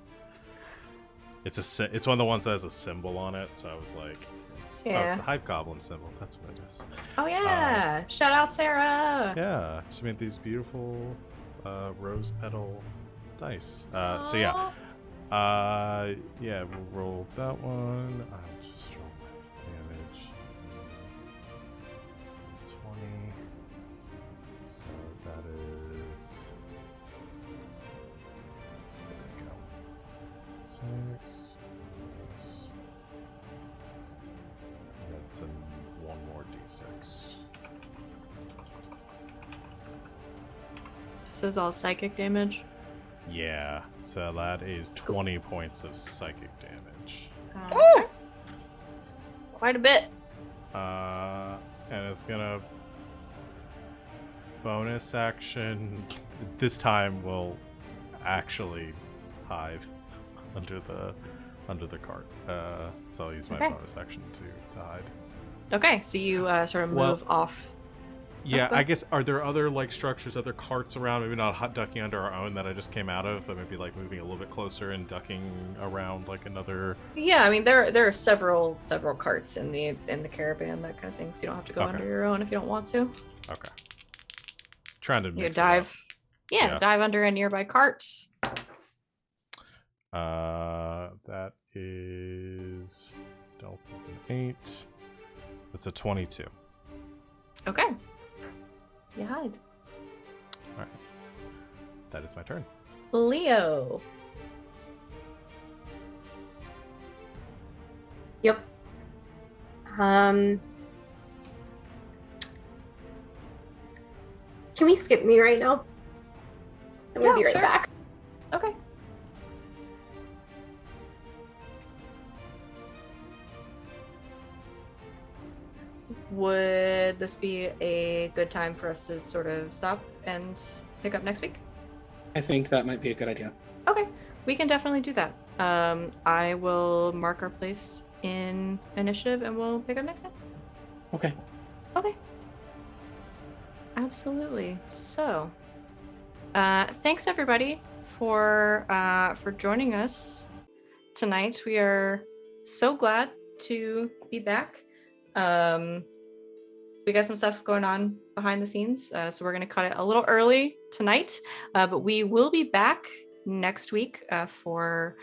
It's one of the ones that has a symbol on it, so I was like, it's Yeah. the hype goblin symbol. That's what it is. Oh yeah! Shout out Sarah. Yeah, she made these beautiful rose petal dice. So yeah, yeah, we'll roll that one. I'll just roll my damage. 20. So that is. There we go. 6. That's one more d6. This is all psychic damage. Yeah, so that is 20 points of psychic damage. Quite a bit. And it's gonna bonus action. This time we'll actually hide under the cart. So I'll use my Okay. bonus action to hide. Okay, so you sort of Well- move off. Yeah, go I ahead. guess, are there other like structures, other carts around? Maybe not hot ducking under our own that I just came out of, but maybe like moving a little bit closer and ducking around like another. Yeah, I mean there are several carts in the caravan, that kind of thing. So you don't have to go Okay. under your own if you don't want to. Okay. Trying to You could mix dive. It Yeah. Dive under a nearby cart. up. That is stealth is an 8. It's a 22. Okay. You hide. All right. That is my turn. Leo. Yep. Can we skip me right now? I'm gonna Yeah, be right sure. back. Okay. Would this be a good time for us to sort of stop and pick up next week? I think that might be a good idea. Okay, we can definitely do that. I will mark our place in initiative and we'll pick up next time. Okay. Okay. Absolutely. So, thanks everybody for joining us tonight. We are so glad to be back. We got some stuff going on behind the scenes, so we're going to cut it a little early tonight, but we will be back next week for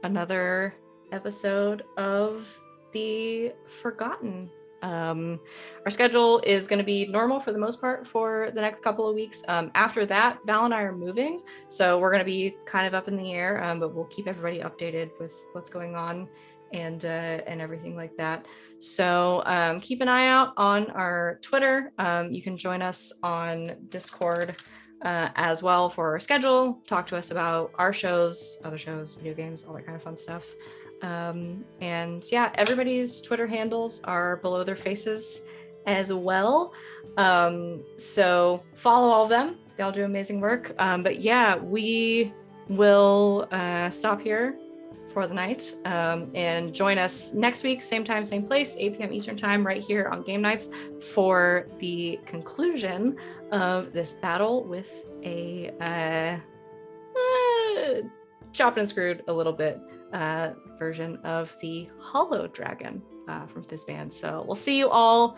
another episode of The Forgotten. Our schedule is going to be normal for the most part for the next couple of weeks. After that, Val and I are moving, so we're going to be kind of up in the air, but we'll keep everybody updated with what's going on and everything like that. So keep an eye out on our Twitter. You can join us on Discord as well for our schedule. Talk to us about our shows, other shows, video games, all that kind of fun stuff. And yeah, everybody's Twitter handles are below their faces as well. So follow all of them. They all do amazing work. But yeah, we will stop here for the night, and join us next week, same time, same place, 8 p.m. Eastern time, right here on Game Nights for the conclusion of this battle with a chopped and screwed a little bit version of the Hollow Dragon from Fizban. So we'll see you all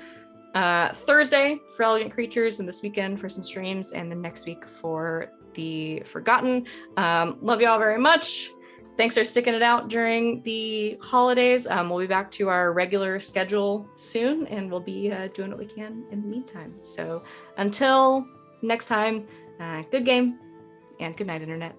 Thursday for Elegant Creatures, and this weekend for some streams, and then next week for The Forgotten. Love you all very much. Thanks for sticking it out during the holidays. We'll be back to our regular schedule soon, and we'll be doing what we can in the meantime. So until next time, good game and good night, Internet.